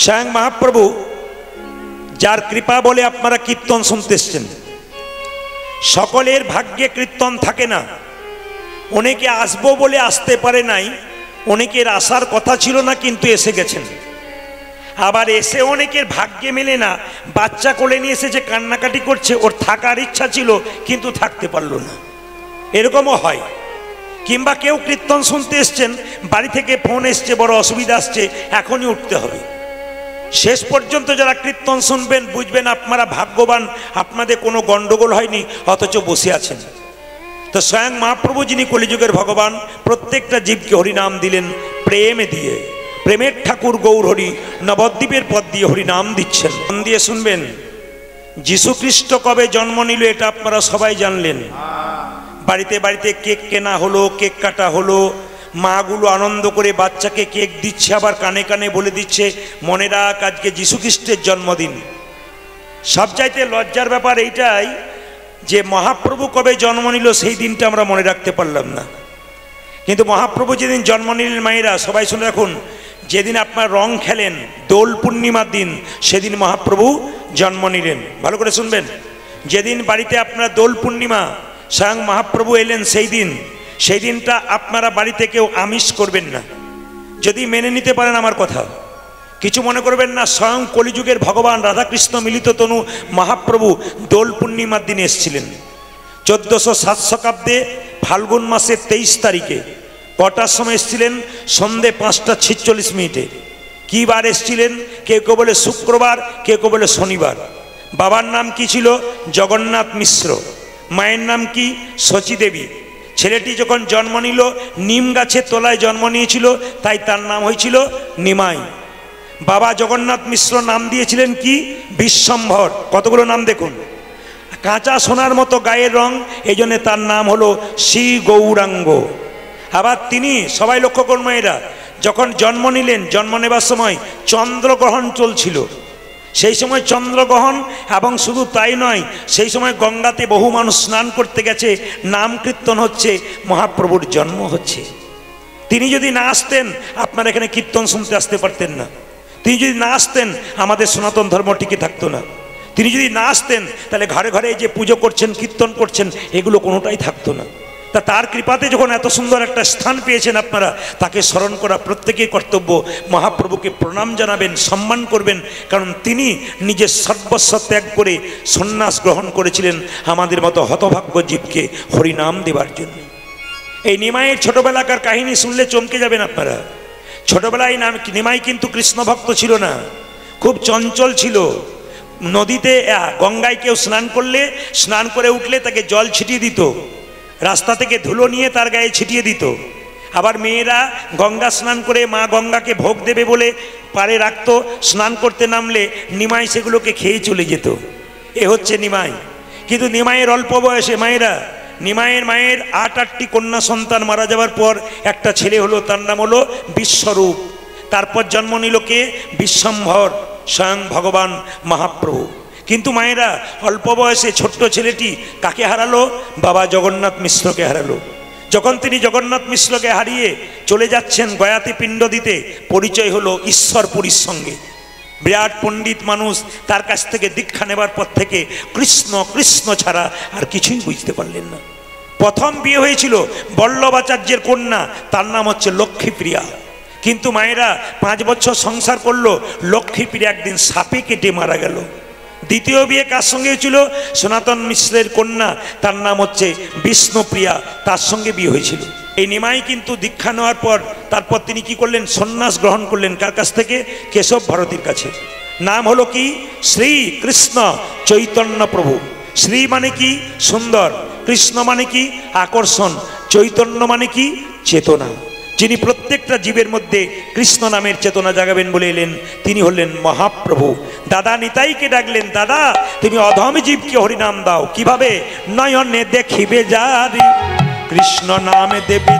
স্বয়ং মহাপ্রভু যার কৃপা বলে আপনারা কীর্তন শুনতে এসছেন, সকলের ভাগ্যে কীর্তন থাকে না। অনেকে আসবো বলে আসতে পারে নাই, অনেকের আসার কথা ছিল না কিন্তু এসে গেছেন। আবার এসে অনেকের ভাগ্যে মেলে না, বাচ্চা কোলে নিয়ে এসেছে কান্নাকাটি করছে, ওর থাকার ইচ্ছা ছিল কিন্তু থাকতে পারলো না, এরকমও হয়। কিংবা কেউ কীর্তন শুনতে এসছেন, বাড়ি থেকে ফোন এসছে, বড় অসুবিধা আসছে, এখনই উঠতে হবে। শেষ পর্যন্ত যারা কীর্তন শুনবেন বুঝবেন আপনারা ভাগ্যবান, আপনাদের কোনো গন্ডগোল হয়নি, অথচ বসে আছেন। তো স্বয়ং মহাপ্রভু যিনি কলিযুগের ভগবান, প্রত্যেকটা জীবকে হরিনাম দিলেন প্রেমে দিয়ে। প্রেমের ঠাকুর গৌর হরি নবদ্বীপের পদ দিয়ে হরিনাম দিচ্ছেন। মন দিয়ে শুনবেন, যীশু খ্রিস্ট কবে জন্ম নিল এটা আপনারা সবাই জানলেন। বাড়িতে বাড়িতে কেক কেনা হলো, কেক কাটা হলো, মাগুলো আনন্দ করে বাচ্চাকে কেক দিচ্ছে, আবার কানে কানে বলে দিচ্ছে মনে রাখ আজকে যীশু খ্রিস্টের জন্মদিন। সবচাইতে লজ্জার ব্যাপার এইটাই যে মহাপ্রভু কবে জন্ম নিল সেই দিনটা আমরা মনে রাখতে পারলাম না। কিন্তু মহাপ্রভু যেদিন জন্ম নিলেন, মায়েরা সবাই শুনে রাখুন, যেদিন আপনার রং খেলেন দোল পূর্ণিমার দিন, সেদিন মহাপ্রভু জন্ম নিলেন। ভালো করে শুনবেন, যেদিন বাড়িতে আপনার দোল পূর্ণিমা, স্বয়ং মহাপ্রভু এলেন সেই দিনটা আপনারা বাড়িতে কেউ আমিষ করবেন না, যদি মেনে নিতে পারেন আমার কথা। কিছু মনে করবেন না, স্বয়ং কলিযুগের ভগবান রাধাকৃষ্ণ মিলিত তনু মহাপ্রভু দোল পূর্ণিমার দিনে এসেছিলেন 1407 শতাব্দে ফাল্গুন মাসের 23 তারিখে। কটার সময় এসেছিলেন? সন্ধে 5:46। কি বার এসেছিলেন? কেউ কেউ বলে শুক্রবার, কেউ কেউ বলে শনিবার। বাবার নাম কি ছিল? জগন্নাথ মিশ্র। মায়ের নাম কি? শচী দেবী। ছেলেটি যখন জন্ম নিল নিম গাছের তলায় জন্ম নিয়েছিল, তাই তার নাম হয়েছিল নিমাই। বাবা জগন্নাথ মিশ্র নাম দিয়েছিলেন কি? বিশ্বম্ভর। কতগুলো নাম দেখুন, কাঁচা সোনার মতো গায়ের রং, এই জন্য তার নাম হলো শ্রী গৌরাঙ্গ। আবার তিনি, সবাই লক্ষ্য করুন এরা, যখন জন্ম নিলেন, জন্ম নেবার সময় চন্দ্রগ্রহণ চলছিল। সেই সময় চন্দ্রগ্রহণ, এবং শুধু তাই নয়, সেই সময় গঙ্গাতে বহু মানুষ স্নান করতে গেছে, নাম কীর্তন হচ্ছে, মহাপ্রভুর জন্ম হচ্ছে। তিনি যদি না আসতেন আপনারা এখানে কীর্তন শুনতে আসতে পারতেন না। তিনি যদি না আসতেন আমাদের সনাতন ধর্ম টিকে থাকতো না। তিনি যদি না আসতেন তাহলে ঘরে ঘরে যে পুজো করছেন, কীর্তন করছেন, এগুলো কোনোটাই থাকতো না। তা তার কৃপাতে যখন এত সুন্দর একটা স্থান পেয়েছেন আপনারা, তাকে স্মরণ করা প্রত্যেকের কর্তব্য। মহাপ্রভুকে প্রণাম জানাবেন, সম্মান করবেন, কারণ তিনি নিজের সর্বস্ব ত্যাগ করে সন্ন্যাস গ্রহণ করেছিলেন আমাদের মতো হতভাগ্য জীবকে হরিনাম দেবার জন্য। এই নিমাইয়ের ছোটবেলাকার কাহিনী শুনলে চমকে যাবেন আপনারা। ছোটবেলায় নিমাই কিন্তু কৃষ্ণ ভক্ত ছিল না, খুব চঞ্চল ছিল। নদীতে গঙ্গায় কেউ স্নান করলে, স্নান করে উঠলে তাকে জল ছিটিয়ে দিত, রাস্তা থেকে ধুলো নিয়ে তার গায়ে ছিটিয়ে দিত। আবার মেয়েরা গঙ্গা স্নান করে মা গঙ্গাকে ভোগ দেবে বলে পাড়ে রাখতো, স্নান করতে নামলে নিমাই সেগুলোকে খেয়ে চলে যেত। এ হচ্ছে নিমাই। কিন্তু নিমাইয়ের অল্প বয়সে মায়েরা, নিমাইয়ের মায়ের 8টি কন্যা সন্তান মারা যাওয়ার পর একটা ছেলে হলো, তার নাম হলো বিশ্বরূপ। তারপর জন্ম নিল কে? বিশ্বম্ভর, স্বয়ং ভগবান মহাপ্রভু। কিন্তু মায়েরা, অল্প বয়সে ছোট্ট ছেলেটি কাকে হারালো? বাবা জগন্নাথ মিশ্রকে হারালো। যখন তিনি জগন্নাথ মিশ্রকে হারিয়ে চলে যাচ্ছেন গয়াতে পিণ্ড দিতে, পরিচয় হলো ঈশ্বরপুরীর সঙ্গে। বিরাট পণ্ডিত মানুষ, তার কাছ থেকে দীক্ষা নেবার পর থেকে কৃষ্ণ কৃষ্ণ ছাড়া আর কিছুই বুঝতে পারলেন না। প্রথম বিয়ে হয়েছিল বল্লভাচার্যের কন্যা, তার নাম হচ্ছে লক্ষ্মীপ্রিয়া। কিন্তু মায়েরা 5 বছর সংসার করলো, লক্ষ্মীপ্রিয়া একদিন সাপে কেটে মারা গেল। দ্বিতীয় বিয়ে কার সঙ্গে হয়েছিল? সনাতন মিশ্রের কন্যা, তার নাম হচ্ছে বিষ্ণুপ্রিয়া, তার সঙ্গে বিয়ে হয়েছিল। এই নিমাই কিন্তু দীক্ষা নেওয়ার পর তারপর তিনি কি করলেন? সন্ন্যাস গ্রহণ করলেন। কার কাছ থেকে? কেশব ভারতীর কাছে। নাম হলো কি? শ্রী কৃষ্ণ চৈতন্য প্রভু। শ্রী মানে কি? সুন্দর। কৃষ্ণ মানে কি? আকর্ষণ। চৈতন্য মানে কি? চেতনা। যিনি প্রত্যেকটা জীবের মধ্যে কৃষ্ণ নামের চেতনা জাগাবেন বলে এলেন, তিনি হলেন মহাপ্রভু। দাদা নিতাইকে ডাকলেন, দাদা তুমি অধম জীবকে হরিনাম দাও। কিভাবে? নয়নে দেখিবে যারি কৃষ্ণ নামে দেবী,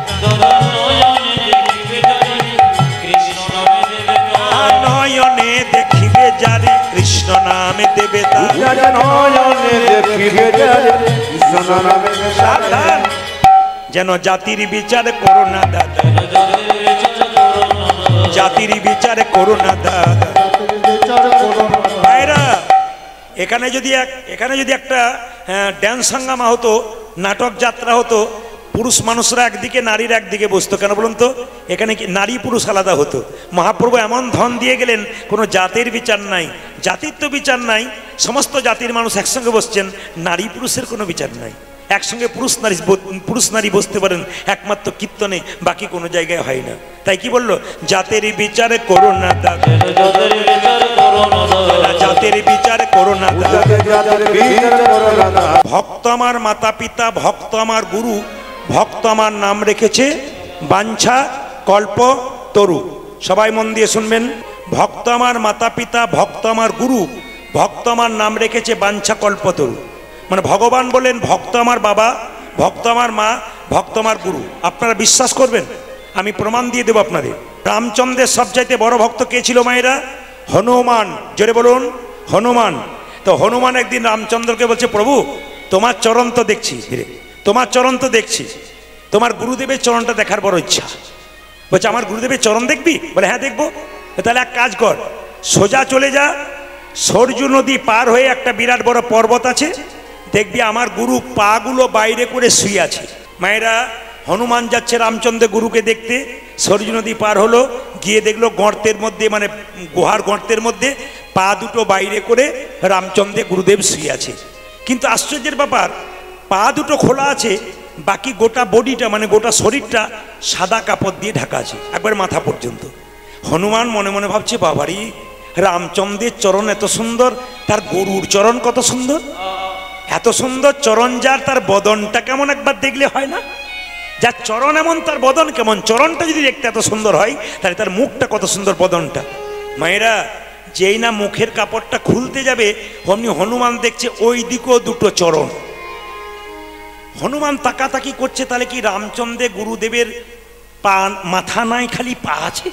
নয়নে দেখিবে যারি কৃষ্ণ নামে দেবে। সাবধান যেন জাতির বিচার করো না দাদা, জাতির বিচার করো না দাদা। এখানে যদি একটা ড্যান্স হাঙ্গামা হতো, নাটক যাত্রা হতো, পুরুষ মানুষরা একদিকে নারীর একদিকে বসতো, কেন বলুন তো? এখানে কি নারী পুরুষ আলাদা হতো? মহাপ্রভু এমন ধন দিয়ে গেলেন, কোনো জাতির বিচার নাই, জাতির তো বিচার নাই, সমস্ত জাতির মানুষ একসঙ্গে বসছেন, নারী পুরুষের কোনো বিচার নাই, একসঙ্গে পুরুষ নারী বসতে পারেন একমাত্র কীর্তনে, বাকি কোনো জায়গায় হয় না। তাই কি বললো? জাতের বিচার করো না দাদা, জাতের বিচার করো না দাদা। ভক্ত আমার মাতা পিতা, ভক্ত আমার গুরু, ভক্ত আমার নাম রেখেছে বাঞ্ছা কল্প তরু। সবাই মন দিয়ে শুনবেন, ভক্ত আমার মাতা পিতা, ভক্ত আমার গুরু, ভক্ত আমার নাম রেখেছে বাঞ্ছা কল্প তরু। মানে ভগবান বলেন ভক্ত আমার বাবা, ভক্ত আমার মা, ভক্ত আমার গুরু। আপনারা বিশ্বাস করবেন? আমি প্রমাণ দিয়ে দেবো আপনাদের। রামচন্দ্রের সবচাইতে বড় ভক্ত কে ছিল মায়েরা? হনুমান। জোরে বলুন, হনুমান। তো হনুমান একদিন রামচন্দ্রকে বলছে, প্রভু তোমার চরণ তো দেখছি, তোমার চরণ তো দেখছি, তোমার গুরুদেবের চরণটা দেখার বড় ইচ্ছা। বলছে আমার গুরুদেবের চরণ দেখবি? বলে হ্যাঁ দেখবো। তাহলে এক কাজ কর, সোজা চলে যা, সরজু নদী পার হয়ে একটা বিরাট বড় পর্বত আছে, দেখবি আমার গুরু পাগুলো বাইরে করে শুয়ে আছে। মায়েরা, হনুমান যাচ্ছে রামচন্দ্রের গুরুকে দেখতে, সরজু নদী পার হলো, গিয়ে দেখলো গর্তের মধ্যে, মানে গুহার গর্তের মধ্যে পা দুটো বাইরে করে রামচন্দ্রের গুরুদেব শুয়ে আছে। কিন্তু আশ্চর্যের ব্যাপার, পা দুটো খোলা আছে, বাকি গোটা বডিটা মানে গোটা শরীরটা সাদা কাপড় দিয়ে ঢাকা আছে, একবার মাথা পর্যন্ত। হনুমান মনে মনে ভাবছে, বাবারি রামচন্দ্রের চরণ এত সুন্দর, তার গরুর চরণ কত সুন্দর, এত সুন্দর চরণ যার, তার বদনটা কেমন একবার দেখলে হয় না? যার চরণ এমন তার বদন কেমন? চরণটা যদি দেখতে এত সুন্দর হয়, তাহলে তার মুখটা কত সুন্দর, বদনটা। মায়েরা, যেই না মুখের কাপড়টা খুলতে যাবে, অমনি হনুমান দেখছে ওই দিকেও দুটো চরণ। হনুমান তাকাতাকি করছে, তাহলে কি রামচন্দ্রের গুরুদেবের পা, মাথা নাই, খালি পা আছে,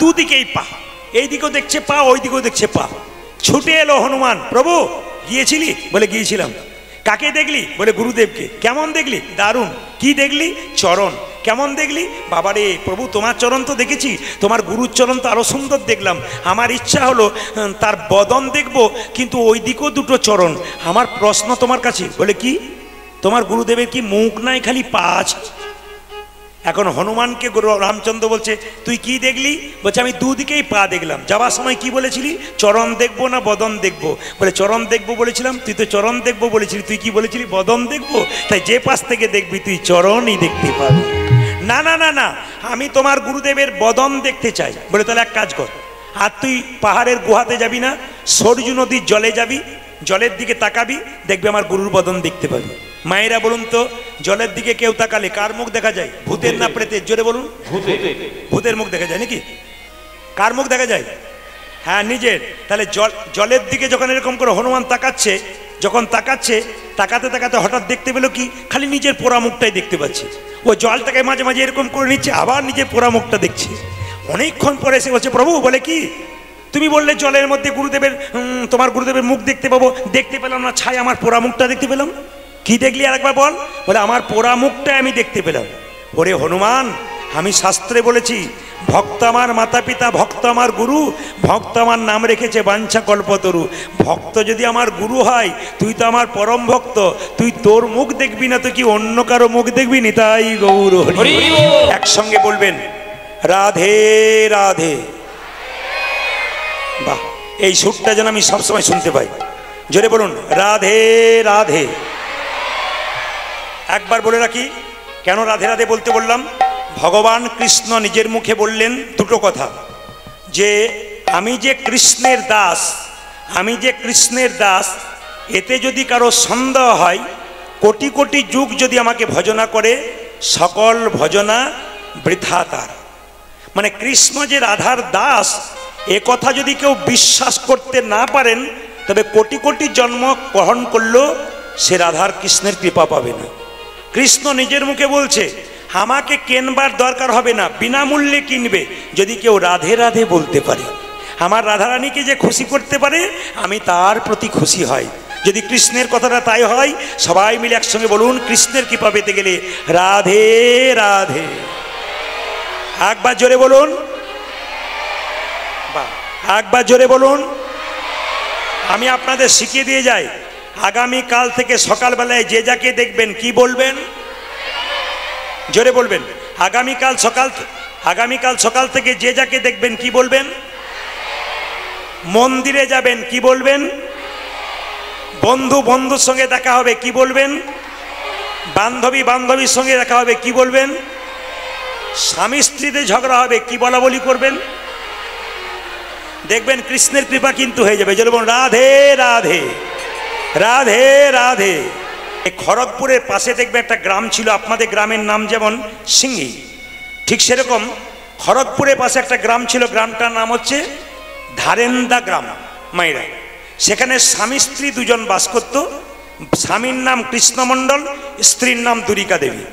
দুদিকেই পা, এই দিকেও দেখছে পা, ওই দিকেও দেখছে পা। ছুটে এলো হনুমান, প্রভু গিয়েছিলি? বলে গিয়েছিলাম। কাকে দেখলি? বলে গুরুদেবকে। কেমন দেখলি? দারুণ। কি দেখলি? চরণ। কেমন দেখলি? বাবারে প্রভু তোমার চরণ তো দেখেছি, তোমার গুরুর চরণ তো আরো সুন্দর দেখলাম। আমার ইচ্ছা হলো তার বদন দেখব, কিন্তু ওই দিকেও দুটো চরণ। আমার প্রশ্ন তোমার কাছে। বলে কি? তোমার গুরুদেবের কি মুখ নাই, খালি পা আছে? এখন হনুমানকে রামচন্দ্র বলছে, তুই কি দেখলি? বলছে আমি দুদিকেই পা দেখলাম। যাওয়ার সময় কি বলেছিলি? চরণ দেখবো না বদন দেখবো? বলে চরণ দেখবো বলেছিলাম। তুই তো চরণ দেখবো বলেছিলি, তুই কি বলেছিলি? বদন দেখবো। তাই যে পাশ থেকে দেখবি তুই চরণই দেখতে পাবি। না না না না, আমি তোমার গুরুদেবের বদন দেখতে চাই। বলে তাহলে এক কাজ কর, আর তুই পাহাড়ের গুহাতে যাবি না, সরজু নদীর জলে যাবি, জলের দিকে তাকাবি, দেখবি আমার গুরুর বদন দেখতে পাবি। মায়েরা বলুন তো, জলের দিকে কেউ তাকালে কার মুখ দেখা যায়? ভূতের না প্রেতের? জোরে বলুন। ভূতের মুখ দেখা যায় নাকি? কার মুখ দেখা যায়? হ্যাঁ, নিজের। তাহলে জলের দিকে যখন এরকম করে হনুমান তাকাচ্ছে, যখন তাকাচ্ছে, তাকাতে তাকাতে হঠাৎ দেখতে পেলো কি? খালি নিজের পোড়া মুখটাই দেখতে পাচ্ছে। ও জলটাকে মাঝে মাঝে এরকম করে নিচ্ছে, আবার নিজের পোড়া মুখটা দেখছে। অনেকক্ষণ পরে এসে বলছে, প্রভু বলে কি? তুমি বললে জলের মধ্যে গুরুদেবের, তোমার গুরুদেবের মুখ দেখতে পাবো, দেখতে পেলাম না, ছাই আমার পোড়া মুখটা দেখতে পেলাম। কি দেখলি আরেকবার বল? বলে আমার পোড়া মুখটা আমি দেখতে পেলাম। ওরে হনুমান, আমি শাস্ত্রে বলেছি ভক্ত আমার মাতা পিতা, ভক্ত আমার গুরু, ভক্ত আমার নাম রেখেছে বাঞ্ছা কল্পতরু। ভক্ত যদি আমার গুরু হয়, তুই তো আমার পরম ভক্ত, তুই তোর মুখ দেখবি না তো কি অন্য কারো মুখ দেখবি? নিতাই গৌর হরি। একসঙ্গে বলবেন রাধে রাধে। বাহ, এই সুরটা যেন আমি সবসময় শুনতে পাই। জোরে বলুন রাধে রাধে। একবার বলে রাখি, কেন রাধে রাধে বলতে বললাম? ভগবান কৃষ্ণ নিজের মুখে বললেন দুটো কথা, যে আমি যে কৃষ্ণের দাস, আমি যে কৃষ্ণের দাস, এতে যদি কারো সন্দেহ হয়, কোটি কোটি যুগ যদি আমাকে ভজনা করে, সকল ভজনা বৃথা তার। মানে কৃষ্ণ যে রাধার দাস, এ কথা যদি কেউ বিশ্বাস করতে না পারেন, তবে কোটি কোটি জন্ম গ্রহণ করলেও সে রাধার কৃষ্ণের কৃপা পাবে না। কৃষ্ণ নিজের মুখে বলছে, আমাকে কেনবার দরকার হবে না, বিনামূল্যে কিনবে যদি কেউ রাধে রাধে বলতে পারে। আমার রাধারানীকে যে খুশি করতে পারে, আমি তার প্রতি খুশি হয়। যদি কৃষ্ণের কথাটা তাই হয়, সবাই মিলে একসঙ্গে বলুন, কৃষ্ণের কৃপা পেতে গেলে রাধে রাধে। একবার জোরে বলুন, একবার জোরে বলুন, আমি আপনাদের শিখিয়ে দিয়ে যাই, আগামীকাল থেকে সকালবেলায় যে যাকে দেখবেন কি বলবেন, জোরে বলবেন। আগামীকাল সকাল থেকে যে যাকে দেখবেন কি বলবেন, মন্দিরে যাবেন কি বলবেন, বন্ধুর সঙ্গে দেখা হবে কি বলবেন, বান্ধবীর সঙ্গে দেখা হবে কি বলবেন, স্বামী স্ত্রীতে ঝগড়া হবে কি বলা বলি করবেন। দেখবেন কৃষ্ণের কৃপা কিন্তু হয়ে যাবে। জোরে বলুন রাধে রাধে, রাধে রাধে। এই খড়গপুরের পাশে দেখবে একটা গ্রাম ছিল, আপনাদের গ্রামের নাম যেমন সিঙ্গি, ঠিক সেরকম খড়গপুরের পাশে একটা গ্রাম ছিল, গ্রামটার নাম হচ্ছে ধারেন্দা গ্রাম মাইরা। সেখানে স্বামী স্ত্রী দুজন বাস করত। স্বামীর নাম কৃষ্ণমণ্ডল, স্ত্রীর নাম দুরিকা দেবী।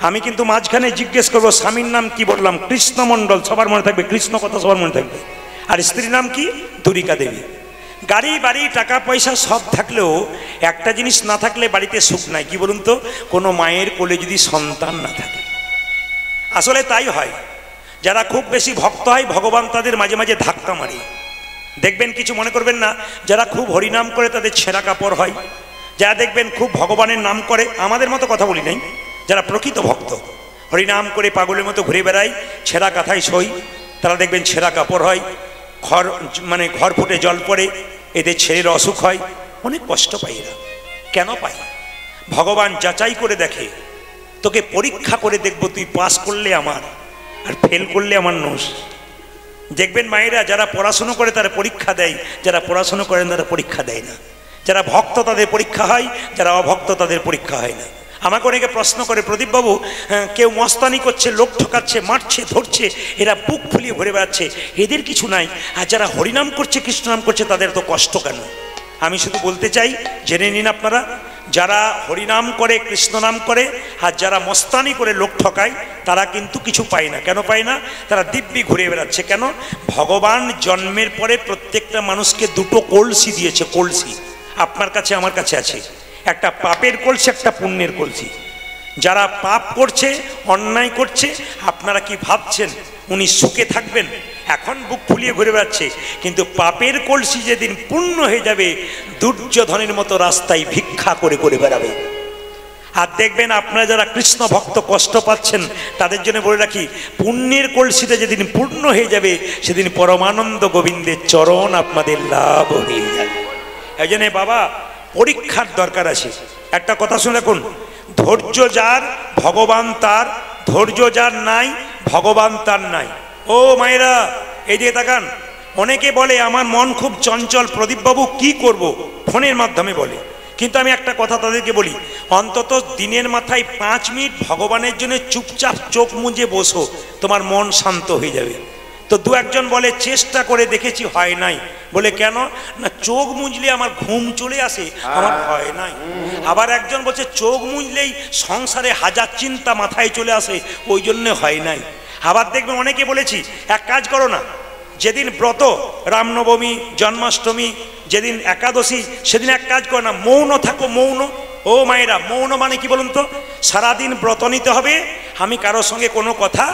আমি কিন্তু মাঝখানে জিজ্ঞেস করবো স্বামীর নাম কি বললাম, কৃষ্ণমণ্ডল, সবার মনে থাকবে, কৃষ্ণ কথা সবার মনে থাকবে। আর স্ত্রীর নাম কি, দুরিকা দেবী। গাড়ি বাড়ি টাকা পয়সা সব থাকলেও একটা জিনিস না থাকলে বাড়িতে সুখ নাই, কি বলুন তো, কোনো মায়ের কোলে যদি সন্তান না থাকে। আসলে তাই হয়, যারা খুব বেশি ভক্ত হয় ভগবান তাদের মাঝে মাঝে ধাক্কা মারে। দেখবেন, কিছু মনে করবেন না, যারা খুব হরিনাম করে তাদের ছেঁড়া কাপড় হয়। যারা দেখবেন খুব ভগবানের নাম করে, আমাদের মতো কথা বলি নাই, যারা প্রকৃত ভক্ত হরিনাম করে পাগলের মতো ঘুরে বেড়ায়, ছেঁড়া কাঁথায় সই, তারা দেখবেন ছেঁড়া কাপড় হয়, ঘর ফুটে জল পড়ে, এদের ছেলের অসুখ হয়, অনেক কষ্ট পাই এরা। কেন পাই? ভগবান যাচাই করে দেখে, তোকে পরীক্ষা করে দেখবো, তুই পাস করলে আমার, আর ফেল করলে আমার নোস। দেখবেন মায়েরা যারা পড়াশুনো করে তারা পরীক্ষা দেয়, যারা পড়াশুনো করেন তারা পরীক্ষা দেয় না। যারা ভক্ত তাদের পরীক্ষা হয়, যারা অভক্ত তাদের পরীক্ষা হয় না। আমাকে অনেকে প্রশ্ন করে, প্রদীপবাবু কেউ মস্তানি করছে, লোক ঠকাচ্ছে, মারছে, ধরছে, এরা বুক ফুলিয়ে ঘুরে বেড়াচ্ছে, এদের কিছু নাই, আর যারা হরিনাম করছে, কৃষ্ণনাম করছে, তাদের তো কষ্ট কেন? আমি শুধু বলতে চাই, জেনে নিন আপনারা, যারা হরিনাম করে, কৃষ্ণনাম করে, আর যারা মস্তানি করে লোক ঠকায়, তারা কিন্তু কিছু পায় না। কেন পায় না? তারা দিব্যি ঘুরে বেড়াচ্ছে। কেন? ভগবান জন্মের পরে প্রত্যেকটা মানুষকে দুটো কলসি দিয়েছে। কলসি আপনার কাছে আমার কাছে আছে, একটা পাপের কলসি, একটা পুণ্যের কলসি। যারা পাপ করছে, অন্যায় করছে, আপনারা কি ভাবছেন উনি সুখে থাকবেন? এখন বুক ফুলিয়ে ঘুরে বেড়াচ্ছে, কিন্তু পাপের কলসি যেদিন পূর্ণ হয়ে যাবে, দুর্যোধনের মতো রাস্তায় ভিক্ষা করে করে বেড়াবে। আর দেখবেন আপনারা যারা কৃষ্ণ ভক্ত কষ্ট পাচ্ছেন, তাদের জন্য বলে রাখি, পুণ্যের কলসিটা যেদিন পূর্ণ হয়ে যাবে, সেদিন পরমানন্দ গোবিন্দের চরণ আপনাদের লাভ হয়ে যাবে। এই জন্য বাবা, পরীক্ষার দরকার আছে। একটা কথা শুনে রাখুন, ধৈর্য যার ভগবান তার, ধৈর্য যার নাই ভগবান তার নাই। ও মায়েরা, এই যে তাকান, অনেকে বলে আমার মন খুব চঞ্চল, প্রদীপবাবু কি করব, ফোনের মাধ্যমে বলে। কিন্তু আমি একটা কথা তাদেরকে বলি, অন্তত দিনের মাথায় 5 মিনিট ভগবানের জন্য চুপচাপ চোখ মুজে বসো, তোমার মন শান্ত হয়ে যাবে। তো দু একজন বলে চেষ্টা করে দেখেছি, হয় নাই। বলে কেন? না, চোখ মুজলে আমার ঘুম চলে আসে, আমার হয় নাই। আবার একজন বলছে চোখ মুজলেই সংসারে হাজার চিন্তা মাথায় চলে আসে, ওই জন্য হয় নাই। আবার দেখবেন অনেকে বলেছি, এক কাজ করো না, যেদিন ব্রত, রামনবমী, জন্মাষ্টমী, যেদিন একাদশী, সেদিন এক কাজ করো না, মৌন থাকো, মৌন। ও মায়েরা, মৌন মানে কি বলুন তো? সারাদিন ব্রত নিতে হবে, আমি কারোর সঙ্গে কোনো কথা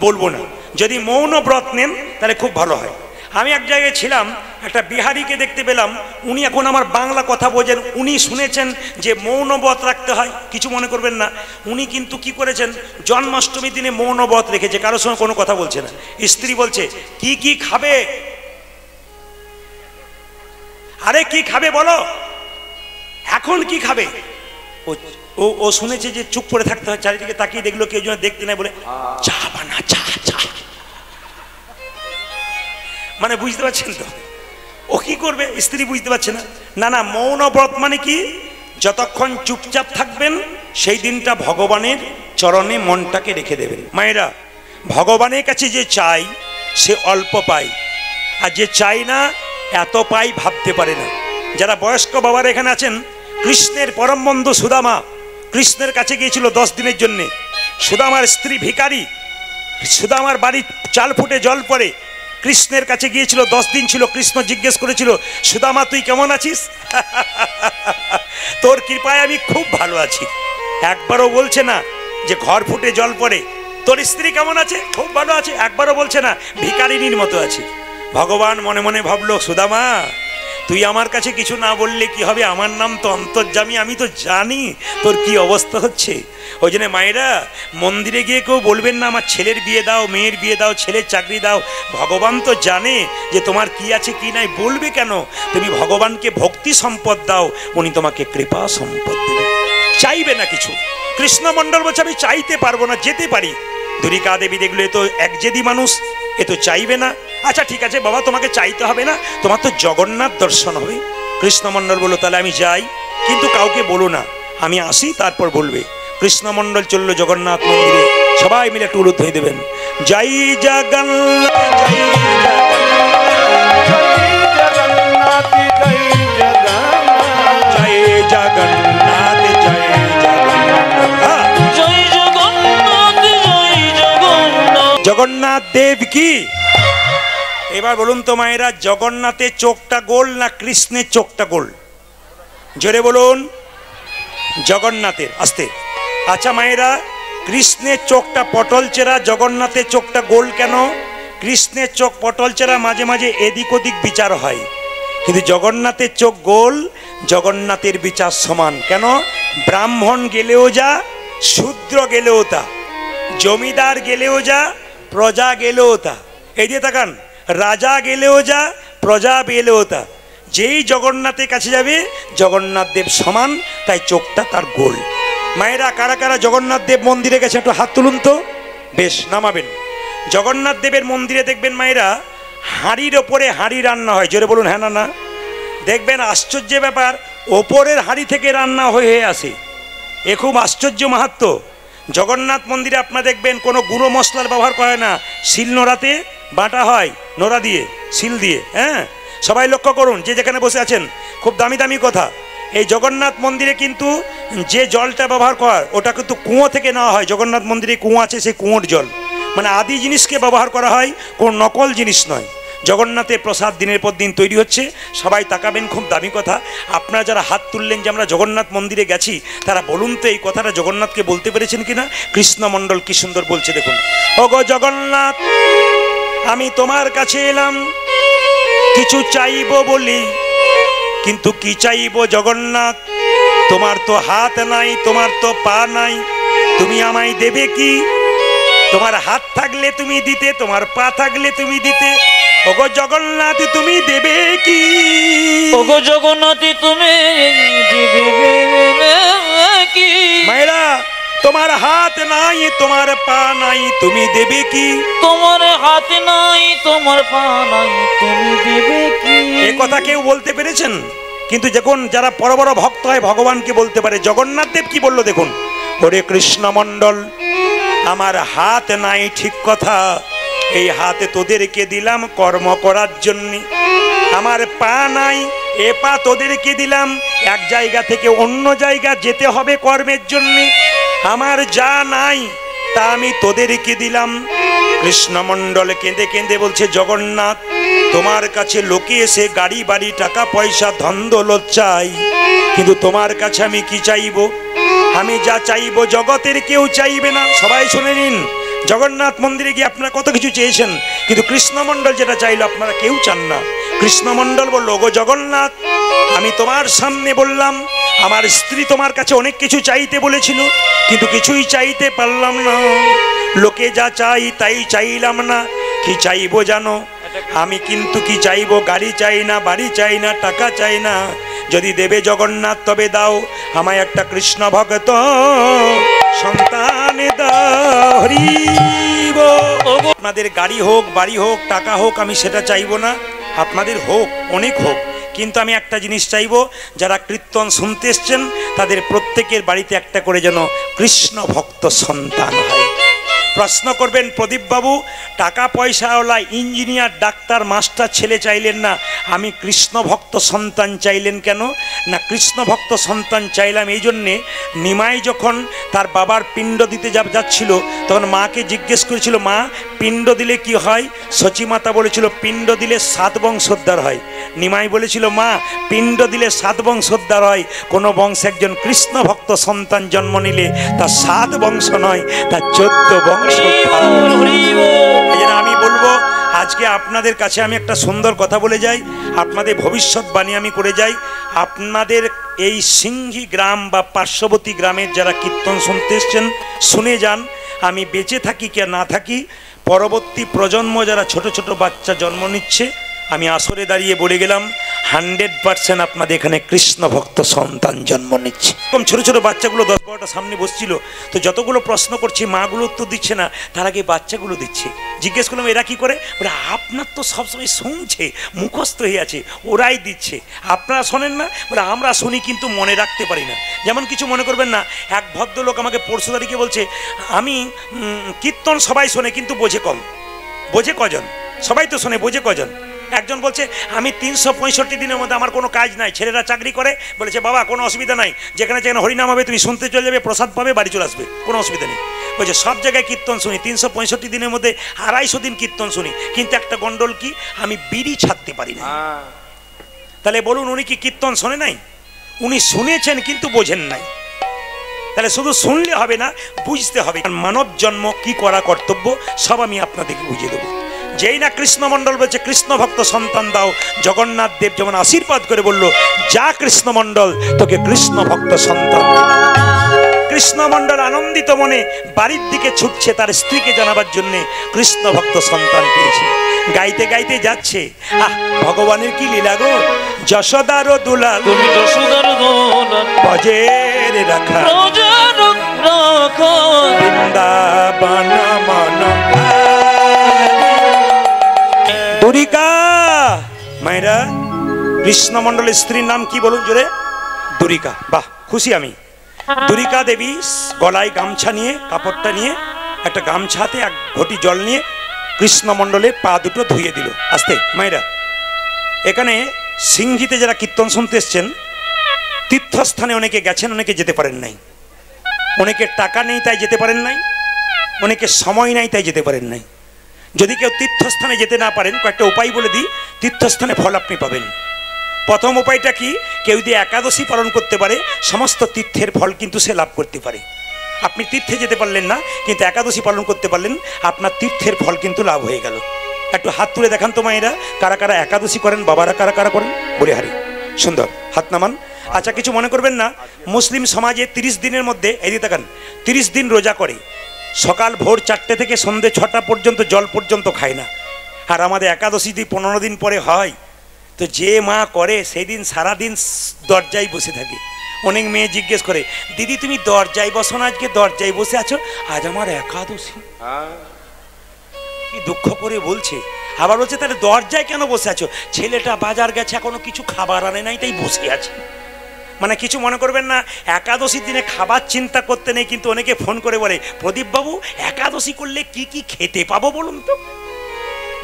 বলবো না। যদি মৌন ব্রত নেন তাহলে খুব ভালো হয়। আমি এক জায়গায় ছিলাম, একটা বিহারিকে দেখতে পেলাম, উনি এখন আমার বাংলা কথা বোঝেন। উনি শুনেছেন যে মৌন ব্রত রাখতে হয়, কিছু মনে করবেন না। উনি কিন্তু কি করেছেন, জন্মাষ্টমীর দিনে মৌন ব্রত রেখেছে, কারোর সঙ্গে কোনো কথা বলছে না। স্ত্রী বলছে কি কি খাবে? আরে কি খাবে বলো, এখন কি খাবে? ও শুনেছে যে চুপ করে থাকতে হয়, চারিদিকে তাকিয়ে দেখলো কেউ যেন দেখতে নাই, বলে চা বানা, চা চা। মানে বুঝতে পারছেন তো ও কি করবে? স্ত্রী বুঝতে পারছে না। না না, মৌন ব্রত মানে কি? যতক্ষণ চুপচাপ থাকবেন সেই দিনটা ভগবানের চরণে মনটাকে রেখে দেবেন। মায়েরা, ভগবানের কাছে যে চাই সে অল্প পায়, আর যে চাই না এত পাই ভাবতে পারে না। যারা বয়স্ক বাবার এখানে আছেন, কৃষ্ণের পরম বন্ধু সুদামা কৃষ্ণের কাছে গিয়েছিল 10 দিনের জন্যে। সুদামার স্ত্রী ভিখারি, সুদামার বাড়ির চাল ফুটে জল পড়ে, কৃষ্ণের কাছে গিয়েছিল, 10 দিন ছিল। কৃষ্ণ জিজ্ঞেস করেছিল, সুদামা তুই কেমন আছিস? তোর কৃপায় আমি খুব ভালো আছি। একবারও বলছে না যে ঘর ফুটে জল পড়ে। তোর স্ত্রী কেমন আছে? খুব ভালো আছে। একবারও বলছে না ভিখারিনীর মতো আছে। ভগবান মনে মনে ভাবলো, সুদামা তুই আমার কাছে কিছু না বললে কি হবে, আমার নাম তো অন্তর্যামী, আমি তো জানি তোর কি অবস্থা হচ্ছে। ওই জন্য মায়েরা মন্দিরে গিয়ে কেউ বলবেন না আমার ছেলের বিয়ে দাও, মেয়ের বিয়ে দাও, ছেলের চাকরি দাও। ভগবান তো জানে যে তোমার কি আছে কি নাই। বলবে কেন? তুমি ভগবানকে ভক্তি সম্পদ দাও, উনি তোমাকে কৃপা সম্পদ দেবে। চাইবে না কিছু। কৃষ্ণমণ্ডল বলছে আমি চাইতে পারবো না, যেতে পারি। দুরিকা দেবী দেখলো এ তো একজেদি মানুষ, এ তো চাইবে না। আচ্ছা ঠিক আছে বাবা, তোমাকে চাইতে হবে না, তোমার তো জগন্নাথ দর্শন হবে। কৃষ্ণমণ্ডল বললো তাহলে আমি যাই, কিন্তু কাউকে বলো না, আমি আসি তারপর বলবে। কৃষ্ণমণ্ডল চললো জগন্নাথ মন্দিরে, সবাই মিলে একটু উলুধ্বনি হয়ে দেবেন, জয় জগন্নাথ জয় জগন্নাথ জয় জগন্নাথ জয় জগন্নাথ জগন্নাথ দেব কি। এবার বলুন তো মায়েরা, জগন্নাথের চোখটা গোল না কৃষ্ণের চোখটা গোল? জোরে বলুন। জগন্নাথের, আস্তে। আচ্ছা মায়েরা, কৃষ্ণের চোখটা পটল চেরা, জগন্নাথের চোখটা গোল কেন? কৃষ্ণের চোখ পটল চেরা, মাঝে মাঝে এদিক ওদিক বিচার হয়, কিন্তু জগন্নাথের চোখ গোল, জগন্নাথের বিচার সমান। কেন? ব্রাহ্মণ গেলেও যা, শূদ্র গেলেও তা, জমিদার গেলেও যা, প্রজা গেলেও তা। এই যে তাকান, রাজা গেলেও যা, প্রজা গেলেও তা, যেই জগন্নাথের কাছে যাবে জগন্নাথ দেব সমান, তাই চোখটা তার গোল। মায়েরা কারা কারা জগন্নাথ দেব মন্দিরে গেছে একটু হাত তুলুন তো। বেশ, নামাবেন। জগন্নাথ দেবের মন্দিরে দেখবেন মায়েরা হাঁড়ির ওপরে হাঁড়ি রান্না হয়। জোরে বলুন হ্যাঁ না না। দেখবেন আশ্চর্য ব্যাপার, ওপরের হাঁড়ি থেকে রান্না হয়ে আসে। এ খুব আশ্চর্য মাহাত্ম্য। জগন্নাথ মন্দিরে আপনারা দেখবেন কোনো গুঁড়ো মশলার ব্যবহার করে না, শিল নোড়াতে বাটা হয়, নোড়া দিয়ে, শিল দিয়ে। হ্যাঁ, সবাই লক্ষ্য করুন, যে যেখানে বসে আছেন। খুব দামি দামি কথা। এই জগন্নাথ মন্দিরে কিন্তু যে জলটা ব্যবহার করার, ওটা কিন্তু কুয়ো থেকে নেওয়া হয়। জগন্নাথ মন্দিরে কুয়ো আছে, সেই কুয়োর জল, মানে আদি জিনিসকে ব্যবহার করা হয়, কোনো নকল জিনিস নয়। জগন্নাথের প্রসাদ দিনের পর দিন তৈরি হচ্ছে, সবাই তাকাবেন। খুব দামি কথা। আপনারা যারা হাত তুললেন যে আমরা জগন্নাথ মন্দিরে গেছি, তারা বলুন তো এই কথাটা জগন্নাথকে বলতে পেরেছেন কিনা? কৃষ্ণমণ্ডল কি সুন্দর বলছে দেখুন, ওগো জগন্নাথ আমি তোমার কাছে এলাম কিছু চাইব বলি, কিন্তু কি চাইব জগন্নাথ? তোমার তো হাত নাই, তোমার তো পা নাই, তুমি আমায় দেবে কি? তোমার হাত থাকলে তুমি দিতে, তোমার পা থাকলে তুমি দিতে। ওগো জগন্নাথ তুমি দেবে কি? ওগো জগন্নাথ তুমি দেবে কি? মায়েরা তোমার হাত নাই, তোমার পা নাই, তুমি দেবে কি? তোমার হাত নাই, তোমার পা নাই, তুমি দেবে কি? এ কথা কেউ বলতে পেরেছেন? কিন্তু যখন যারা বড় বড় ভক্ত হয় ভগবানকে বলতে পারে। জগন্নাথ দেব কি বললো দেখুন, ওরে কৃষ্ণমণ্ডল আমার হাত নাই ঠিক কথা, এই হাতে তোদেরকে দিলাম কর্ম করার জন্য। আমার পা নাই, এ পা তোদেরকে দিলাম এক জায়গা থেকে অন্য জায়গা যেতে হবে কর্মের জন্য। আমার যা নাই তা আমি তোদেরকে দিলাম। কৃষ্ণমণ্ডল কেঁদে কেঁদে বলছে, জগন্নাথ তোমার কাছে লোকে এসে গাড়ি বাড়ি টাকা পয়সা ধন দৌলত চাই, কিন্তু তোমার কাছে আমি কি চাইব? আমি যা চাইব জগতের কেউ চাইবে না। সবাই শুনে নিন, জগন্নাথ মন্দিরে গিয়ে আপনারা কত কিছু চেয়েছেন, কিন্তু কৃষ্ণমণ্ডল যেটা চাইলো আপনারা কেউ চান না। কৃষ্ণমণ্ডল বলল, ওগো জগন্নাথ আমি তোমার সামনে বললাম আমার স্ত্রী তোমার কাছে অনেক কিছু চাইতে বলেছিল, কিন্তু কিছুই চাইতে পারলাম না। লোকে যা চাই তাই চাইলাম না। কি চাইবো জানো? আমি কিন্তু কি চাইবো? গাড়ি চাই না, বাড়ি চাই না, টাকা চাই না। যদি দেবে জগন্নাথ তবে দাও আমায় একটা কৃষ্ণ ভক্ত সন্তান দাও। হরিব। আপনাদের গাড়ি হোক, বাড়ি হোক, টাকা হোক, আমি সেটা চাইবো না। আপনাদের হোক, অনেক হোক, কিন্তু আমি একটা জিনিস চাইবো, যারা কীর্তন শুনতে এসছেন তাদের প্রত্যেকের বাড়িতে একটা করে যেন কৃষ্ণ ভক্ত সন্তান হয়। প্রশ্ন করবেন, প্রদীপবাবু টাকা পয়সাওয়ালা ইঞ্জিনিয়ার ডাক্তার মাস্টার ছেলে চাইলেন না, আমি কৃষ্ণ ভক্ত সন্তান চাইলেন কেন? না, কৃষ্ণ ভক্ত সন্তান চাইলাম এই জন্যে, নিমাই যখন তার বাবার পিণ্ড দিতে যাচ্ছিল তখন মাকে জিজ্ঞেস করেছিল, মা পিণ্ড দিলে কি হয়? সচিমাতা বলেছিল পিণ্ড দিলে 7 বংশোদ্ধার হয়। নিমাই বলেছিল, মা পিণ্ড দিলে 7 বংশোদ্ধার হয়, কোনো বংশে একজন কৃষ্ণ ভক্ত সন্তান জন্ম নিলে তার 7 বংশ নয়, তার 14 বংশ। আমি বলবো আজকে আপনাদের কাছে আমি একটা সুন্দর কথা বলে যাই। আপনাদের ভবিষ্যৎবাণী আমি করে যাই, আপনাদের এই সিংহী গ্রাম বা পার্শ্ববর্তী গ্রামের যারা কীর্তন শুনতে এসছেন শুনে যান। আমি বেঁচে থাকি কে না থাকি, পরবর্তী প্রজন্ম যারা ছোট ছোট বাচ্চা জন্ম নিচ্ছে, আমি আসরে দাঁড়িয়ে বলে গেলাম 100% আপনাদের এখানে কৃষ্ণ ভক্ত সন্তান জন্ম নিচ্ছে। এরকম ছোট ছোট বাচ্চাগুলো 10-12টা সামনে বসছিল, তো যতগুলো প্রশ্ন করছি মাগুলো উত্তর দিচ্ছে না, তার আগে বাচ্চাগুলো দিচ্ছে। জিজ্ঞেস করলাম এরা কি করে, বলে আপনার তো সবসময় শুনছে, মুখস্থ হয়ে আছে, ওরাই দিচ্ছে, আপনারা শোনেন না। বলে আমরা শুনি কিন্তু মনে রাখতে পারি না। যেমন কিছু মনে করবেন না, এক ভদ্রলোক আমাকে পরশু তারিখে বলছে আমি কীর্তন সবাই শোনে কিন্তু বোঝে কম। বোঝে কজন? সবাই তো শোনে, বোঝে কজন? একজন বলছে আমি 365 দিনের মধ্যে আমার কোনো কাজ নাই, ছেলেরা চাকরি করে, বলেছে বাবা কোনো অসুবিধা নাই, যেখানে যেখানে হরিনাম হবে তুমি শুনতে চলে যাবে, প্রসাদ পাবে, বাড়ি চলে আসবে, কোনো অসুবিধা নেই। বলছে সব জায়গায় কীর্তন শুনি, 365 দিনের মধ্যে 250 দিন কীর্তন শুনি, কিন্তু একটা গন্ডল কি, আমি বিড়ি ছাড়তে পারি না। তাহলে বলুন উনি কি কীর্তন শোনে নাই? উনি শুনেছেন কিন্তু বোঝেন নাই। তাহলে শুধু শুনলে হবে না, বুঝতে হবে। মানব জন্ম কি করা কর্তব্য সব আমি আপনাদেরকে বুঝিয়ে দেবো। যেই না কৃষ্ণমণ্ডল বলছে কৃষ্ণ ভক্ত সন্তান দাও, জগন্নাথ দেব যেমন আশীর্বাদ করে বলল যা কৃষ্ণমণ্ডল তোকে কৃষ্ণ ভক্ত সন্তান। কৃষ্ণমণ্ডল আনন্দিত মনে বাড়ির দিকে ছুটছে তার স্ত্রীকে জানাবার জন্য কৃষ্ণ ভক্ত সন্তান পেয়েছে। গাইতে গাইতে যাচ্ছে, আহ ভগবানের কি লীলা গো, যশোদার দুলাল তুমি যশোদার দোলাল বজের রাখা বৃন্দাবন মন দুরিকা। মায়েরা, কৃষ্ণমণ্ডলের স্ত্রীর নাম কি বলুন জোরে? দুরিকা। বাহ, খুশি আমি। দুরিকা দেবী গলায় গামছা নিয়ে, কাপড়টা নিয়ে, একটা গামছাতে এক ঘটি জল নিয়ে কৃষ্ণমণ্ডলের পা দুটো ধুয়ে দিল আস্তে। মায়েরা, এখানে সিংহীতে যারা কীর্তন শুনতে এসছেন, তীর্থস্থানে অনেকে গেছেন, অনেকে যেতে পারেন নাই। অনেকের টাকা নেই তাই যেতে পারেন নাই, অনেকের সময় নাই তাই যেতে পারেন নাই। যদি কেউ তীর্থস্থানে যেতে না পারেন, কয়েকটা উপায় বলে দিই, তীর্থস্থানে ফল আপনি পাবেন। প্রথম উপায়টা কি, কেউ যদি একাদশী পালন করতে পারে সমস্ত তীর্থের ফল কিন্তু সে লাভ করতে পারে। আপনি তীর্থে যেতে পারলেন না কিন্তু একাদশী পালন করতে পারলেন, আপনার তীর্থের ফল কিন্তু লাভ হয়ে গেল। একটু হাত তুলে দেখান তো মায়েরা, কারা কারা একাদশী করেন, বাবারা কারা কারা করেন, বলে হারি সুন্দর হাত নামান। আচ্ছা কিছু মনে করবেন না, মুসলিম সমাজে 30 দিনের মধ্যে এই দিকে তাকান, 30 দিন রোজা করে, সকাল ভোর 4টে থেকে সন্ধ্যে 6টা পর্যন্ত জল পর্যন্ত খায় না। আর আমাদের একাদশী যদি 15 দিন পরে হয়, তো যে মা করে সেই দিন সারাদিন দরজায় বসে থাকে। অনেক মেয়ে জিজ্ঞেস করে, দিদি তুমি দরজায় বসো না, আজকে দরজায় বসে আছো, আজ আমার একাদশী। কি দুঃখ করে বলছে। আবার বলছে তাহলে দরজায় কেন বসে আছো? ছেলেটা বাজার গেছে, এখনো কিছু খাবার আনে নাই তাই বসে আছে। মানে কিছু মনে করবেন না, একাদশীর দিনে খাবার চিন্তা করতে নেই, কিন্তু অনেকে ফোন করে বলে প্রদীপ বাবু একাদশী করলে কি কি খেতে পাবো বলুন তো।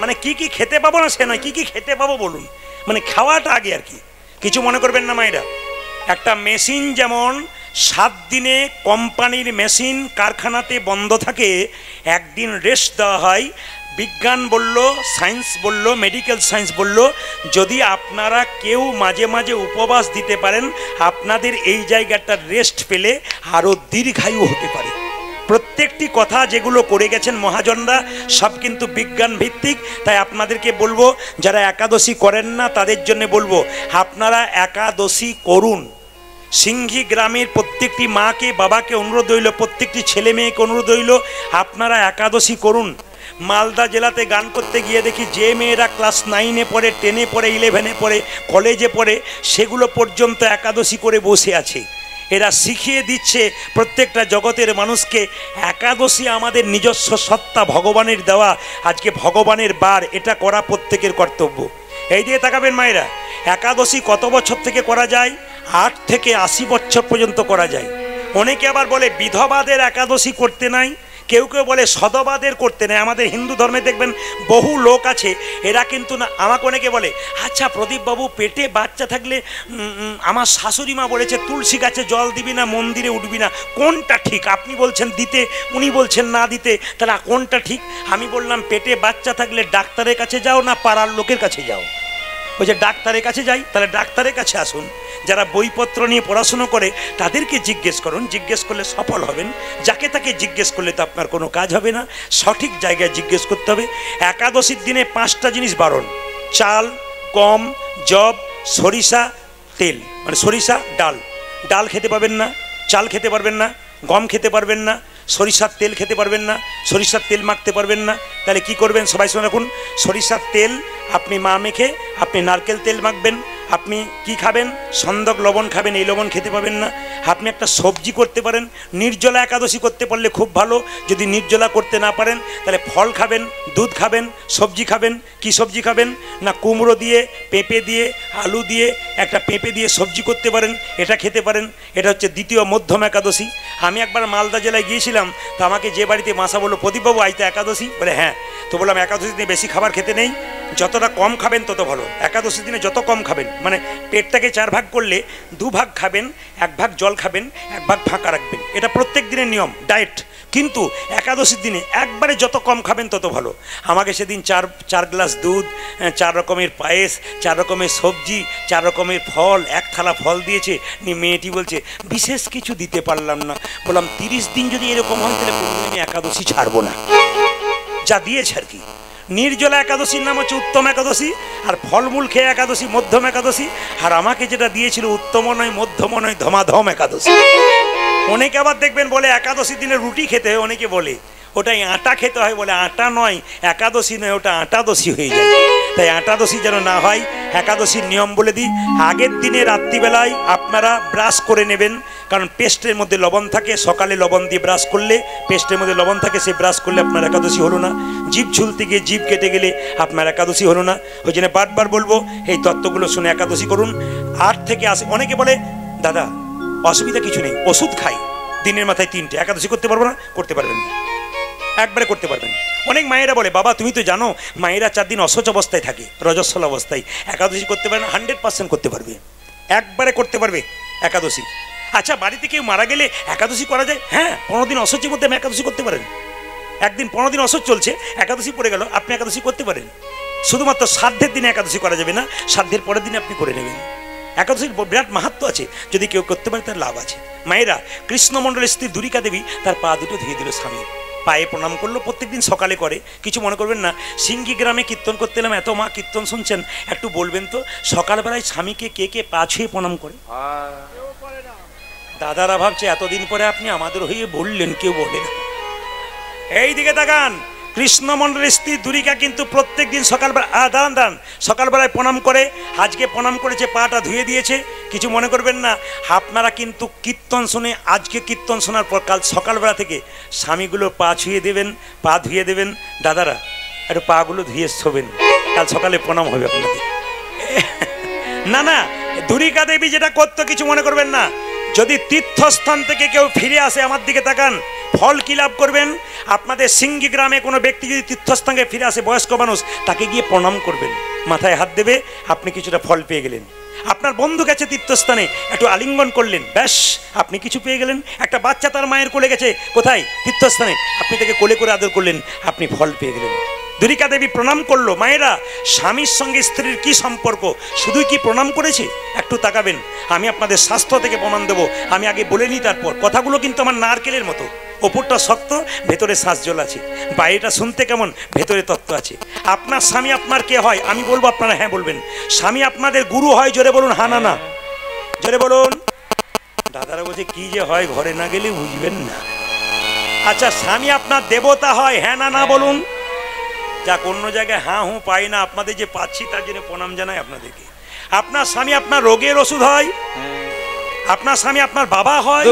মানে কি কি খেতে পাবো না সে নয়, কি কি খেতে পাবো বলুন, মানে খাওয়াটা আগে আর কি। কিছু মনে করবেন না মায়েরা, একটা মেশিন যেমন 7 দিনে কোম্পানির মেশিন কারখানাতে বন্ধ থাকে, একদিন রেস্ট দেওয়া হয়। বিজ্ঞান বলল, সায়েন্স বলল, মেডিকেল সায়েন্স বলল, যদি আপনারা কেউ মাঝে মাঝে উপবাস দিতে পারেন, আপনাদের এই জায়গাটা রেস্ট পেলে আরও দীর্ঘায়ু হতে পারে। প্রত্যেকটি কথা যেগুলো করে গেছেন মহাজনরা সব কিন্তু বিজ্ঞান ভিত্তিক। তাই আপনাদেরকে বলবো, যারা একাদশী করেন না তাদের জন্য বলবো, আপনারা একাদশী করুন। সিংহী গ্রামের প্রত্যেকটি মাকে বাবাকে অনুরোধ হইল, প্রত্যেকটি ছেলে মেয়েকে অনুরোধ হইল, আপনারা একাদশী করুন। মালদা জেলাতে গান করতে গিয়ে দেখি যে মেয়েরা ক্লাস 9-এ পড়ে, 10-এ পড়ে, 11-এ পড়ে, কলেজে পড়ে, সেগুলো পর্যন্ত একাদশী করে বসে আছে। এরা শিখিয়ে দিচ্ছে প্রত্যেকটা জগতের মানুষকে একাদশী আমাদের নিজস্ব সত্তা, ভগবানের দেওয়া, আজকে ভগবানের বার, এটা করা প্রত্যেকের কর্তব্য। এই দিয়ে তাকাবেন মায়েরা, একাদশী কত বছর থেকে করা যায়? 8 থেকে 80 বছর পর্যন্ত করা যায়। অনেকে আবার বলে বিধবাদের একাদশী করতে নাই, কেউ কেউ বলে সদবাদের করতে নেই। আমাদের হিন্দু ধর্মে দেখবেন বহু লোক আছে, এরা কিন্তু না, আমাকে অনেকে বলে আচ্ছা প্রদীপবাবু পেটে বাচ্চা থাকলে আমার শাশুড়ি মা বলেছে তুলসী গাছে জল দিবি না, মন্দিরে উঠবি না, কোনটা ঠিক? আপনি বলছেন দিতে, উনি বলছেন না দিতে, তাহলে কোনটা ঠিক? আমি বললাম পেটে বাচ্চা থাকলে ডাক্তারের কাছে যাও না পাড়ার লোকের কাছে যাও? বলছে ডাক্তারের কাছে যাই। তাহলে ডাক্তারের কাছে আসুন, যারা বইপত্র নিয়ে পড়াশুনো করে তাদেরকে জিজ্ঞেস করুন, জিজ্ঞেস করলে সফল হবেন। যাকে তাকে জিজ্ঞেস করলে তো আপনার কোনো কাজ হবে না, সঠিক জায়গায় জিজ্ঞেস করতে হবে। একাদশীর দিনে 5টা জিনিস বারণ: চাল, গম, জব, সরিষা তেল, মানে সরিষা ডাল, ডাল খেতে পারবেন না, চাল খেতে পারবেন না, গম খেতে পারবেন না, সরিষার তেল খেতে পারবেন না, সরিষার তেল মাখতে পারবেন না। তাহলে কি করবেন সবাই শুনে রাখুন, সরিষার তেল আপনি মা মেখে আপনি নারকেল তেল মাখবেন। আপনি কি খাবেন, সন্দক লবণ খাবেন, এই লবণ খেতে পাবেন না। আপনি একটা সবজি করতে পারেন, নির্জলা একাদশী করতে পারলে খুব ভালো। যদি নির্জলা করতে না পারেন তাহলে ফল খাবেন, দুধ খাবেন, সবজি খাবেন। কি সবজি খাবেন না, কুমড়ো দিয়ে, পেঁপে দিয়ে, আলু দিয়ে একটা পেঁপে দিয়ে সবজি করতে পারেন, এটা খেতে পারেন। এটা হচ্ছে দ্বিতীয় মধ্যম একাদশী। আমি একবার মালদা জেলায় গিয়েছিলাম, তো আমাকে যে বাড়িতে মাসা বললো, প্রদীপবাবু আইতে একাদশী, বলে হ্যাঁ। তো বললাম একাদশী দিনে বেশি খাবার খেতে নেই, যতটা কম খাবেন তত ভালো। একাদশী দিনে যত কম খাবেন, মানে পেটটাকে 4 ভাগ করলে 2 ভাগ খাবেন, 1 ভাগ জল খাবেন, 1 ভাগ ফাঁকা রাখবেন। এটা প্রত্যেক দিনের নিয়ম, ডায়েট। কিন্তু একাদশীর দিনে একবারে যত কম খাবেন তত ভালো। আমাকে সেদিন 4 গ্লাস দুধ, 4 রকমের পায়েস, 4 রকমের সবজি, 4 রকমের ফল, 1 থালা ফল দিয়েছে। মেয়েটি বলছে বিশেষ কিছু দিতে পারলাম না। বললাম 30 দিন যদি এরকম হয় তাহলে কোনোদিন একাদশী ছাড়বো না। যা দিয়েছে আর কি। নির্জলা একাদশীর নাম হচ্ছে উত্তম একাদশী, আর ফলমূল খেয়ে একাদশী মধ্যম একাদশী। আর আমাকে যেটা দিয়েছিল উত্তম নয়, মধ্যম নয়, ধমাধম একাদশী। অনেকে আবার দেখবেন বলে একাদশীর দিনে রুটি খেতে হয়, অনেকে বলে ওটাই আটা খেতে হয়, বলে আটা নয়, একাদশী নয়, ওটা আটাদশী হয়ে যায়। তাই আটাদশী যেন না হয়, একাদশীর নিয়ম বলে দিই। আগের দিনে রাত্রিবেলায় আপনারা ব্রাশ করে নেবেন, কারণ পেস্টের মধ্যে লবণ থাকে। সকালে লবণ দিয়ে ব্রাশ করলে পেস্টের মধ্যে লবণ থাকে, সে ব্রাশ করলে আপনার একাদশী হলো না। জিভ ঝুলতে গিয়ে জিভ কেটে গেলে আপনার একাদশী হলো না। ওই জন্য বারবার বলবো এই তত্ত্বগুলো শুনে একাদশী করুন। 8 থেকে 80, অনেকে বলে দাদা অসুবিধা কিছু নেই, ওষুধ খাই, দিনের মাথায় 3টে, একাদশী করতে পারবো না। করতে পারবেন না, একবারে করতে পারবেন। অনেক মায়েরা বলে বাবা তুমি তো জানো মায়েরা 4 দিন অসহ্য অবস্থায় থাকে, রজস্বল অবস্থায়, একাদশী করতে পারে না। 100% করতে পারবে, একবারে করতে পারবে একাদশী। আচ্ছা বাড়িতে কেউ মারা গেলে একাদশী করা যায়? হ্যাঁ, 15 দিন অসহ্যের মধ্যে আমি একাদশী করতে পারেন। একদিন 15 দিন অসহ্য চলছে, একাদশী পড়ে গেল, আপনি একাদশী করতে পারেন। শুধুমাত্র শ্রাদ্ধের দিনে একাদশী করা যাবে না, শ্রাদ্ধের পরের দিনে আপনি করে নেবেন। একাদশীর বিরাট মাহাত্ম্য আছে, যদি কেউ করতে পারে তার লাভ আছে। মায়েরা, কৃষ্ণমণ্ডলের স্ত্রী দুরিকা দেবী তার পা দুটো ধুয়ে দিল স্বামী, পায়ে প্রণাম করলো। প্রত্যেকদিন সকালে করে, কিছু মনে করবেন না। সিঙ্গি গ্রামে কীর্তন করতে এলাম, এত মা কীর্তন শুনছেন, একটু বলবেন তো সকালবেলায় স্বামীকে কে কে পা ছুঁয়ে প্রণাম করে? দাদারা ভাবছে এতদিন পরে আপনি আমাদের হয়ে বললেন, কেউ বলে না। এই দিকে তাকান, কৃষ্ণমণ্ডলের স্ত্রী দুরিকা কিন্তু প্রত্যেক দিন সকালবেলা দাঁড়ান সকালবেলায় প্রণাম করে। আজকে প্রণাম করেছে, পাটা ধুয়ে দিয়েছে। কিছু মনে করবেন না, আপনারা কিন্তু কীর্তন শুনে, আজকে কীর্তন শোনার পর কাল সকালবেলা থেকে স্বামীগুলো পা ছুঁয়ে দেবেন, পা ধুয়ে দেবেন। দাদারা একটু পাগুলো ধুয়ে শোবেন, কাল সকালে প্রণাম হবে আপনাদের। না না, দুরিকা দেবী যেটা করতো কিছু মনে করবেন না। যদি তীর্থস্থান থেকে কেউ ফিরে আসে, আমার দিকে তাকান, ফল কি লাভ করবেন? আপনাদের সিঙ্গি গ্রামে কোনো ব্যক্তি যদি তীর্থস্থানে ফিরে আসে, বয়স্ক মানুষ, তাকে গিয়ে প্রণাম করবেন, মাথায় হাত দেবে, আপনি কিছুটা ফল পেয়ে গেলেন। আপনার বন্ধু গেছে তীর্থস্থানে, একটু আলিঙ্গন করলেন, ব্যাস আপনি কিছু পেয়ে গেলেন। একটা বাচ্চা তার মায়ের কোলে গেছে, কোথায়? তীর্থস্থানে, আপনি তাকে কোলে করে আদর করলেন, আপনি ফল পেয়ে গেলেন। দুরিকা দেবী প্রণাম করলো। মায়েরা, স্বামীর সঙ্গে স্ত্রীর কি সম্পর্ক, শুধুই কি প্রণাম করেছে? একটু তাকাবেন, আমি আপনাদের শাস্ত্র থেকে প্রমাণ দেবো। আমি আগে বলে নিই, তারপর কথাগুলো কিন্তু আমার নারকেলের মতো, ওপরটা শক্ত, ভেতরে শ্বাস জল আছে। বাইরেটা শুনতে কেমন, ভেতরে তত্ত্ব আছে। আপনার স্বামী আপনার কে হয়? আমি বলবো, আপনারা হ্যাঁ বলবেন। স্বামী আপনাদের গুরু হয়? জোরে বলুন হ্যাঁ না না, জোরে বলুন। দাদারা বলছে কি যে হয়, ঘরে না গেলে বুঝবেন না। আচ্ছা, স্বামী আপনার দেবতা হয়? হ্যাঁ না না বলুন। যাক, অন্য জায়গায় হ্যাঁ হুঁ পাই না, আপনাদের যে পাচ্ছি তার জন্য প্রণাম জানাই আপনাদেরকে। আপনার স্বামী আপনার রোগের ওষুধ হয়? আপনার স্বামী আপনার বাবা হয়?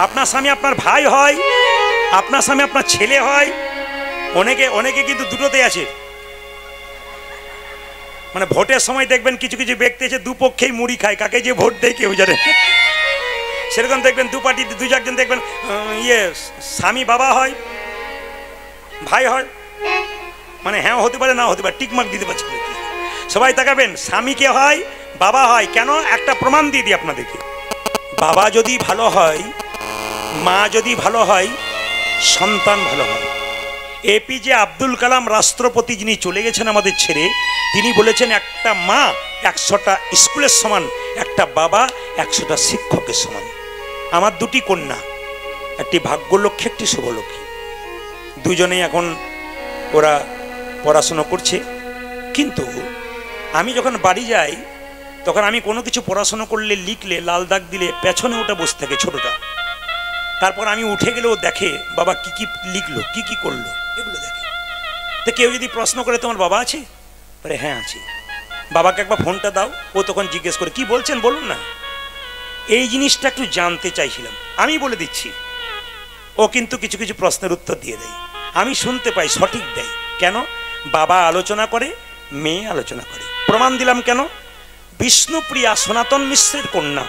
আপনার স্বামী আপনার ভাই হয়? আপনার স্বামী আপনার ছেলে হয়? অনেকে কিন্তু দুটোতেই আছে। মানে ভোটের সময় দেখবেন কিছু কিছু ব্যক্তি আছে দুপক্ষেই মুড়ি খায়, কাকে যে ভোট দেয় কেউ জানে। সেরকম দেখবেন দু পার্টি দুই চারজন দেখবেন স্বামী বাবা হয়, ভাই হয়, মানে হ্যাঁ হতে পারে, না হতে পারে, টিকমার্ক দিতে পারছে। সবাই তাকাবেন, স্বামী কে হয়? বাবা হয়। কেন? একটা প্রমাণ দিয়ে দিই আপনাদেরকে। বাবা যদি ভালো হয়, মা যদি ভালো হয়, সন্তান ভালো হয়। এপিজে আব্দুল কালাম রাষ্ট্রপতি, যিনি চলে গেছেন আমাদের ছেড়ে, তিনি বলেছেন একটা মা 100টা স্কুলের সমান, একটা বাবা 100টা শিক্ষকের সমান। আমার 2টি কন্যা, একটি ভাগ্যলক্ষ্মী, একটি শুভলক্ষ্মী। দুজনেই এখন ওরা পড়াশোনা করছে। কিন্তু আমি যখন বাড়ি যাই তখন আমি কোনো কিছু পড়াশোনা করলে, লিখলে, লাল দাগ দিলে পেছনে ওটা বসে থাকে ছোটটা। তারপর আমি উঠে গেলেও দেখে বাবা কি কি লিখলো, কি কি করলো, এগুলো দেখে। তো কেউ যদি প্রশ্ন করে তোমার বাবা আছে, বলে হ্যাঁ আছে। বাবাকে একবার ফোনটা দাও। ও তখন জিজ্ঞেস করে কি বলছেন বলুন না। এই জিনিসটা একটু জানতে চাইছিলাম, আমি বলে দিচ্ছি। ও কিন্তু কিছু কিছু প্রশ্নের উত্তর দিয়ে দেয়, আমি শুনতে পাই, সঠিক দেয়। কেন? বাবা আলোচনা করে, মেয়ে আলোচনা করে। প্রমাণ দিলাম কেন? বিষ্ণুপ্রিয়া সনাতন মিশ্রের কন্যা,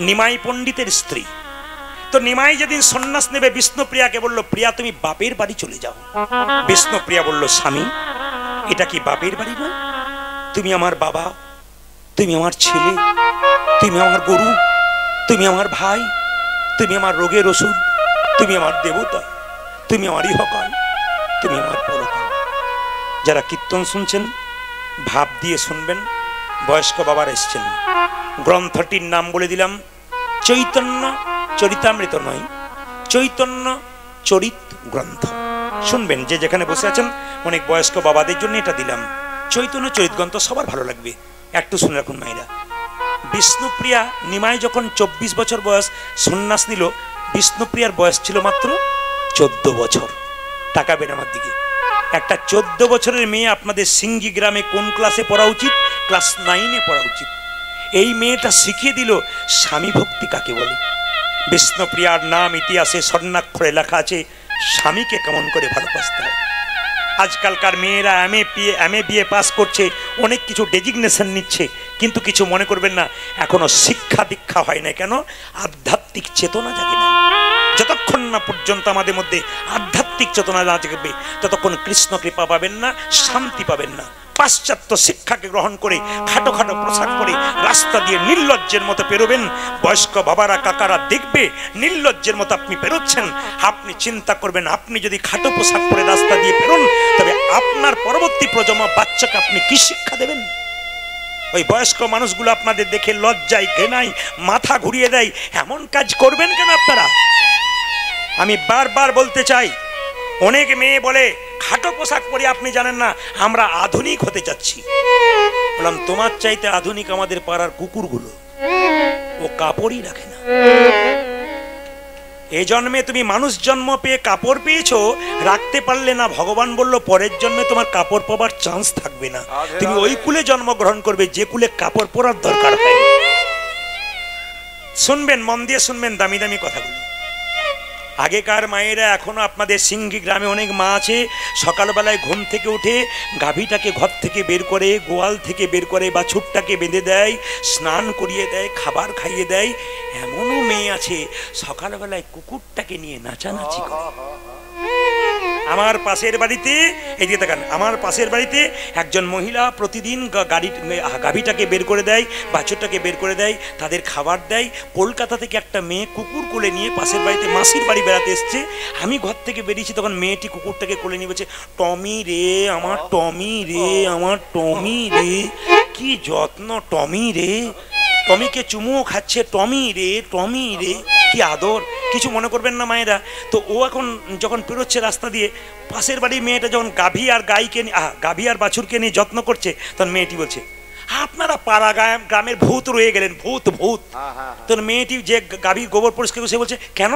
নিমাই পণ্ডিতের স্ত্রী। তো নিমাই যেদিন সন্ন্যাস নেবে বিষ্ণুপ্রিয়াকে বলল, প্রিয়া তুমি বাপের বাড়ি চলে যাও। বিষ্ণুপ্রিয়া বলল, স্বামী এটা কি বাপের বাড়ি নয়? তুমি আমার বাবা, তুমি আমার ছেলে, তুমি আমার গরু, তুমি আমার ভাই, তুমি আমার রোগের ওষুধ, তুমি আমার দেবতা, তুমি আমার ইহকাল, তুমি আমার পরকাল। যারা কীর্তন শুনছেন ভাব দিয়ে শুনবেন। বয়স্ক বাবার এসছেন। গ্রন্থটির নাম বলে দিলাম, চৈতন্য চরিতামৃত নয়, চৈতন্য চরিত গ্রন্থ। শুনবেন যে যেখানে বসে আছেন, অনেক বয়স্ক বাবাদের জন্য এটা দিলাম। চৈতন্য চরিত গ্রন্থ সবার ভালো লাগবে, একটু শুনে রাখুন মায়েরা। বিষ্ণুপ্রিয়া নিমাই যখন 24 বছর বয়স সন্ন্যাস নিল, বিষ্ণুপ্রিয়ার বয়স ছিল মাত্র 14 বছর। তাকাবেন আমার দিকে। একটা 14 বছরের মেয়ে আপনাদের সিঙ্গি গ্রামে কোন ক্লাসে পড়া উচিত? ক্লাস 9-এ পড়া উচিত। এই মেয়েটা শিখিয়ে দিল স্বামী ভক্তি কাকে বলে। বিষ্ণুপ্রিয়ার নাম ইতিহাসে স্বর্ণাক্ষরে লেখা আছে, স্বামীকে কেমন করে ভালোবাসতে হয়। আজকালকার মেয়েরা এমএ বিএ পাস করছে, অনেক কিছু ডেজিগনেশন নিচ্ছে, কিন্তু কিছু মনে করবেন না, এখনো শিক্ষা দীক্ষা হয় না। কেন? আধ্যাত্মিক চেতনা জাগে না। যতক্ষণ না পর্যন্ত আমাদের মধ্যে আধ্যাত্মিক চেতনা না জাগবে, ততক্ষণ কৃষ্ণ কৃপা পাবেন না, শান্তি পাবেন না। পাশ্চাত্য শিক্ষাকে গ্রহণ করে খাটো খাটো পোশাক পরে রাস্তা দিয়ে নির্লজ্জের মতো পেরোবেন, বয়স্ক বাবারা কাকারা দেখবে নির্লজ্জের মতো আপনি পেরোচ্ছেন। আপনি চিন্তা করবেন, আপনি যদি খাটো পোশাক পরে রাস্তা দিয়ে পেরোন, তবে আপনার পরবর্তী প্রজন্ম বাচ্চাকে আপনি কি শিক্ষা দেবেন? ওই বয়স্ক মানুষগুলো আপনাদের দেখে লজ্জায় ঘৃণায় মাথা ঘুরিয়ে দেয়। এমন কাজ করবেন কেন আপনারা? আমি বারবার বলতে চাই, অনেক মেয়ে বলে খাটো পোশাক পরে আপনি জানেন না আমরা আধুনিক হতে যাচ্ছি। বললাম তোমার চাইতে আধুনিক আমাদের পাড়ার কুকুরগুলো, ও কাপড়ই রাখে না। এই জন্মে তুমি মানুষ জন্ম পেয়ে কাপড় পেয়েছো, রাখতে পারলে না। ভগবান বলল পরের জন্মে তোমার কাপড় পাবার চান্স থাকবে না। তুমি ওই কুলে জন্মগ্রহণ করবে যে কুলে কাপড় পরার দরকার হয়। শুনবেন, মন দিয়ে শুনবেন দামি দামি কথাগুলো। আগেকার মায়েরা, এখনো আপনাদের সিঙ্গি গ্রামে অনেক মা আছে, সকালবেলায় ঘুম থেকে উঠে গাভীটাকে ঘর থেকে বের করে, গোয়াল থেকে বের করে, বাছুরটাকে বেঁধে দেয়, স্নান করিয়ে দেয়, খাবার খাইয়ে দেয়। এমনও মেয়ে আছে সকালবেলায় কুকুরটাকে নিয়ে নাচানাচি করে। আমার পাশের বাড়িতে, এদিকে দেখেন, আমার পাশের বাড়িতে একজন মহিলা প্রতিদিন গাভীটাকে বের করে দেয়, বাছুরটাকে বের করে দেয়, তাদের খাবার দেয়। কলকাতা থেকে একটা মেয়ে কুকুর কোলে নিয়ে পাশের বাড়িতে মাসির বাড়ি বেড়াতে এসছে। আমি ঘর থেকে বেরিয়েছি, তখন মেয়েটি কুকুরটাকে কোলে নিয়ে বলছে, টমি রে আমার টমি রে, আমার টমি রে, কি যত্ন টমি রে। টমিকে চুমুও খাচ্ছে, টমি রে, টমি রে, কি আদর। কিছু মনে করবেন না মায়েরা। তো ও এখন যখন পেরোচ্ছে রাস্তা দিয়ে, পাশের বাড়ির মেয়েটা যখন গাভী আর বাছুরকে নিয়ে যত্ন করছে, তখন মেয়েটি বলছে, আপনারা পাড়া গ্রামের ভূত রয়ে গেলেন, ভূত ভূত। তখন মেয়েটি যে গাভীর গোবর পরিষ্কার করে, সে বলছে, কেন?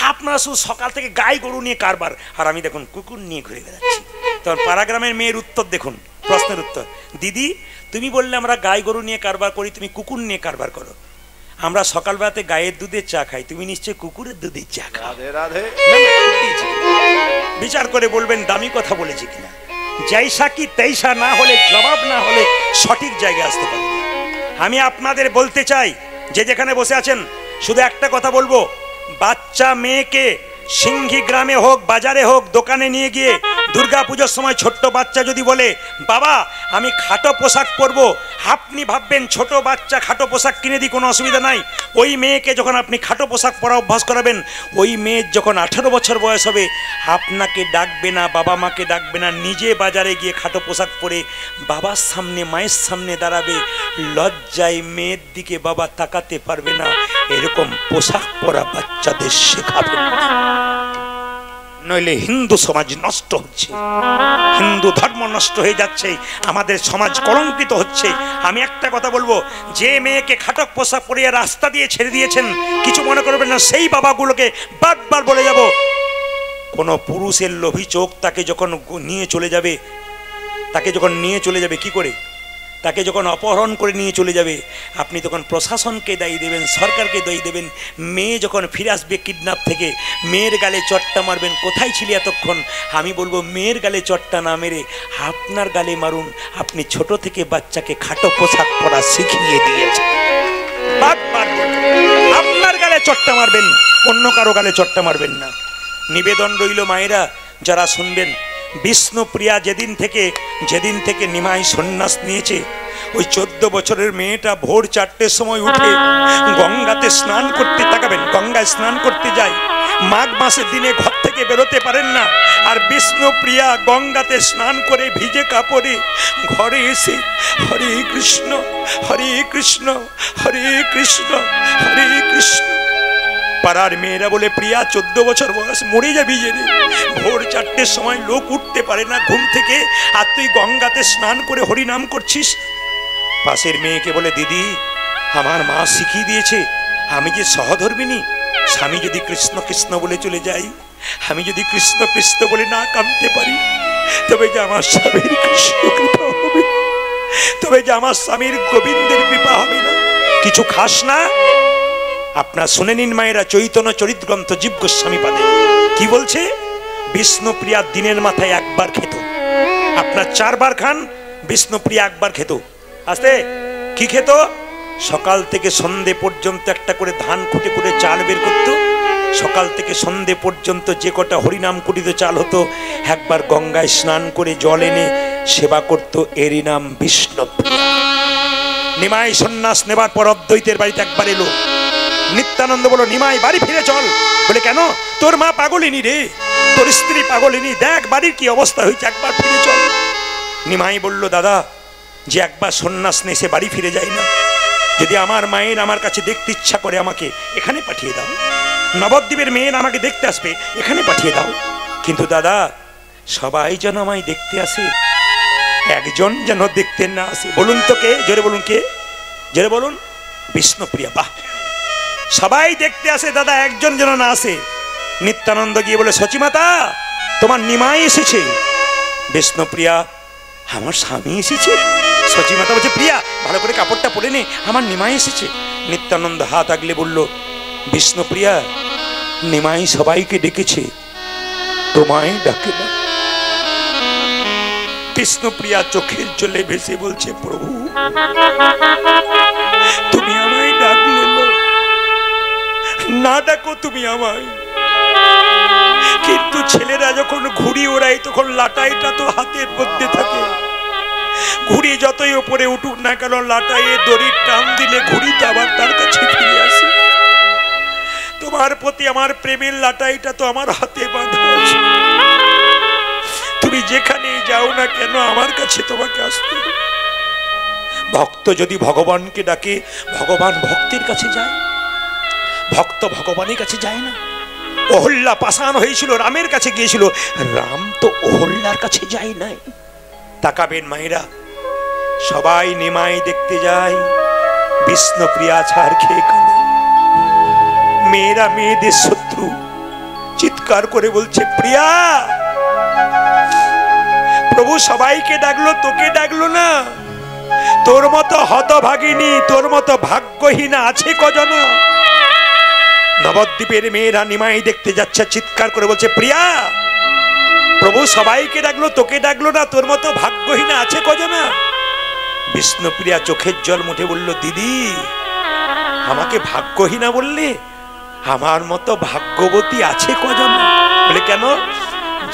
আপনারা শুধু সকাল থেকে গাই গরু নিয়ে কারবার, আর আমি দেখুন কুকুর নিয়ে ঘুরে বেড়াচ্ছি। তখন পাড়া গ্রামের মেয়ের উত্তর দেখুন, প্রশ্নের উত্তর, দিদি তুমি বললে আমরা গাই গরু নিয়ে কারবার করি, তুমি কুকুর নিয়ে কারবার করো। আমরা সকালবেলাতে গায়ের দুধের চা খাই, তুমি নিশ্চয়ই কুকুরের দুধের চা খাও। বিচার করে বলবেন দামি কথা বলেছি কিনা। জৈসা কি তেইসা না হলে, জবাব না হলে সঠিক জায়গায় আসতে পারবে। আমি আপনাদের বলতে চাই, যে যেখানে বসে আছেন, শুধু একটা কথা বলবো, বাচ্চা মেয়েকে সিঙ্গি গ্রামে হোক, বাজারে হোক, দোকানে নিয়ে গিয়ে দুর্গা পুজোর সময় ছোট্ট বাচ্চা যদি বলে, বাবা আমি খাটো পোশাক পরবো, আপনি ভাববেন ছোট বাচ্চা খাটো পোশাক কিনে দিই, কোনো অসুবিধা নাই। ওই মেয়েকে যখন আপনি খাটো পোশাক পরা অভ্যাস করাবেন, ওই মেয়ের যখন 18 বছর বয়স হবে, আপনাকে ডাকবে না, বাবা মাকে ডাকবে না, নিজে বাজারে গিয়ে খাটো পোশাক পরে বাবার সামনে মায়ের সামনে দাঁড়াবে। লজ্জায় মেয়ের দিকে বাবা তাকাতে পারবে না। এরকম পোশাক পরা বাচ্চাদের শেখাবেন। নইলে হিন্দু সমাজ নষ্ট হচ্ছে, হিন্দু ধর্ম নষ্ট হয়ে যাচ্ছে, আমাদের সমাজ কলঙ্কিত হচ্ছে। আমি একটা কথা বলবো, যে মেয়েকে খাটক পোশাক পরিয়ে রাস্তা দিয়ে ছেড়ে দিয়েছেন, কিছু মনে করবেন না, সেই বাবাগুলোকে বারবার বলে যাব, কোন পুরুষের লোভী চোখ তাকে যখন নিয়ে চলে যাবে, কি করে, তাকে যখন অপহরণ করে নিয়ে চলে যাবে, আপনি তখন প্রশাসনকে দায়ী দেবেন, সরকারকে দায়ী দেবেন। মেয়ে যখন ফিরে আসবে কিডন্যাপ থেকে, মেয়ের গালে চট্টা মারবেন, কোথায় ছিলি এতক্ষণ? আমি বলবো, মেয়ের গালে চট্টা না মেরে আপনার গালে মারুন। আপনি ছোট থেকে বাচ্চাকে খাটো পোশাক পরা শিখিয়ে দিয়েছেন, আপনার গালে চট্টা মারবেন, অন্য কারো গালে চট্টা মারবেন না। নিবেদন রইল মায়েরা যারা শুনবেন, বিষ্ণুপ্রিয়া যেদিন থেকে নিমাই সন্ন্যাস নিয়েছে, ওই 14 বছরের মেয়েটা ভোর 4টের সময় উঠে গঙ্গাতে স্নান করতে, তাকাবেন, গঙ্গায় স্নান করতে যায়। মাঘ মাসের দিনে ঘর থেকে বেরোতে পারেন না, আর বিষ্ণুপ্রিয়া গঙ্গাতে স্নান করে ভিজে কাপড়ে ঘরে এসে হরে কৃষ্ণ হরে কৃষ্ণ হরে কৃষ্ণ হরে কৃষ্ণ। পাড়ার মেয়েরা বলে, প্রিয়া 14 বছর বয়স, মরে যাবি যে রে, ভোর 4টের সময় লোক উঠতে পারে না ঘুম থেকে, আর তুই গঙ্গাতে স্নান করে হরিনাম করছিস। পাশের মেয়েকে বলে, দিদি আমার মা শিখিয়ে দিয়েছে, আমি যে সহধর্মিনী, স্বামী যদি কৃষ্ণ কৃষ্ণ বলে চলে যাই, আমি যদি কৃষ্ণ কৃষ্ণ বলে না কাঁদতে পারি, তবে যে আমার স্বামীর কৃষ্ণ কৃপা হবে, তবে যে আমার স্বামীর গোবিন্দের কৃপা হবে না। কিছু খাস না? আপনার শুনে নিন মায়েরা, চৈতন্য চরিত গ্রন্থ জীব গোস্বামী পাদে কি বলছে? বিষ্ণুপ্রিয়া দিনের মাথায় একবার খেত, আপনার 4 বার খান, বিষ্ণুপ্রিয়া একবার খেত। আস্তে কি খেত? সকাল থেকে সন্ধে পর্যন্ত একটা করে ধান খুঁটে করে চাল বের করত, সকাল থেকে সন্ধে পর্যন্ত যে কটা হরিনাম কুটিত চাল হতো, একবার গঙ্গায় স্নান করে জল এনে সেবা করত, এরই নাম বিষ্ণুপ্রিয়া। নিমাই সন্ন্যাস নেবার পর অদ্বৈতের বাড়িতে একবার এলো। নিত্যানন্দ বলো, নিমাই বাড়ি ফিরে চল। বলে, কেন? তোর মা পাগলিনী রে, তোর স্ত্রী পাগলিনী, দেখ বাড়ির কি অবস্থা হয়েছে, একবার ফিরে চল। নিমাই বলল, দাদা, যে একবার সন্ন্যাস নেই সে বাড়ি ফিরে যায় না। যদি আমার মায়ের আমার কাছে দেখতে ইচ্ছা করে, আমাকে এখানে পাঠিয়ে দাও। নবদ্বীপের মেয়ের আমাকে দেখতে আসবে, এখানে পাঠিয়ে দাও। কিন্তু দাদা, সবাই যেন আমায় দেখতে আসে, একজন যেন দেখতে না আসে। বলুন তো কে? জোরে বলুন কে? জোরে বলুন। বিষ্ণুপ্রিয়া। বাহ, সবাই দেখতে আসে দাদা, একজন যেন না আসে। নিত্যানন্দ গিয়ে বলে, সচিমাতা তোমার নিমাই এসেছে। বিষ্ণুপ্রিয়া, আমার স্বামী এসেছে? সচিমাতা বলছে, প্রিয়া ভালো করে কাপড়টা পরে নে, আমার নিমাই এসেছে। নিত্যানন্দ হাত আগলে বলল, বিষ্ণুপ্রিয়া, নিমাই সবাইকে ডেকেছে, তোমায় ডাকে না। বিষ্ণুপ্রিয়া চোখের জলে ভেসে বলছে, প্রভু তুমি আমায় ডাকলে না, ডাকো তুমি আমায়, কিন্তু ছেলেরা যখন ঘুড়ি ওড়ায় তখন লাটাইটা তো হাতের মধ্যে থাকে, ঘুড়ি যতই উপরে উঠুক না কেন, লাটাইয়ে দড়ির টান দিলে ঘুড়িটা আবার তার কাছে ফিরে আসে। তোমার প্রতি আমার প্রেমের লাটাইটা তো আমার হাতে বাঁধা আছে, তুমি যেখানে যাও না কেন আমার কাছে তোমাকে আসতে। ভক্ত যদি ভগবানকে ডাকে, ভগবান ভক্তের কাছে যায়, ভক্ত ভগবানের কাছে যায় না। অহল্যা পাষাণ হয়েছিল, রামের কাছে গিয়েছিল, রাম তো অহল্যার কাছে যায় নাই। তাকাবেন মায়েরা, সবাই নিমাই দেখতে যায়, বিষ্ণুপ্রিয়া ছাড় খেয়ে কাঁদে। মেয়েরা মেয়েদের শত্রু, চিৎকার করে বলছে, প্রিয়া, প্রভু সবাইকে ডাকলো, তোকে ডাকলো না। তোর মতো হতভাগিনী, তোর মতো ভাগ্যহীনা আছে কজন? নবদ্বীপের মেয়েরা নিমাই দেখতে যাচ্ছে, চিৎকার করে বলছে, প্রিয়া, প্রভু সবাইকে ডাকলো, তোকে ডাকলো না, তোর মতো ভাগ্যহীনা আছে কজন? বিষ্ণুপ্রিয়া চোখের জল মুঠে বলল, দিদি আমাকে ভাগ্যহীনা বললে? আমার মতো ভাগ্যবতী আছে কজন? বলে, কেন?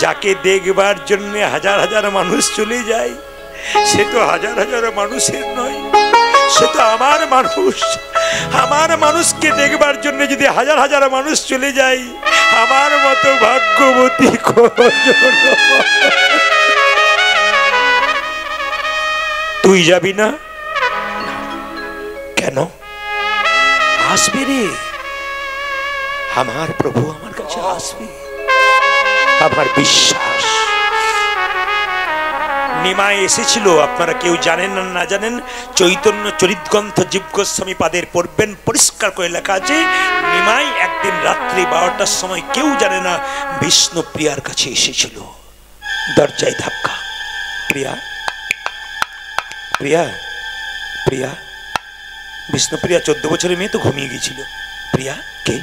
যাকে দেখবার জন্য হাজার হাজার মানুষ চলে যায়, সে তো হাজার হাজার মানুষের নয়, সে তো আমার মানুষ। আমার মানুষকে দেখবার জন্য যদি হাজার হাজার মানুষ চলে যায়, আমার মতো ভাগ্যবতী কজন? তুই যাবি না? কেন? আসবে রে, আমার প্রভু আমার কাছে আসবে। আমার বিশ্বাস। নিমাই এসেছিল, আপনারা কেউ জানেন না না জানেন, চৈতন্য চরিতগ্রন্থ জীব গোস্বামী পাদের পড়বেন, পরিষ্কার করে লেখা আছে নিমাই একদিন রাত্রি 12টার সময়, কেউ জানে না, বিষ্ণুপ্রিয়ার কাছে এসেছিল। দরজায় ধাক্কা, প্রিয়া প্রিয়া প্রিয়া। বিষ্ণুপ্রিয়া 14 বছরের মেয়ে তো ঘুমিয়ে গিয়েছিল। প্রিয়া, কে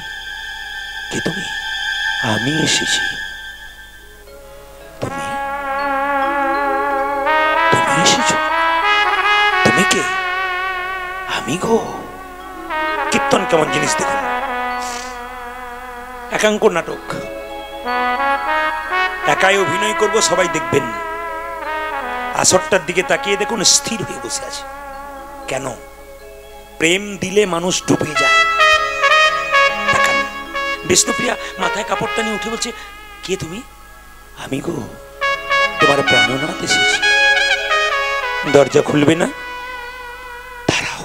কে তুমি? আমি এসেছি। তুমি তুমি এসেছো? তুমি কে? আমি গো। কীর্তন কেমন জিনিস দেখুন, একাঙ্ক নাটক, একাই অভিনয় করব, সবাই দেখবেন। আসরটার দিকে তাকিয়ে দেখুন, স্থির হয়ে বসে আছে। কেন? প্রেম দিলে মানুষ ডুবে যায়। দেখান, বিষ্ণুপ্রিয়া মাথায় কাপড়টা নিয়ে উঠে বলছে, কে তুমি? আমি গো, তোমার প্রাণনাথ এসেছি। দরজা খুলবে না? দাঁড়াও।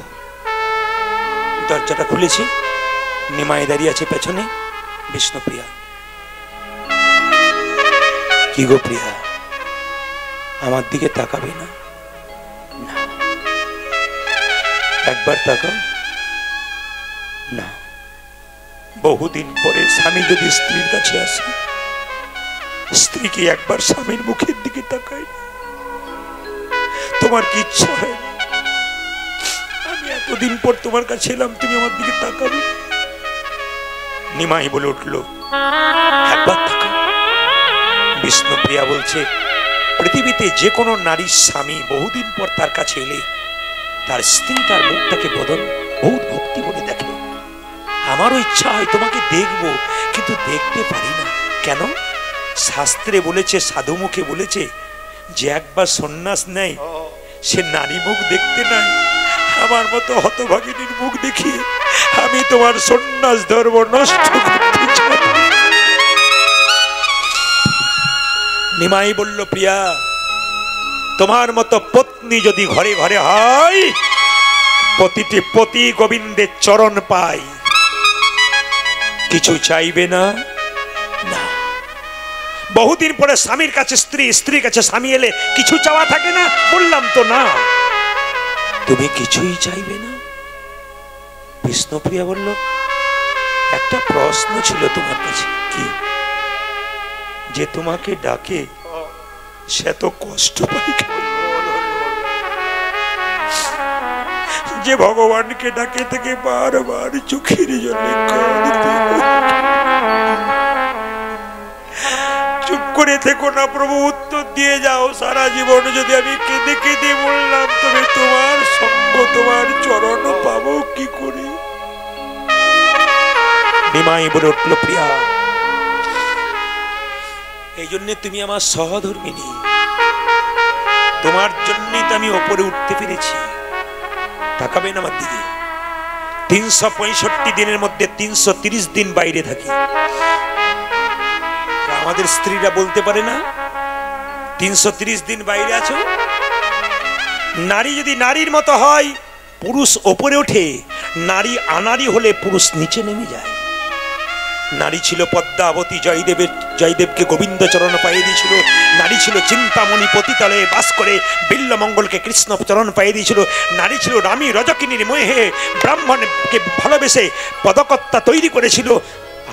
দরজাটা খুলেছি, নিমাই দাঁড়িয়ে আছে পেছনে। বিষ্ণুপ্রিয়া, কি গো প্রিয়া, আমার দিকে তাকাবে না? না। একবার তাকাও না। বহুদিন পরে স্বামী যদি স্ত্রীর কাছে আসে, স্ত্রী কি একবার স্বামীর মুখের দিকে তাকায় না? তোমার কি ইচ্ছা হয় না আমি এতদিন পর তোমার কাছে এলাম, তুমি আমার দিকে তাকাবে? নিমাই বলে উঠল, একবার তাকাও। বিষ্ণুপ্রিয়া বলছে, পৃথিবীতে যে কোনো নারীর স্বামী বহুদিন পর তার কাছে এলে তার স্ত্রী তার মুখটাকে বদন বহুত ভক্তি বলে দেখে। আমারও ইচ্ছা হয় তোমাকে দেখবো, কিন্তু দেখতে পারি না। কেন? শাস্ত্রে বলেছে, সাধু মুখে বলেছে, যে একবার সন্ন্যাস নেয় সে নারী মুখ দেখতে নাই। আমার মতো হতভাগিনীর মুখ দেখিয়ে আমি তোমার সন্ন্যাস ধর্ম নষ্ট করতে চাই। নিমাই বলল, প্রিয়া, তোমার মতো পত্নী যদি ঘরে ঘরে হয়, প্রতিটি পতি গোবিন্দের চরণ পায়। কিছু চাইবে না? না। বহুদিন পরে স্বামীর কাছে স্ত্রী, স্ত্রীর কাছে স্বামী এলে কিছু চাওয়া থাকে না? বললাম তো না। তুমি কিছুই চাইবে না? বিষ্ণুপ্রিয়া বলল, একটা প্রশ্ন ছিল তোমার কাছে। কি? যে তোমাকে ডাকে সে তো কষ্ট পায় কেন? যে ভগবানকে ডাকে থেকে বারবার চোখের জলে কাঁদতে, চুপ করে থেকো না প্রভু, উত্তর দিয়ে যাও। সারা জীবন যদি আমি কেঁদে কেঁদে বললাম, তবে তোমার সঙ্গ, তোমার চরণ পাবো কি করে? নিমাই বলে উঠল, প্রিয়া, এই জন্য তুমি আমার সহধর্মিনী। তোমার জন্যই তো আমি ওপরে উঠতে পেরেছি। তাকাবেন আমার দিকে। 365 দিনের মধ্যে 330 দিন বাইরে থাকি। আমাদের স্ত্রীরা বলতে পারে না 330 দিন বাইরে আছো? নারী যদি নারীর মতো হয়, পুরুষ ওপরে ওঠে। নারী আনারী হলে পুরুষ নিচে নেমে যায়। নারী ছিল পদ্মাবতী, জয়দেবকে গোবিন্দ চরণ পাইয়ে দিয়েছিল। নারী ছিল চিন্তামণি, পতিতলে বাস করে বিল্লমঙ্গলকে কৃষ্ণ চরণ পাইয়ে দিয়েছিল। নারী ছিল রামী, রজকিনীর মোহে ব্রাহ্মণকে ভালোবেসে পদকর্তা তৈরি করেছিল।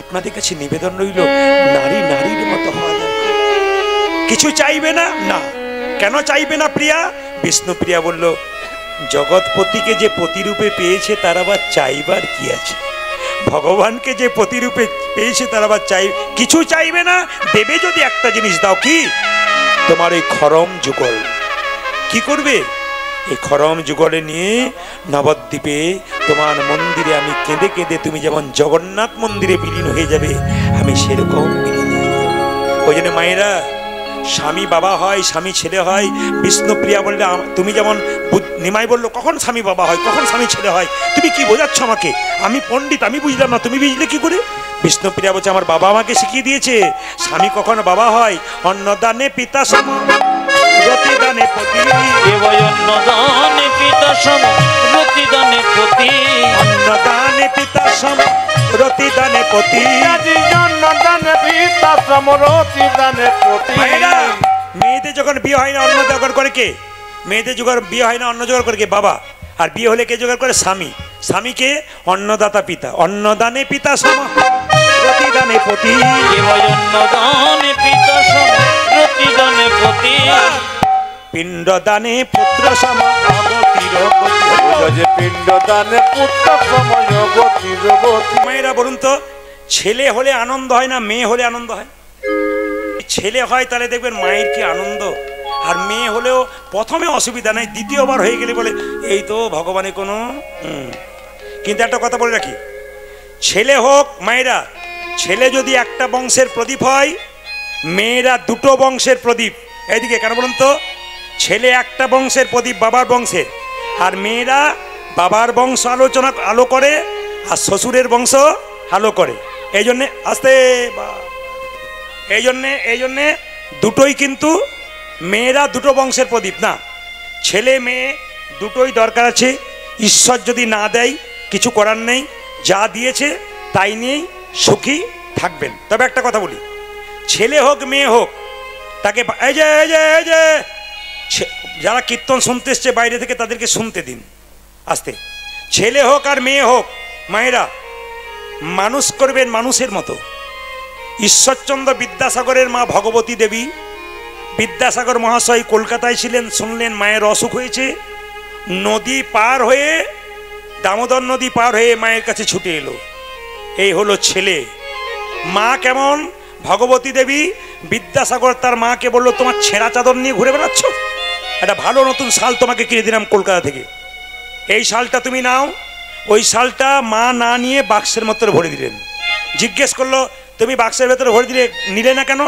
আপনাদের কাছে নিবেদন রইল, নারী নারীর মতো হওয়া দরকার। কিছু চাইবে না? না। কেন চাইবে না প্রিয়া? বিষ্ণুপ্রিয়া বলল, জগৎপতিকে যে পতিরূপে পেয়েছে তার আবার চাইবার কি আছে? ভগবানকে যে প্রতিরূপে পেয়েছে তার আবার কিছু চাইবে না। দেবে যদি একটা জিনিস দাও। কি? তোমার এই খরম যুগল। কি করবে? এই খরম যুগলে নিয়ে নবদ্বীপে তোমার মন্দিরে আমি কেঁদে কেঁদে, তুমি যেমন জগন্নাথ মন্দিরে বিলীন হয়ে যাবে, আমি সেরকম বিলীন হয়ে যাব। ওই জন্য মায়েরা, স্বামী বাবা হয়, স্বামী ছেলে হয়। বিষ্ণুপ্রিয়া বললে, তুমি যেমন, নিমাই বলল, কখন স্বামী বাবা হয়, কখন স্বামী ছেলে হয়? তুমি কি বোঝাচ্ছ আমাকে? আমি পণ্ডিত, আমি বুঝলাম না, তুমি বুঝলে কি করে? বিষ্ণুপ্রিয়া বলছে, আমার বাবা আমাকে শিখিয়ে দিয়েছে, স্বামী কখনো বাবা হয়। অন্নদানে পিতা সম, রতিদানে পতি। অন্নদানে পিতা সম, রতিদানে পতি। অন্নদানে পিতা সম, রতি রতিদানে পতি। জন্মদানে বৃদ্ধাশ্রম রতিদানে পতি। ভাইরা, মেয়েদের যখন বিয়ে হয় না অন্ন জোগাড় করে কে? মেয়েদের জোগাড় বিয়ে হয় না অন্ন জোগাড় করে কে? বাবা। আর বিয়ে হলে কে জোগাড় করে? স্বামী। স্বামীকে অন্নদাতা পিতা। অন্নদানে পিতা সম রতিদানে পতি। জন্মদানে পিতা সম রতিদানে পতি। পিণ্ডদানে পুত্র সম অগতির গতি। পিণ্ডদানে পুত্র সময় গতির গতি। মেয়েরা বলুন তো, ছেলে হলে আনন্দ হয় না মেয়ে হলে আনন্দ হয়? ছেলে হয় তাহলে দেখবেন মায়ের কি আনন্দ, আর মেয়ে হলেও প্রথমে অসুবিধা নাই, দ্বিতীয়বার হয়ে গেলে বলে এই তো ভগবানের কোনো। কিন্তু একটা কথা বলে রাখি, ছেলে হোক মায়েরা, ছেলে যদি একটা বংশের প্রদীপ হয়, মেয়েরা দুটো বংশের প্রদীপ। এইদিকে কেন বলুন তো? ছেলে একটা বংশের প্রদীপ বাবার বংশের, আর মেয়েরা বাবার বংশ আলো করে আর শ্বশুরের বংশ আলো করে। এই জন্যে আস্তে এই জন্যে দুটোই কিন্তু, মেয়েরা দুটো বংশের প্রদীপ না, ছেলে মেয়ে দুটোই দরকার আছে। ঈশ্বর যদি না দেয় কিছু করার নেই, যা দিয়েছে তাই নিয়েই সুখী থাকবেন। তবে একটা কথা বলি, ছেলে হোক মেয়ে হোক তাকে এই যে যারা কীর্তন শুনতে এসছে বাইরে থেকে তাদেরকে শুনতে দিন আস্তে। ছেলে হোক আর মেয়ে হোক, মায়েরা মানুষ করবেন মানুষের মতো। ঈশ্বরচন্দ্র বিদ্যাসাগরের মা ভগবতী দেবী, বিদ্যাসাগর মহাশয় কলকাতায় ছিলেন, শুনলেন মায়ের অসুখ হয়েছে, নদী পার হয়ে, দামোদর নদী পার হয়ে মায়ের কাছে ছুটে এলো। এই হলো ছেলে। মা কেমন? ভগবতী দেবী, বিদ্যাসাগর তার মাকে বললো তোমার ছেঁড়া চাদর নিয়ে ঘুরে বেড়াচ্ছ, একটা ভালো নতুন শাল তোমাকে কিনে দিলাম কলকাতা থেকে, এই শালটা তুমি নাও। ওই শালটা মা না নিয়ে বাক্সের মধ্যে ভরে দিলেন। জিজ্ঞেস করলো তুমি বাক্সের ভেতরে ভরে দিলে, নিলে না কেন?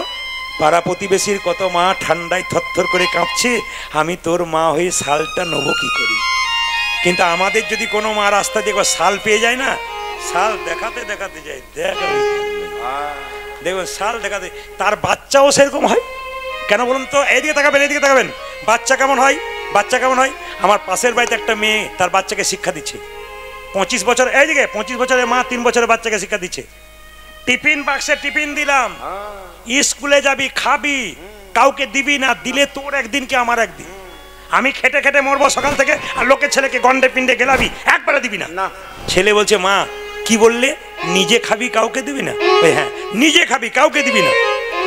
পাড়া প্রতিবেশীর কত মা ঠান্ডায় থরথর করে কাঁপছে, আমি তোর মা হয়ে শালটা নেবো কি করি? কিন্তু আমাদের যদি কোনো মা রাস্তা দিয়ে শাল পেয়ে যায় না, শাল দেখাতে দেখাতে যায়, দেখবেন শাল দেখাতে, তার বাচ্চাও সেরকম হয়। কেন বলুন তো? এইদিকে তাকাবেন, এইদিকে তাকাবেন, বাচ্চা কেমন হয়? বাচ্চা কেমন হয়? আমার পাশের বাড়িতে একটা মেয়ে তার বাচ্চাকে শিক্ষা দিচ্ছে, 25 বছর, এইদিকে 25 বছরের মা 3 বছরের বাচ্চাকে শিক্ষা দিচ্ছে। টিফিন বাক্সে টিফিন দিলাম, স্কুলে যাবি খাবি, কাউকে দিবি না, দিলে তোর একদিন কি আমার একদিন, আমি খেটে খেটে মরবো সকাল থেকে, আর লোকের ছেলেকে গন্ডে পিন্ডে গেলাবি, একবারে দিবি না। ছেলে বলছে মা কি বললে? নিজে খাবি কাউকে দিবি না? হ্যাঁ, নিজে খাবি কাউকে দিবি না।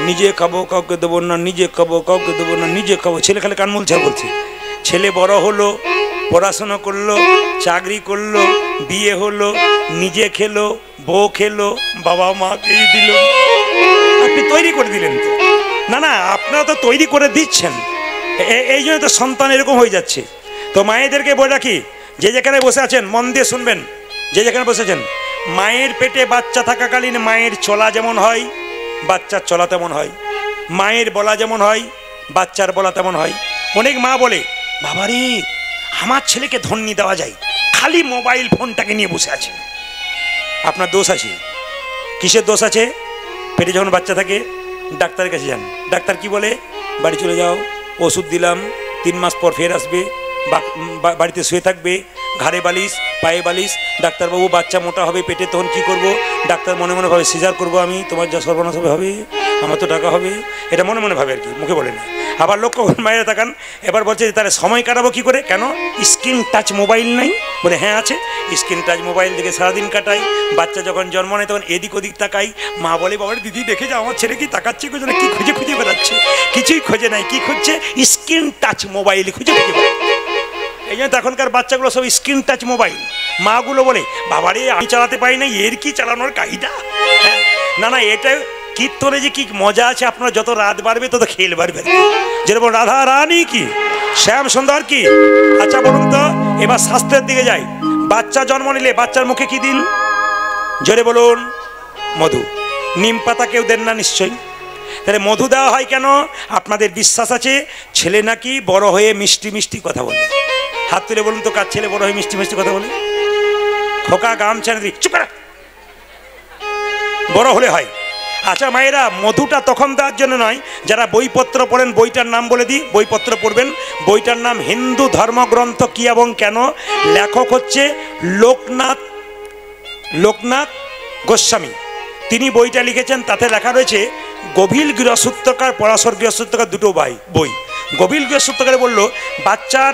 নিজে খাবো কাউকে দেবো না, নিজে খাবো কাউকে দেবো না, নিজে খাবো। ছেলে খালি কান মুলছে বলছে। ছেলে বড় হলো, পড়াশোনা করলো, চাকরি করলো, বিয়ে হলো, নিজে খেলো, বউ খেলো, বাবা মাকেই দিল। আপনি তৈরি করে দিলেন তো? না না, আপনারা তো তৈরি করে দিচ্ছেন, এই জন্য তো সন্তান এরকম হয়ে যাচ্ছে। তো মায়েদেরকে বলে রাখি, যে যেখানে বসে আছেন মন দিয়ে শুনবেন, যে যেখানে বসেছেন, মায়ের পেটে বাচ্চা থাকাকালীন মায়ের চলা যেমন হয় বাচ্চার চলা তেমন হয়, মায়ের বলা যেমন হয় বাচ্চার বলা তেমন হয়। অনেক মা বলে বাবারে আমার ছেলেকে ধন্যি দেওয়া যায়, খালি মোবাইল ফোনটাকে নিয়ে বসে আছে। আপনার দোষ আছে। কিসের দোষ আছে? পেটে যখন বাচ্চা থাকে ডাক্তারের কাছে যান, ডাক্তার কি বলে? বাড়ি চলে যাও, ওষুধ দিলাম, 3 মাস পর ফের আসবে, বাড়িতে শুয়ে থাকবে, ঘাড়ে বালিশ পায়ে বালিশ। ডাক্তারবাবু বাচ্চা মোটা হবে পেটে, তখন কি করব? ডাক্তার মনে মনে ভাবে সিজার করবো আমি, তোমার যা সর্বনাশ হবে, আমার তো টাকা হবে, এটা মনে মনে ভাবে আর কি, মুখে বলে না। আবার লক্ষ্য মায়েরা তাকান, এবার বলছে তাহলে সময় কাটাবো কি করে? কেন? স্ক্রিন টাচ মোবাইল নাই? বলে হ্যাঁ আছে, স্ক্রিন টাচ মোবাইল দেখে সারাদিন কাটাই। বাচ্চা যখন জন্ম নেয় তখন এদিক ওদিক তাকাই, মা বলে বাবার দিদি দেখে যা আমার ছেলে কি তাকাচ্ছে, কি খুঁজে খুঁজে বেড়াচ্ছে, কিছুই খুঁজে নাই, কি খুঁজছে? স্ক্রিন টাচ মোবাইল খুঁজে খুঁজে বেড়াচ্ছে। এই জন্য এখনকার বাচ্চাগুলো সব স্ক্রিন টাচ মোবাইল। মাগুলো বলে বাবারে আমি চালাতে পারি না, এর কি চালানোর কাহিদা? না না, এটা কীর্তনে যে কি মজা আছে, আপনারা যত রাত বাড়বে তত খেল বাড়বে। যেরকম রাধা রানী কি, শ্যাম সুন্দর কি। আচ্ছা বলুন তো, এবার শাস্ত্রের দিকে যাই। বাচ্চা জন্ম নিলে বাচ্চার মুখে কি দিন? জোরে বলুন। মধু। নিম পাতা কেউ দেন না নিশ্চয়ই? তাহলে মধু দেওয়া হয় কেন? আপনাদের বিশ্বাস আছে ছেলে নাকি বড় হয়ে মিষ্টি মিষ্টি কথা বলে। হাত তুলে বলুন তো, কার ছেলে বড় হয়ে মিষ্টি মিষ্টি কথা বলে? খোকা গামছা দিই, চুপ কর, বড় হলে হয়। আচ্ছা মায়েরা, মধুটা তখন দেওয়ার জন্য নয়, যারা বইপত্র পড়েন বইটার নাম বলে দিই, বইপত্র পড়বেন। বইটার নাম হিন্দু ধর্মগ্রন্থ কি এবং কেন। লেখক হচ্ছে লোকনাথ গোস্বামী, তিনি বইটা লিখেছেন। তাতে লেখা রয়েছে গভীর গৃহসূত্রকার, পরাশর গৃহসূত্রকার, দুটো বই। গভীর গৃহসূত্রকারে বলল বাচ্চার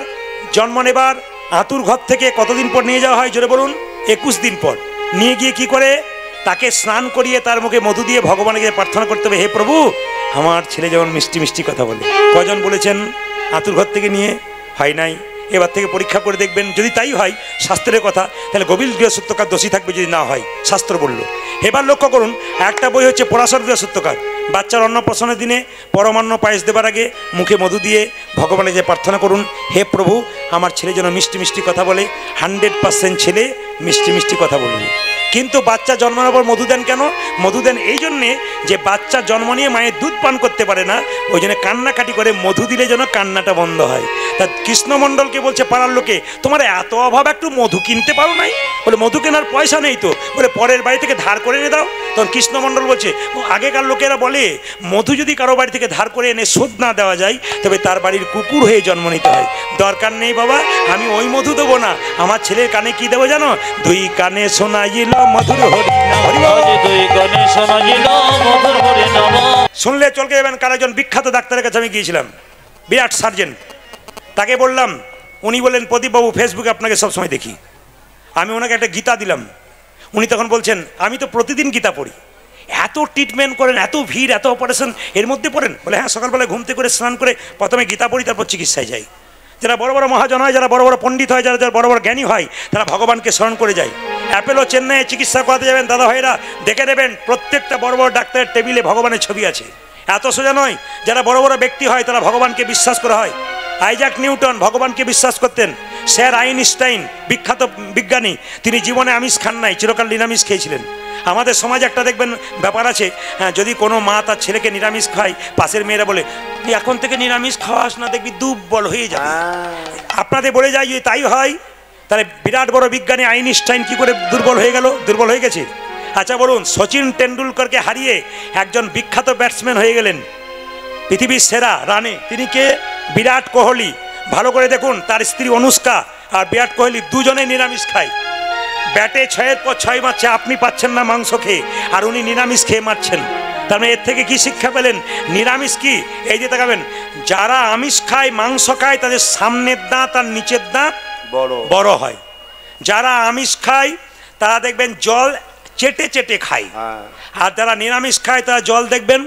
জন্ম নেবার আতুর ঘর থেকে কতদিন পর নিয়ে যাওয়া হয়, জোরে বলুন? 21 দিন পর নিয়ে গিয়ে কি করে তাকে স্নান করিয়ে তার মুখে মধু দিয়ে ভগবানকে প্রার্থনা করতে হবে, হে প্রভু আমার ছেলে যেমন মিষ্টি মিষ্টি কথা বলে। কজন বলেছেন আতুর ঘর থেকে নিয়ে? হয় নাই। এবার থেকে পরীক্ষা করে দেখবেন, যদি তাই হয় শাস্ত্রের কথা, তাহলে গভীর গৃহসূত্রকার দোষী থাকবে, যদি না হয় শাস্ত্র বলল। এবার লক্ষ্য করুন, একটা বই হচ্ছে পরাশর গৃহসূত্রকার। বাচ্চার অন্নপ্রাশনের দিনে পরমান্ন পায়েস দেবার আগে মুখে মধু দিয়ে ভগবানের যে প্রার্থনা করুন, হে প্রভু আমার ছেলে যেন মিষ্টি মিষ্টি কথা বলে, 100% ছেলে মিষ্টি মিষ্টি কথা বলবে। কিন্তু বাচ্চা জন্মানোর পর মধু দেন কেন? মধু দেন এই জন্যে যে বাচ্চা জন্ম নিয়ে মায়ের দুধ পান করতে পারে না, ওই জন্য কান্নাকাটি করে, মধু দিলে যেন কান্নাটা বন্ধ হয়। তা কৃষ্ণমণ্ডলকে বলছে পাড়ার লোকে, তোমার এত অভাব, একটু মধু কিনতে পারো নাই? বলে মধু কেনার পয়সা নেই তো। বলে পরের বাড়ি থেকে ধার করে এনে দাও। তখন কৃষ্ণমণ্ডল বলছে, আগেকার লোকেরা বলে মধু যদি কারো বাড়ি থেকে ধার করে এনে শোধ না দেওয়া যায় তবে তার বাড়ির কুকুর হয়ে জন্ম নিতে হয়। দরকার নেই বাবা, আমি ওই মধু দেবো না। আমার ছেলের কানে কি দেবো জানো? দুই কানে শোনাইল মধুর হরি নাম। দুই কানে শোনাইল মধুর হরি নাম। শুনলে চলকে যাবেন। কার একজন বিখ্যাত ডাক্তারের কাছে আমি গিয়েছিলাম, বিরাট সার্জেন। তাকে বললাম, উনি বললেন প্রদীপবাবু ফেসবুকে আপনাকে সবসময় দেখি। আমি ওনাকে একটা গীতা দিলাম। উনি তখন বলছেন, আমি তো প্রতিদিন গীতা পড়ি। এত ট্রিটমেন্ট করেন, এত ভিড়, এত অপারেশন, এর মধ্যে পড়েন? বলে হ্যাঁ, সকালবেলায় ঘুমতে করে স্নান করে প্রথমে গীতা পড়ি, তারপর চিকিৎসায় যাই। যারা বড় বড় মহাজন হয়, যারা বড় বড় পণ্ডিত হয়, যারা যারা বড় বড় জ্ঞানী হয়, তারা ভগবানকে স্মরণ করে যায়। অ্যাপেলো চেন্নাইয়ে চিকিৎসা করাতে যাবেন দাদা ভাইরা, দেখে নেবেন প্রত্যেকটা বড় বড় ডাক্তারের টেবিলে ভগবানের ছবি আছে। এত সোজা নয়। যারা বড় বড় ব্যক্তি হয় তারা ভগবানকে বিশ্বাস করা হয়। আইজাক নিউটন ভগবানকে বিশ্বাস করতেন। স্যার আইনস্টাইন বিখ্যাত বিজ্ঞানী, তিনি জীবনে আমিষ খান নাই, চিরকাল নিরামিষ খেয়েছিলেন। আমাদের সমাজে একটা দেখবেন ব্যাপার আছে, হ্যাঁ, যদি কোনো মা তার ছেলেকে নিরামিষ খায়, পাশের মেয়েরা বলে তুই এখন থেকে নিরামিষ খাওয়াস না, দেখবি দুর্বল হয়ে যাবে। আপনাদের বলে যায় যদি তাই হয়, তাহলে বিরাট বড় বিজ্ঞানী আইনস্টাইন কি করে দুর্বল হয়ে গেল? দুর্বল হয়ে গেছে। আচ্ছা বলুন, সচিন টেন্ডুলকরকে হারিয়ে একজন বিখ্যাত ব্যাটসম্যান হয়ে গেলেন, পৃথিবীর সেরা রানে, তিনি কে? বিরাট কোহলি। ভালো করে দেখুন, তার স্ত্রী অনুষ্কা আর বিরাট কোহলি দুজনে নিরামিষ খায়। ব্যাটে 6-এর পর 6 মারছে, আপনি পাচ্ছেন না মাংস খেয়ে, আর উনি নিরামিষ খেয়ে মারছেন। তার মানে এর থেকে কি শিক্ষা পেলেন? নিরামিষ কি? এই যে তাকাবেন, যারা আমিষ খায়, মাংস খায়, তাদের সামনের দাঁত আর নিচের দাঁত বড় হয়। যারা আমিষ খায় তারা দেখবেন জল চেটে চেটে খায়, আর যারা নিরামিষ খায় তারা জল দেখবেন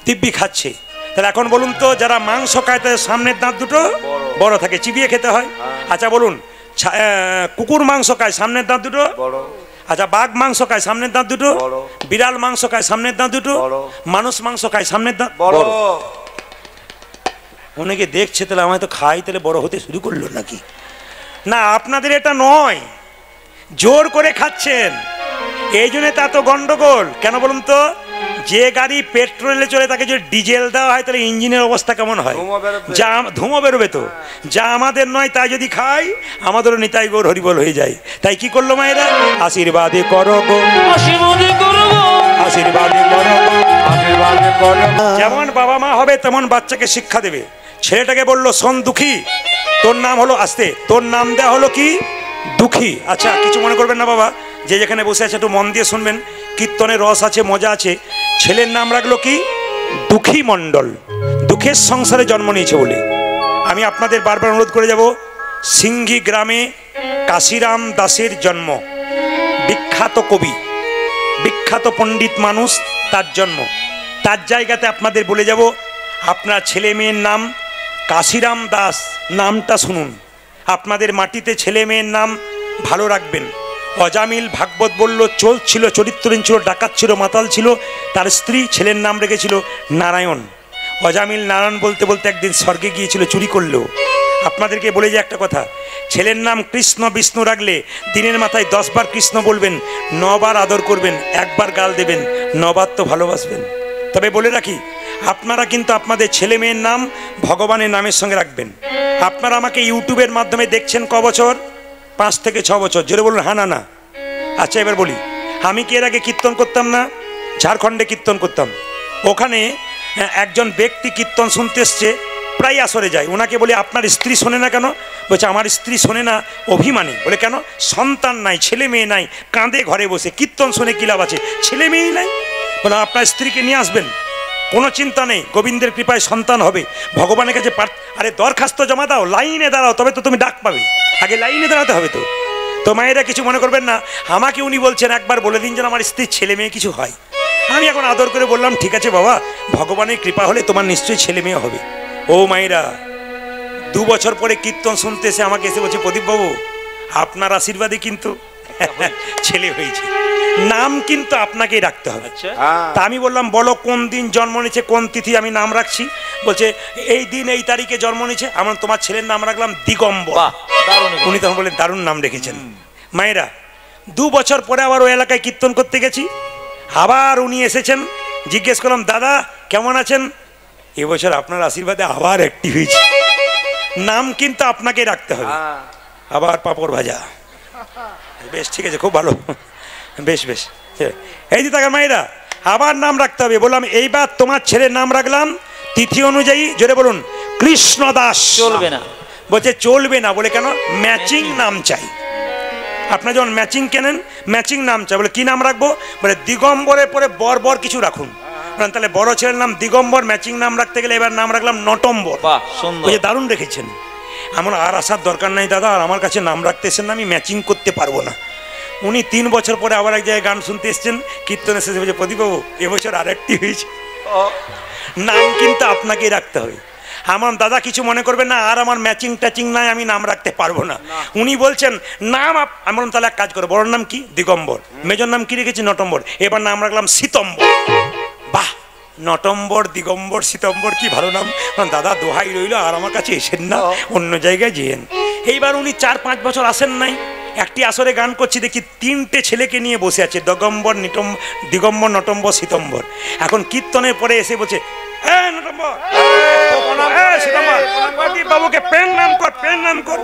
দিব্যি খাচ্ছে। তাহলে এখন বলুন তো, যারা মাংস খায় তাদের সামনের দাঁত দুটো বড় থাকে, চিবিয়ে খেতে হয়। আচ্ছা বলুন, কুকুর মাংস খায়, সামনের দাঁত দুটো বড়। আচ্ছা, বাঘ মাংস খায়, সামনের দাঁত দুটো বড়। বিড়াল মাংস খায়, সামনের দাঁত দুটো বড়। মানুষ মাংস খায়, সামনের দাঁত বড়। অনেকে দেখছে, তাহলে আমায় তো খাই, তাহলে বড় হতে শুরু করলো নাকি? না, আপনাদের এটা নয়, জোর করে খাচ্ছেন, এই জন্য তা তো গন্ডগোল। কেন বলুন তো? যে গাড়ি পেট্রোলে চলে তাকে যদি ডিজেল দেওয়া হয় তাহলে ইঞ্জিনের অবস্থা কেমন হয়? যা ধুমো বেরোবে তো। যা আমাদের নয় তাই যদি খাই, আমাদেরও নিতাই গৌর হরিবল হয়ে যায়। তাই কি করলো মায়েরা? আশীর্বাদে করো গো, আশীর্বাদে করো গো, আশীর্বাদে করো গো, আশীর্বাদে করো। যেমন বাবা মা হবে তেমন বাচ্চাকে শিক্ষা দেবে। ছেলেটাকে বললো, শোন দুঃখী, তোর নাম হলো, আসতে, তোর নাম দেওয়া হলো কি? দুঃখী। আচ্ছা, কিছু মনে করবেন না বাবা, যে যেখানে বসে আছে একটু মন দিয়ে শুনবেন, কীর্তনের রস আছে, মজা আছে। ছেলের নাম রাখলো কি? দুঃখী মণ্ডল। দুঃখের সংসারে জন্ম নিয়েছে বলে। আমি আপনাদের বারবার অনুরোধ করে যাব, সিংঘি গ্রামে কাশিরাম দাসের জন্ম, বিখ্যাত কবি, বিখ্যাত পণ্ডিত মানুষ, তার জন্ম। তার জায়গাতে আপনাদের বলে যাব, আপনার ছেলে মেয়ের নাম কাশিরাম দাস, নামটা শুনুন। আপনাদের মাটিতে ছেলে মেয়ের নাম ভালো রাখবেন। অজামিল ভাগবত বলল, চোর ছিল, চরিত্রহীন ছিল, ডাকাত ছিল, মাতাল ছিল, তার স্ত্রী ছেলের নাম রেখেছিল নারায়ণ। অজামিল নারায়ণ বলতে বলতে একদিন স্বর্গে গিয়েছিল, চুরি করলেও। আপনাদেরকে বলে যে একটা কথা, ছেলের নাম কৃষ্ণ বিষ্ণু রাখলে দিনের মাথায় 10 বার কৃষ্ণ বলবেন, 9 বার আদর করবেন, 1 বার গাল দেবেন, 9 বার তো ভালোবাসবেন। তবে বলে রাখি, আপনারা কিন্তু আপনাদের ছেলে মেয়ের নাম ভগবানের নামের সঙ্গে রাখবেন। আপনারা আমাকে ইউটিউবের মাধ্যমে দেখছেন ক বছর? 5 থেকে 6 বছর। জোরে বলুন হ্যাঁ না না। আচ্ছা, এবার বলি, আমি কি এর আগে কীর্তন করতাম না? ঝাড়খণ্ডে কীর্তন করতাম। ওখানে একজন ব্যক্তি কীর্তন শুনতে এসছে, প্রায় আসরে যায়। ওনাকে বলি, আপনার স্ত্রী শোনে না কেন? বলছে আমার স্ত্রী শোনে না, অভিমানী। বলে কেন? সন্তান নাই, ছেলে মেয়ে নাই, কাঁদে ঘরে বসে, কীর্তন শুনে কী লাভ আছে, ছেলে মেয়েই নাই। বলে আপনার স্ত্রীকে নিয়ে আসবেন, কোনো চিন্তা নেই, গোবিন্দের কৃপায় সন্তান হবে। ভগবানের কাছে আরে দরখাস্ত জমা দাও, লাইনে দাঁড়াও, তবে তো তুমি ডাক পাবে, আগে লাইনে দাঁড়াতে হবে। তো মায়েরা কিছু মনে করবেন না, আমাকে উনি বলছেন একবার বলে দিন যেন আমার স্ত্রীর ছেলে মেয়ে কিছু হয়। আমি এখন আদর করে বললাম ঠিক আছে বাবা, ভগবানের কৃপা হলে তোমার নিশ্চয়ই ছেলে মেয়ে হবে। ও মায়েরা 2 বছর পরে কীর্তন শুনতে এসে আমাকে এসে বলছে প্রদীপবাবু আপনার আশীর্বাদে কিন্তু ছেলে হয়েছে, নাম কিন্তু আপনাকেই রাখতে হবে। তা আমি বললাম বলো কোন দিন জন্ম নিয়েছে, কোন তিথি আমি নাম রাখছি। বলছে এই দিন এই তারিখে জন্ম নিয়েছে, আমার তোমার ছেলের নাম রাখলাম দিগম্বর। উনি তখন বললেন দারুণ নাম রেখেছেন। মায়েরা 2 বছর পরে আবার ওই এলাকায় কীর্তন করতে গেছি, আবার উনি এসেছেন। জিজ্ঞেস করলাম দাদা কেমন আছেন? এবছর আপনার আশীর্বাদে আবার অ্যাক্টিভ হয়েছে, নাম কিন্তু আপনাকে রাখতে হবে। আবার পাঁপড় ভাজা, বেশ ঠিক আছে, খুব ভালো, বেশ বেশ। এই যে তাকে মায়েরা আবার নাম রাখতে হবে। বললাম এইবার তোমার ছেলের নাম রাখলাম তিথি অনুযায়ী, জোরে বলুন, কৃষ্ণদাস। চলবে না? বলছে চলবে না। বলে কেন? ম্যাচিং নাম চাই। আপনার যখন ম্যাচিং কেনেন, ম্যাচিং নাম চাই। বলে কি নাম রাখবো? বলে দিগম্বরের পরে বর বর কিছু রাখুন। তাহলে বড় ছেলের নাম দিগম্বর, ম্যাচিং নাম রাখতে গেলে এবার নাম রাখলাম নটম্বর। ওই দারুণ রেখেছেন। আমার আর আসার দরকার নাই দাদা, আর আমার কাছে নাম রাখতে এসেছেন না, আমি ম্যাচিং করতে পারবো না। উনি 3 বছর পরে আবার এক জায়গায় গান শুনতে এসছেন, কীর্তন এসেছে, বলছে প্রদীপবাবু এবছর আর একটি হয়েছে, নাম কিন্তু আপনাকেই রাখতে হবে। আমার দাদা কিছু মনে করবেন না, আর আমার ম্যাচিং ট্যাচিং নাই, আমি নাম রাখতে পারবো না। উনি বলছেন নাম আমি বললাম তাহলে এক কাজ করো, বড়োর নাম কি? দিগম্বর। মেজর নাম কি রেখেছি? নটম্বর। এবার নাম রাখলাম সীতম্বর। বাহ, নটম্বর, দিগম্বর, সীতম্বর, কি ভালো নাম। দাদা দোহাই রইল, আর আমার কাছে এসেন না, অন্য জায়গায় যেন। এইবার উনি 4-5 বছর আসেন নাই। একটি আসরে গান করছি, দেখি 3টে ছেলেকে নিয়ে বসে আছে, দিগম্বর, নটম্বর, সীতম্বর। এখন কীর্তনের পরে এসে বলছে বাবুকে পেন নাম কর, পেন নাম কর।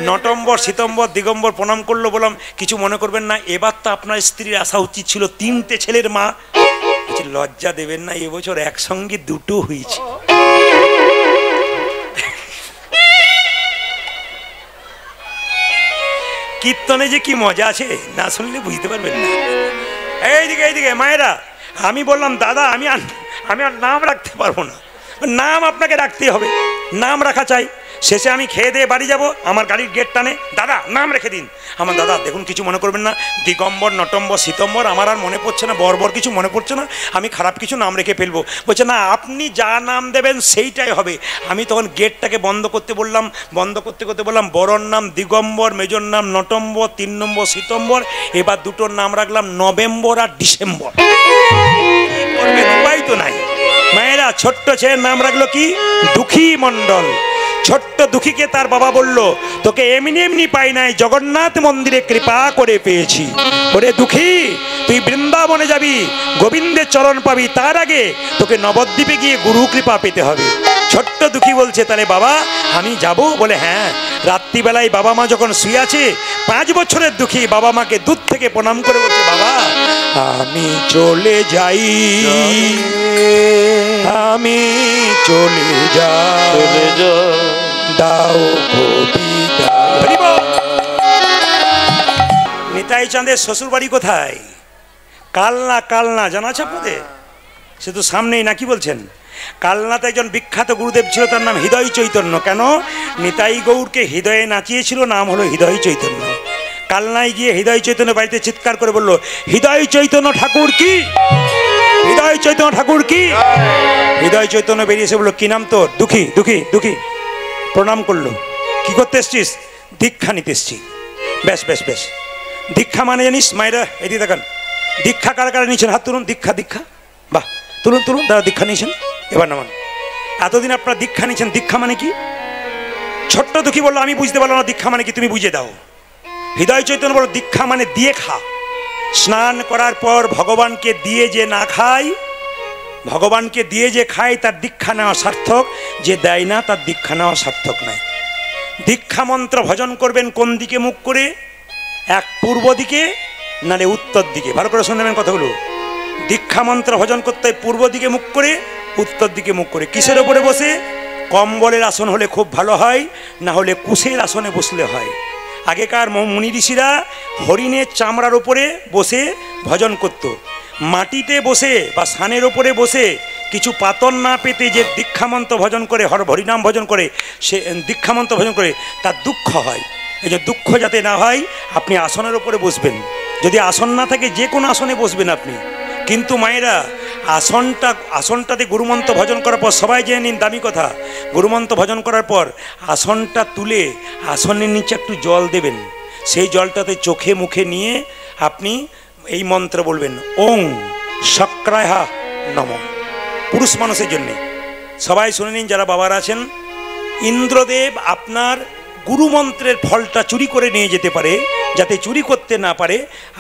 নটম্বর, সীতম্বর, দিগম্বর প্রণাম করলো। বললাম কিছু মনে করবেন না, এবার তো আপনার স্ত্রীর আসা উচিত ছিল, 3টে ছেলের মা। লজ্জা দেবেন না, এবছর একসঙ্গে 2টো হয়েছে। কীর্তনে যে কি মজা আছে, না শুনলে বুঝতে পারবেন না। এইদিকে এইদিকে মায়েরা, আমি বললাম দাদা আমি আর নাম রাখতে পারবো না, নাম আপনাকে রাখতেই হবে, নাম রাখা চাই। শেষে আমি খেয়ে দিয়ে বাড়ি যাব, আমার গাড়ির গেট টানে, দাদা নাম রেখে দিন। আমার দাদা দেখুন কিছু মনে করবেন না, দিগম্বর, নটম্বর, সীতম্বর আমার আর মনে পড়ছে না, বর্বর কিছু মনে পড়ছে না, আমি খারাপ কিছু নাম রেখে ফেলবো। বলছে না আপনি যা নাম দেবেন সেইটাই হবে। আমি তখন গেটটাকে বন্ধ করতে বললাম, বন্ধ করতে করতে বললাম বড়র নাম দিগম্বর, মেজর নাম নটম্বর, 3 নম্বর সীতম্বর। এবার 2টোর নাম রাখলাম নভেম্বর আর ডিসেম্বর। কি করবেন, উপায় তো নাই। মায়েরা ছোট্ট ছেলের নাম রাখলো কি? দুঃখী মণ্ডল। ছোট্ট দুঃখীকে তার বাবা বলল তোকে এমনি এমনি পাই নাই, জগন্নাথ মন্দিরে কৃপা করে পেয়েছি। ওরে দুঃখী, তুই বৃন্দাবনে যাবি, গোবিন্দের চরণ পাবি, তার আগে তোকে নবদ্বীপে গিয়ে গুরু কৃপা পেতে হবে। ছোট্ট দুঃখী বলছে তাহলে বাবা আমি যাব? বলে হ্যাঁ। রাত্রিবেলায় বাবা মা যখন শুয়ে আছে, 5 বছরের দুঃখী বাবা মাকে দূর থেকে প্রণাম করে বলছে বাবা আমি চলে যাই, আমি চলে যাই, দাও নিতাই চাঁদের শ্বশুর বাড়ি কোথায়? কালনা। কালনা জানা আছে আপনাদের? সে তো সামনেই, নাকি বলছেন? কালনাতে একজন বিখ্যাত গুরুদেব ছিল, তার নাম হৃদয় চৈতন্য। কেন? নিতাই গৌরকে হৃদয়ে নাচিয়েছিল, নাম হলো হৃদয় চৈতন্য। কালনায় গিয়ে হৃদয় চৈতন্য বাড়িতে চিৎকার করে বলল হৃদয় চৈতন্য ঠাকুর কি, হৃদয় চৈতন্য ঠাকুর কি। হৃদয় চৈতন্য বেরিয়ে এসে বললো কি নাম তোর? দুঃখী। দুঃখী দুঃখী প্রণাম করলো। কি করতে এসছিস? দীক্ষা নিতে এসছি। বেশ বেশ বেশ। দীক্ষা মানে জানিস মায়েরা? এদিকে দেখান, দীক্ষা কারা কারা নিয়েছেন? হাত তুলুন। দীক্ষা দীক্ষা, বাহ তুলুন তুলুন। দাদা দীক্ষা নিয়েছেন, এবার নামান। এতদিন আপনারা দীক্ষা নিয়েছেন, দীক্ষা মানে কি? ছোট্ট দুঃখী বললো আমি বুঝতে পারলাম না দীক্ষা মানে কি, তুমি বুঝিয়ে দাও। হৃদয় চৈতন্য বলল দীক্ষা মানে দিয়ে খা। স্নান করার পর ভগবানকে দিয়ে যে না খায়, ভগবানকে দিয়ে যে খায় তার দীক্ষা নেওয়া সার্থক, যে দেয় না তার দীক্ষা নেওয়া সার্থক নয়। দীক্ষা মন্ত্র ভজন করবেন কোন দিকে মুখ করে? এক পূর্ব দিকে, নালে উত্তর দিকে। ভালো করে শুনে নেবেন কথাগুলো। দীক্ষা মন্ত্র ভজন করতে হয় পূর্ব দিকে মুখ করে, উত্তর দিকে মুখ করে। কিসের ওপরে বসে? কম্বলের আসন হলে খুব ভালো হয়, না হলে কুশের আসনে বসলে হয়। আগেকার মুনি ঋষিরা হরিণের চামড়ার উপরে বসে ভজন করত। মাটিতে বসে বা সানের ওপরে বসে কিছু পাতন না পেতে যে দীক্ষামন্ত্র ভজন করে, হরিনাম ভজন করে, সে দীক্ষামন্ত্র ভজন করে, তার দুঃখ হয়। এই যে দুঃখ যাতে না হয় আপনি আসনের ওপরে বসবেন। যদি আসন না থাকে যে কোনো আসনে বসবেন আপনি। কিন্তু মায়েরা আসনটাতে গুরুমন্ত্র ভজন করার পর, সবাই জেনে নিন দামি কথা, গুরুমন্ত্র ভজন করার পর আসনটা তুলে আসনের নিচে একটু জল দেবেন। সেই জলটাতে চোখে মুখে নিয়ে আপনি এই মন্ত্র বলবেন, ওং শক্রায় নমঃ। পুরুষ মানুষের জন্যে সবাই শুনে নিন, যারা বাবারা আছেন। ইন্দ্রদেব আপনার গুরুমন্ত্রের ফলটা চুরি করে নিয়ে যেতে পারে, যাতে চুরি করতে না পারে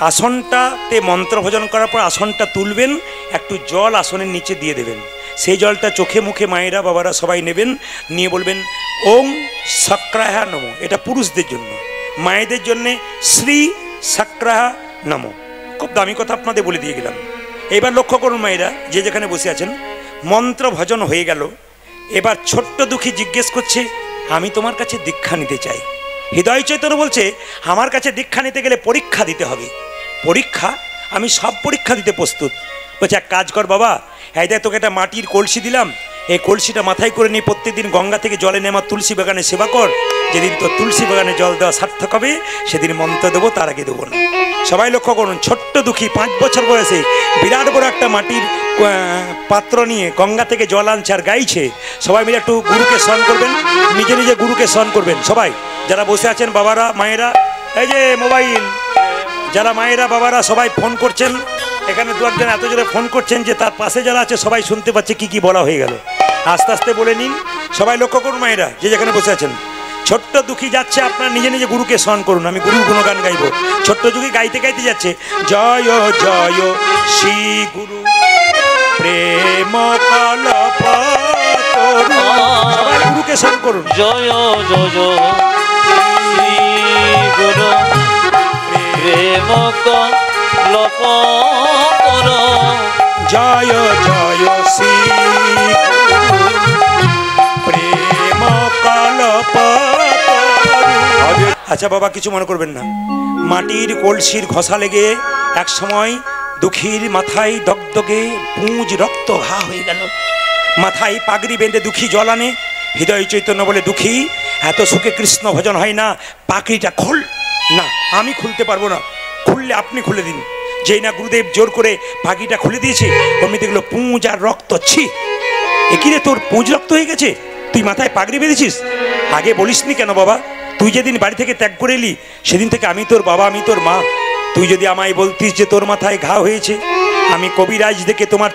আসনটাতে মন্ত্র ভজন করার পর আসনটা তুলবেন, একটু জল আসনের নিচে দিয়ে দেবেন। সেই জলটা চোখে মুখে মায়েরা বাবারা সবাই নেবেন, নিয়ে বলবেন ওং শক্রায় নমঃ। এটা পুরুষদের জন্য। মায়েদের জন্যে শ্রী শক্রায় নমঃ। খুব দামি কথা আপনাদের বলে দিয়ে গেলাম। এবার লক্ষ্য করুন মায়েরা, যে যেখানে বসে আছেন, মন্ত্র ভজন হয়ে গেল। এবার ছোট্ট দুঃখী জিজ্ঞেস করছে, আমি তোমার কাছে দীক্ষা নিতে চাই। হৃদয় চৈতন্য বলছে, আমার কাছে দীক্ষা নিতে গেলে পরীক্ষা দিতে হবে। পরীক্ষা? আমি সব পরীক্ষা দিতে প্রস্তুত। বলছে, এক কাজ কর বাবা, এই দেখ তোকে একটা মাটির কলসি দিলাম, এই কলসিটা মাথায় করে নিয়ে প্রত্যেকদিন গঙ্গা থেকে জলে নেমা তুলসী বাগানে সেবা কর। যেদিন তোর তুলসী বাগানে জল দেওয়া সার্থক হবে সেদিন মন্ত্র দেবো, তার আগে দেবো না। সবাই লক্ষ্য করুন, ছোট্ট দুঃখী 5 বছর বয়সে বিরাট বড় একটা মাটির পাত্র নিয়ে গঙ্গা থেকে জল আনছে আর গাইছে। সবাই মিলে একটু গুরুকে স্মরণ করবেন, নিজে নিজে গুরুকে স্মরণ করবেন। সবাই যারা বসে আছেন বাবারা মায়েরা, এই যে মোবাইল, যারা মায়েরা বাবারা সবাই ফোন করছেন, এখানে দু একজন এত জোরে ফোন করছেন যে তার পাশে যারা আছে সবাই শুনতে পাচ্ছে কি কি বলা হয়ে গেল। আস্তে আস্তে বলে নিন। সবাই লক্ষ্য করুন মায়েরা, যে যেখানে বসে আছেন। ছোট্ট দুঃখী যাচ্ছে, আপনার নিজে নিজে গুরুকে স্মরণ করুন। আমি গুরুর গুণগান গাইব। ছোট্ট দুঃখী গাইতে গাইতে যাচ্ছে, জয় জয় শ্রী গুরু প্রেম কলপ তরু। সবাই গুরুকে স্মরণ করুন। জয় জয় শ্রী গুরু প্রেম কলপ তরু। জয় জয় শ্রী প্রেম কলপ তরু। আচ্ছা বাবা, কিছু মনে করবেন না। মাটির কলসির ঘষা লেগে এক সময় দুঃখীর মাথায় দগদগে পুঁজ রক্ত ঘা হয়ে গেল। মাথায় পাগড়ি বেঁধে দুঃখী জল আনে। হৃদয় চৈতন্য বলে, দুঃখী এত সুখে কৃষ্ণ ভজন হয় না, পাগড়িটা খোল। না, আমি খুলতে পারবো না, খুললে আপনি খুলে দিন। যেই না গুরুদেব জোর করে পাগড়িটা খুলে দিয়েছে, অমনি দেখলো পুঁজ আর রক্ত। ছি, একিরে তোর পুঁজ রক্ত হয়ে গেছে, তুই মাথায় পাগড়ি বেঁধেছিস? আগে বলিসনি কেন বাবা? তুই যেদিন বাড়ি থেকে ত্যাগ করে এলি সেদিন থেকে আমি তোর বাবা, আমি তোর মা। তুই যদি আমায় বলতিস যে তোর মাথায় ঘা হয়েছে, আমি কবিরাজ দেখে তোমার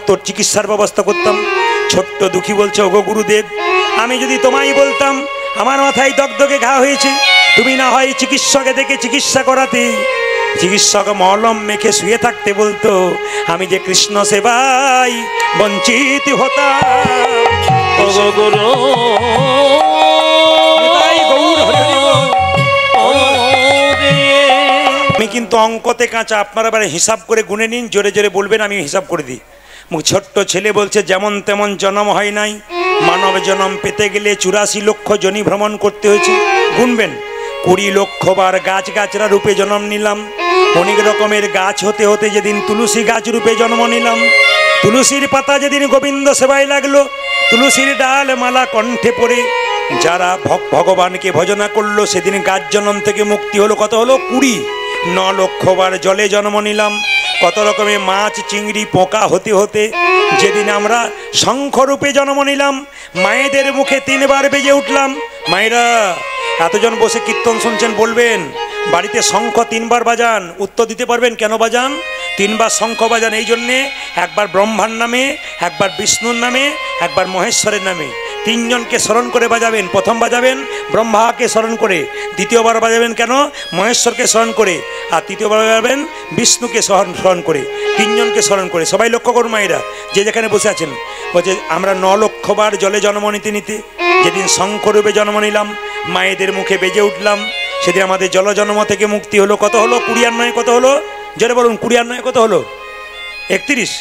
তোর চিকিৎসার ব্যবস্থা করতাম। ছোট্ট দুঃখী বলছে, ওগো গুরুদেব, আমি যদি তোমায় বলতাম আমার মাথায় দগদগে ঘা হয়েছে, তুমি না হয় চিকিৎসকে দেখে চিকিৎসা করাতে। চিকিৎসক মলম মেখে শুয়ে থাকতে বলতো, আমি যে কৃষ্ণ সেবায় বঞ্চিত হতাম। ওগো গুরু আমি কিন্তু অঙ্কতে কাঁচা, আপনারা এবারে হিসাব করে গুনে নিন, জোরে জোরে বলবেন, আমি হিসাব করে দিই। ছোট্ট ছেলে বলছে, যেমন তেমন জন্ম হয় নাই, মানব জন্ম পেতে গেলে 84 লক্ষ জনি ভ্রমণ করতে হয়েছে। গুনবেন, 20 লক্ষ বার গাছ গাছরা রূপে জন্ম নিলাম। অনেক রকমের গাছ হতে হতে যেদিন তুলসী গাছ রূপে জন্ম নিলাম। তুলসীর পাতা যেদিন গোবিন্দ সেবায় লাগলো, তুলসীর ডাল মালা কণ্ঠে পড়ে যারা ভগবানকে ভজনা করলো, সেদিন গাছ জন্ম থেকে মুক্তি হলো। কত হলো? 20। 9 লক্ষ বার জলে জন্ম নিলাম। কত রকমের মাছ চিংড়ি পোকা হতে হতে যেদিন আমরা শঙ্খরূপে জন্ম নিলাম। মায়েদের মুখে 3 বার বেজে উঠলাম। মায়েরা এতজন বসে কীর্তন শুনছেন, বলবেন বাড়িতে শঙ্খ 3 বার বাজান। উত্তর দিতে পারবেন কেন বাজান? 3 বার শঙ্খ বাজান এই জন্যে, একবার ব্রহ্মার নামে, একবার বিষ্ণুর নামে, একবার মহেশ্বরের নামে। 3 জনকে স্মরণ করে বাজাবেন। প্রথম বাজাবেন ব্রহ্মাকে স্মরণ করে, দ্বিতীয়বার বাজাবেন কেন? মহেশ্বরকে স্মরণ করে, আর তৃতীয়বার বাজাবেন বিষ্ণুকে স্মরণ করে। 3 জনকে স্মরণ করে। সবাই লক্ষ্য করুন মায়েরা, যে যেখানে বসে আছেন। বলছে, আমরা 9 লক্ষ বার জলে জন্ম নিতে নিতে যেদিন শঙ্খরূপে জন্ম নিলাম, মায়েদের মুখে বেজে উঠলাম, সেদিন আমাদের জলজন্ম থেকে মুক্তি হলো। কত হলো? 20 আর 9 কত হলো? জোরে বলুন, 20 আর 9 কত হলো? 31।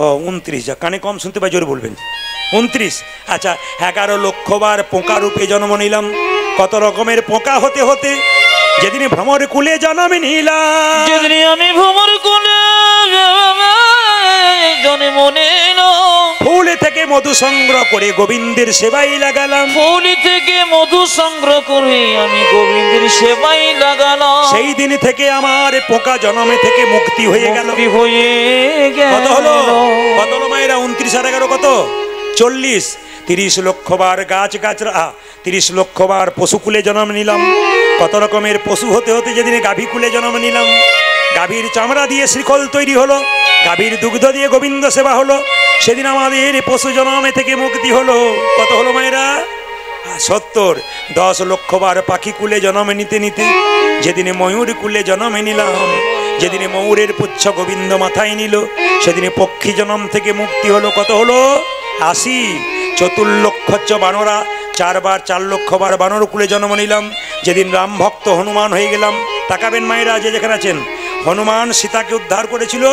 ও 29। যা কানে কম শুনতে পাই, জোরে বলবেন। 29। আচ্ছা, 11 লক্ষ বার পোকা রূপে জন্ম নিলাম। কত রকমের পোকা হতে হতে যেদিন ভ্রমর কুলে জন্ম নিলাম, যেদিন আমি ভ্রমর কোলে জন্ম নিলাম, ফুল থেকে মধু সংগ্রহ করে গোবিন্দের সেবাই লাগালাম। ফুল থেকে মধু সংগ্রহ করে আমি গোবিন্দের সেবাই লাগালাম। সেই দিন থেকে আমার পোকা জন্মে থেকে মুক্তি হয়ে গেল। মুক্তি হয়ে গেল। কত হলো? কত হলো মায়েরা? 29 আর 11 কত? 40। 30 লক্ষ বার গাছ গাছরা 30 লক্ষ বার পশুকুলে জন্ম নিলাম। কত রকমের পশু হতে হতে যেদিন গাভী কুলে জন্ম নিলাম, গাভীর চামড়া দিয়ে শ্রীখল তৈরি হলো, গাভীর দুগ্ধ দিয়ে গোবিন্দ সেবা হলো। সেদিন আমাদের পশু জন্মে থেকে মুক্তি হলো। কত হলো মায়েরা? 70। 10 লক্ষ বার পাখি কুলে জন্ম নিতে নিতে যেদিনে ময়ূর কুলে জন্ম নিলাম, যেদিনে ময়ূরের পুচ্ছ গোবিন্দ মাথায় নিল, সেদিনে পক্ষী জন্ম থেকে মুক্তি হলো। কত হলো? 80। 4 লক্ষ বানরা 4 বার 4 লক্ষ বার বানর কুলে জন্ম নিলাম, যেদিন রাম ভক্ত হনুমান হয়ে গেলাম। তাকাবেন মায়েরা যে যেখানে আছেন, হনুমান সীতাকে উদ্ধার করেছিল,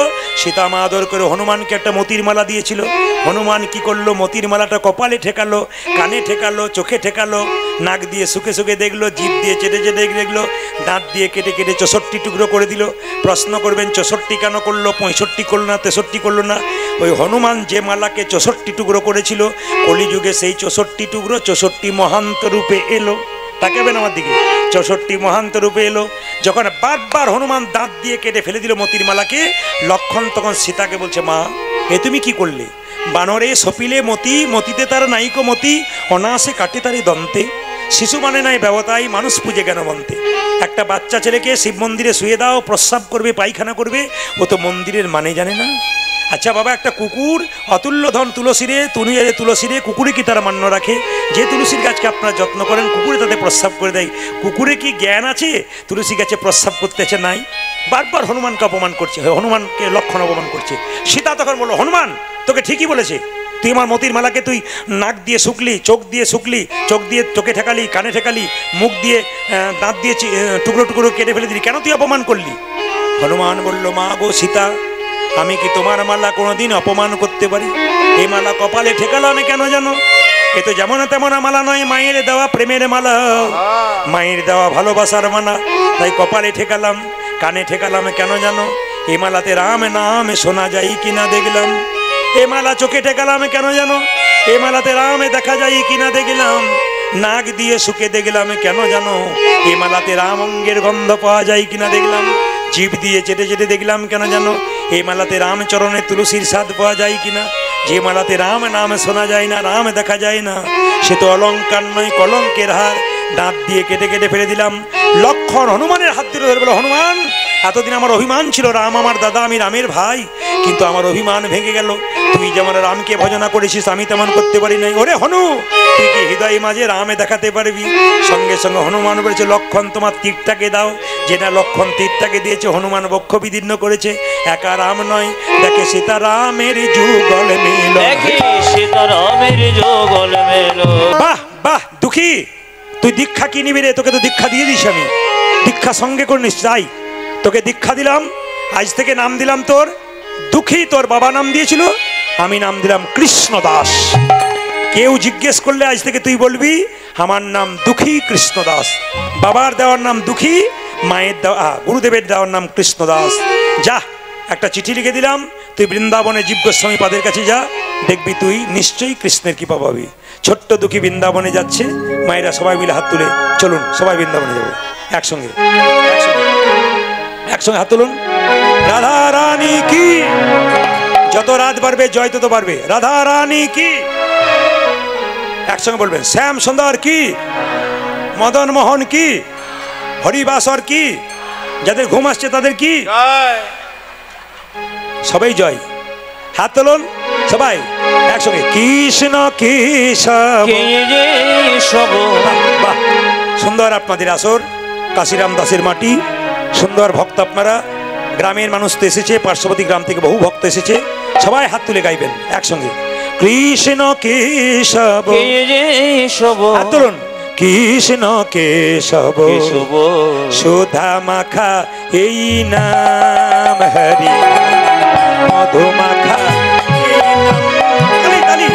সীতা মা আদর করে হনুমানকে একটা মতির মালা দিয়েছিল। হনুমান কি করলো? মতির মালাটা কপালে ঠেকালো, কানে ঠেকালো, চোখে ঠেকালো, নাক দিয়ে শুকে শুকে দেখলো, জিভ দিয়ে চেটে চেটে দেখলো, দাঁত দিয়ে কেটে কেটে 64 টুকরো করে দিল। প্রশ্ন করবেন 64 কেন করলো, 65 করলো না, 63 করলো না? ওই হনুমান যে মালাকে 64 টুকরো করেছিল, কলিযুগে সেই 64 টুকরো 64 মহান্ত রূপে এলো। তাকাবেন আমার দিকে, 64 মহান্ত রূপে এলো। যখন বারবার হনুমান দাঁত দিয়ে কেটে ফেলে দিল মতির মালাকে, লক্ষণ তখন সীতাকে বলছে, মা এ তুমি কি করলে? বানরে সপিলে মতি, মতিতে তার নাইকো মতি, অনায়াসে কাটে তারে দন্তে। শিশু মানে নাই ব্যবতাই, মানুষ পুজে কেন বনতে? একটা বাচ্চা ছেলেকে শিব মন্দিরে শুয়ে দাও, প্রস্রাব করবে, পায়খানা করবে, ও তো মন্দিরের মানে জানে না। আচ্ছা বাবা, একটা কুকুর অতুল্য ধন তুলসীরে, তুলসীরে কুকুরে কি তারা মান্য রাখে? যে তুলসীর গাছকে আপনারা যত্ন করেন, কুকুরে তাদের প্রস্রাব করে দেয়। কুকুরে কি জ্ঞান আছে তুলসী গাছে প্রস্রাব করতেছে? নাই। বারবার হনুমানকে অপমান করছে, হনুমানকে লক্ষণ অপমান করছে। সীতা তখন বলল, হনুমান তোকে ঠিকই বলেছে, তুই আমার মতির মালাকে তুই নাক দিয়ে শুকলি, চোখ দিয়ে শুকলি, চোখ দিয়ে চোখে ঠেকালি, কানে ঠেকালি, মুখ দিয়ে দাঁত দিয়ে টুকরো টুকরো কেটে ফেলে দিলি, কেন তুই অপমান করলি? হনুমান বলল, মা গো সীতা, আমি কি তোমার মালা কোনোদিন অপমান করতে পারি? এই মালা কপালে ঠেকালো আমি কেন জানো? এ তো যেমন তেমন মালা নয়, মায়ের দেওয়া প্রেমের মালা, মায়ের দেওয়া ভালোবাসার মালা। তাই কপালে ঠেকালাম, কানে ঠেকালাম কেন জানো? এই মালাতে রাম নাম শোনা যায় কিনা দেখলাম। এ মালা চোখে ঠেকালাম কেন জানো? এ মালাতে রামে দেখা যায় কিনা দেখলাম। নাক দিয়ে শুকে দেখলাম কেন জানো? এ মালাতে রাম অঙ্গের গন্ধ পাওয়া যায় কিনা দেখলাম। জিভ দিয়ে চেটে চেটে দেখলাম কেন জানো? এই মালাতে রামচরণে তুলসীর স্বাদ পাওয়া যায় কিনা। যে মালাতে রাম নাম শোনা যায় না, রাম দেখা যায় না, সে তো অলঙ্কার নয়, কলঙ্কের হার। দাঁত দিয়ে কেটে কেটে ফেলে দিলাম। লক্ষণ হনুমানের হাত ধরে ধরে বলো, হনুমান এতদিন আমার অভিমান ছিল, রাম আমার দাদা, আমি রামের ভাই, কিন্তু আমার অভিমান ভেঙে গেল। তুই যেমন রামকে ভজনা করেছিস, আমি তেমন করতে পারি নাই। ওরে হনু, তুই কি হৃদয় মাঝে রামে দেখাতে পারবি? সঙ্গে সঙ্গে হনুমান বলেছে, লক্ষণ তোমার তীরটাকে দাও। যে না লক্ষণ তীরটাকে দিয়েছে, হনুমান বক্ষ বিদীর্ণ করেছে। একা রাম নয়, দেখে সীতারামের যুগল মেল, দেখি সীতারামের যুগল মেল। বাহ বাহ, দুঃখী তুই দীক্ষা কি নিবি রে? তোকে তো দীক্ষা দিয়ে দিস, আমি দীক্ষা সঙ্গে করে নিস। যাই, তোকে দীক্ষা দিলাম, আজ থেকে নাম দিলাম তোর দুঃখী। তোর বাবা নাম দিয়েছিল, আমি নাম দিলাম কৃষ্ণ দাস। কেউ জিজ্ঞেস করলে আজ থেকে তুই বলবি আমার নাম দুঃখী কৃষ্ণ দাস। বাবার দেওয়ার নাম দুঃখী, মায়ের দেওয়া গুরুদেবের দেওয়ার নাম কৃষ্ণ দাস। যা, একটা চিঠি লিখে দিলাম, তুই বৃন্দাবনে জীব গোস্বামী পাদের কাছে যা, দেখবি তুই নিশ্চয়ই কৃষ্ণের কৃপা পাবি। ছোট্ট দুঃখী বৃন্দাবনে যাচ্ছে, মায়েরা সবাই মিলে হাত তুলে চলুন, সবাই বৃন্দাবনে যাবো একসঙ্গে, একসঙ্গে একসঙ্গে হাত তুলুন। রাধা রানী কি, যত রাত বাড়বে জয় তত বাড়বে। রাধা রানী কি, একসঙ্গে বলবেন। শ্যাম সুন্দর কি, মদন মোহন কি, হরিবাসর কি, যাদের ঘুম আসছে তাদের কি, সবাই জয়। হাত তুলুন সবাই একসঙ্গে। কৃষ্ণ কেশব, বাহ, সুন্দর আপনাদের আসর, কাশিরাম দাসের মাটি, সুন্দর ভক্ত আপনারা। গ্রামের মানুষ তো এসেছে, পার্শ্ববর্তী গ্রাম থেকে বহু ভক্ত এসেছে, সবাই হাত তুলে গাইবেন একসঙ্গে। কৃষ্ণ কেশব, হাত তুলুন। কৃষ্ণ কেশব সুধা মাখা এই নাম, হরি মধু মাখা এই নাম। তালি তালি।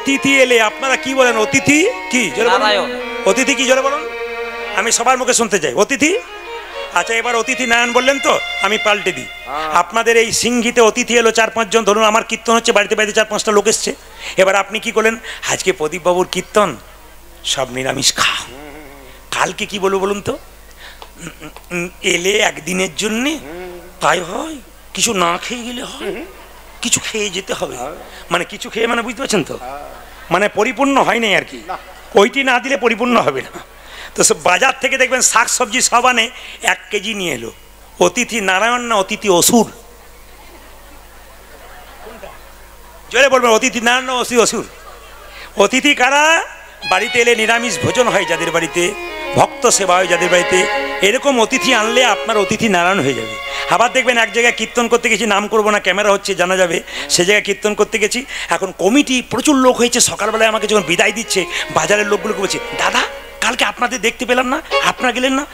অতিথি এলে আপনারা কি বলেন? অতিথি কি জোরে বলুন। নারায়ণ। অতিথি কি জোরে বলুন, আমি সবার মুখে শুনতে চাই। অতিথি, আচ্ছা এবার অতিথি নারায়ণ বললেন তো, আমি পাল্টে দিই। আপনাদের এই সিংহিতে অতিথি এলো 4-5 জন, ধরুন আমার কীর্তন হচ্ছে, বাড়িতে বাড়িতে 4-5টা লোক এসছে। এবার আপনি কি করলেন? আজকে প্রদীপবাবুর কীর্তন, সব নিরামিষ খা। কালকে কি বলবো বলুন তো? এলে একদিনের জন্যে, তাই হয় কিছু না খেয়ে গেলে হয়, কিছু খেয়ে যেতে হবে। মানে কিছু খেয়ে, মানে বুঝতে পারছেন তো, মানে পরিপূর্ণ হয় নাই আর কি, ওইটি না দিলে পরিপূর্ণ হবে না। তো সব বাজার থেকে দেখবেন শাক সবজি সব আনে, 1 কেজি নিয়ে এলো। অতিথি নারায়ণ না অতিথি অসুর? জোরে বলবেন, অতিথি নারায়ণ না অতিথি অসুর? অতিথি কারা? বাড়িতে এলে নিরামিষ ভোজন হয় যাদের বাড়িতে, ভক্ত সেবা হয় যাদের বাড়িতে, এরকম অতিথি আনলে আপনার অতিথি নারায়ণ হয়ে যাবে। আবার দেখবেন এক জায়গায় কীর্তন করতে গেছি, নাম করবো না, ক্যামেরা হচ্ছে জানা যাবে, সে জায়গায় কীর্তন করতে গেছি। এখন কমিটি প্রচুর লোক হয়েছে, সকালবেলায় আমাকে যখন বিদায় দিচ্ছে, বাজারের লোকগুলোকে বলছে, দাদা কালকে আপনাদের দেখতে পেলাম না, আপনারা গেলেন না।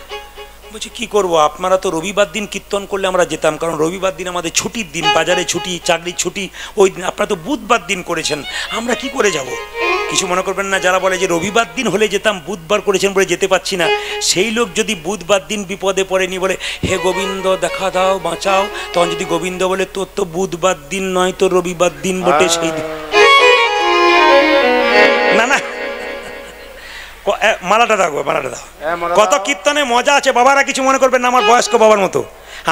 বলছি কী করবো, আপনারা তো রবিবার দিন কীর্তন করলে আমরা যেতাম, কারণ রবিবার দিন আমাদের ছুটির দিন, বাজারে ছুটি, চাকরির ছুটি, ওই দিন আপনারা তো বুধবার দিন করেছেন, আমরা কি করে যাব? কিছু মনে করবেন না, যারা বলে যে রবিবার দিন হলে যেতাম, বুধবার করেছেন বলে যেতে পারছি না, সেই লোক যদি বুধবার দিন বিপদে পড়েনি বলে হে গোবিন্দ দেখা দাও বাঁচাও, তখন যদি গোবিন্দ বলে তোর তো বুধবার দিন নয় তো রবিবার দিন বটে, সেই দিন না না মালাটা রাখবো, মালাটা দাও। কত কীর্তনে মজা আছে বাবারা, কিছু মনে করবেন না, আমার বয়স্ক বাবার মতো।